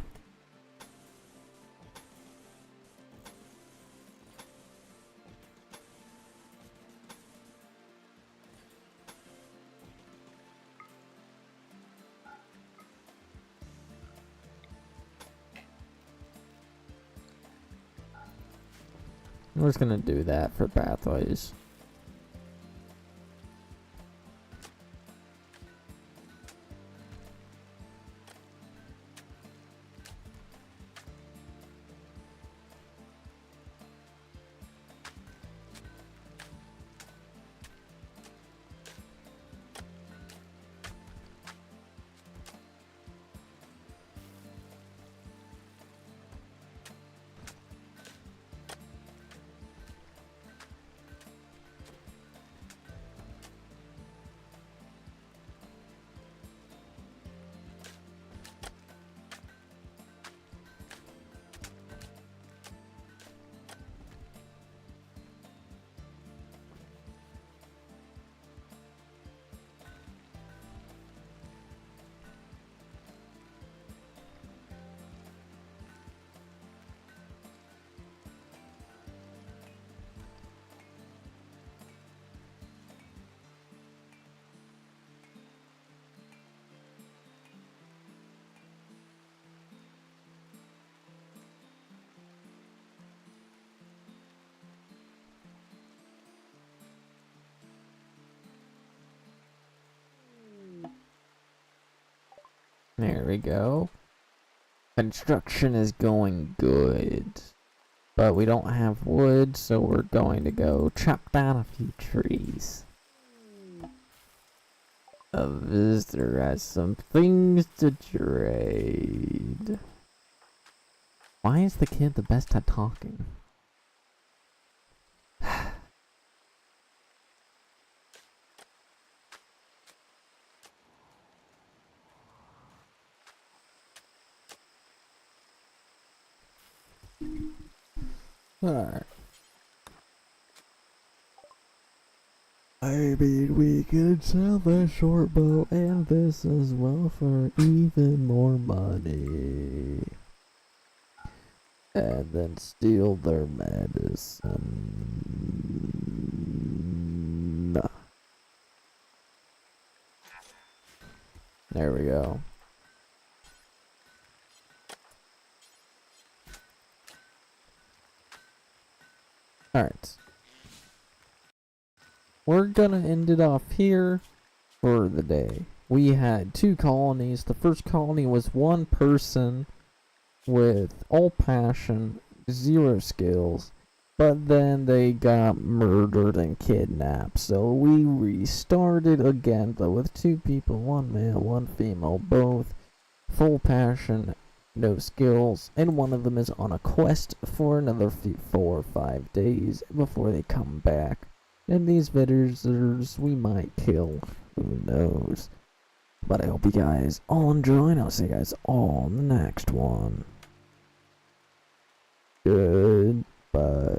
We're just gonna do that for pathways. There we go. Construction is going good. But we don't have wood, so we're going to go chop down a few trees. A visitor has some things to trade. Why is the kid the best at talking? Alright. I mean, we could sell the short bow and this as well for even more money. And then steal their medicine. There we go. Alright. We're gonna end it off here for the day. We had 2 colonies. The first colony was 1 person with all passion, 0 skills. But then they got murdered and kidnapped. So we restarted again, but with 2 people, 1 male, 1 female, both full passion, no skills, and one of them is on a quest for another 4 or 5 days before they come back. And these visitors we might kill, who knows. But I hope you guys all enjoy, and I'll see you guys all in the next one. Goodbye.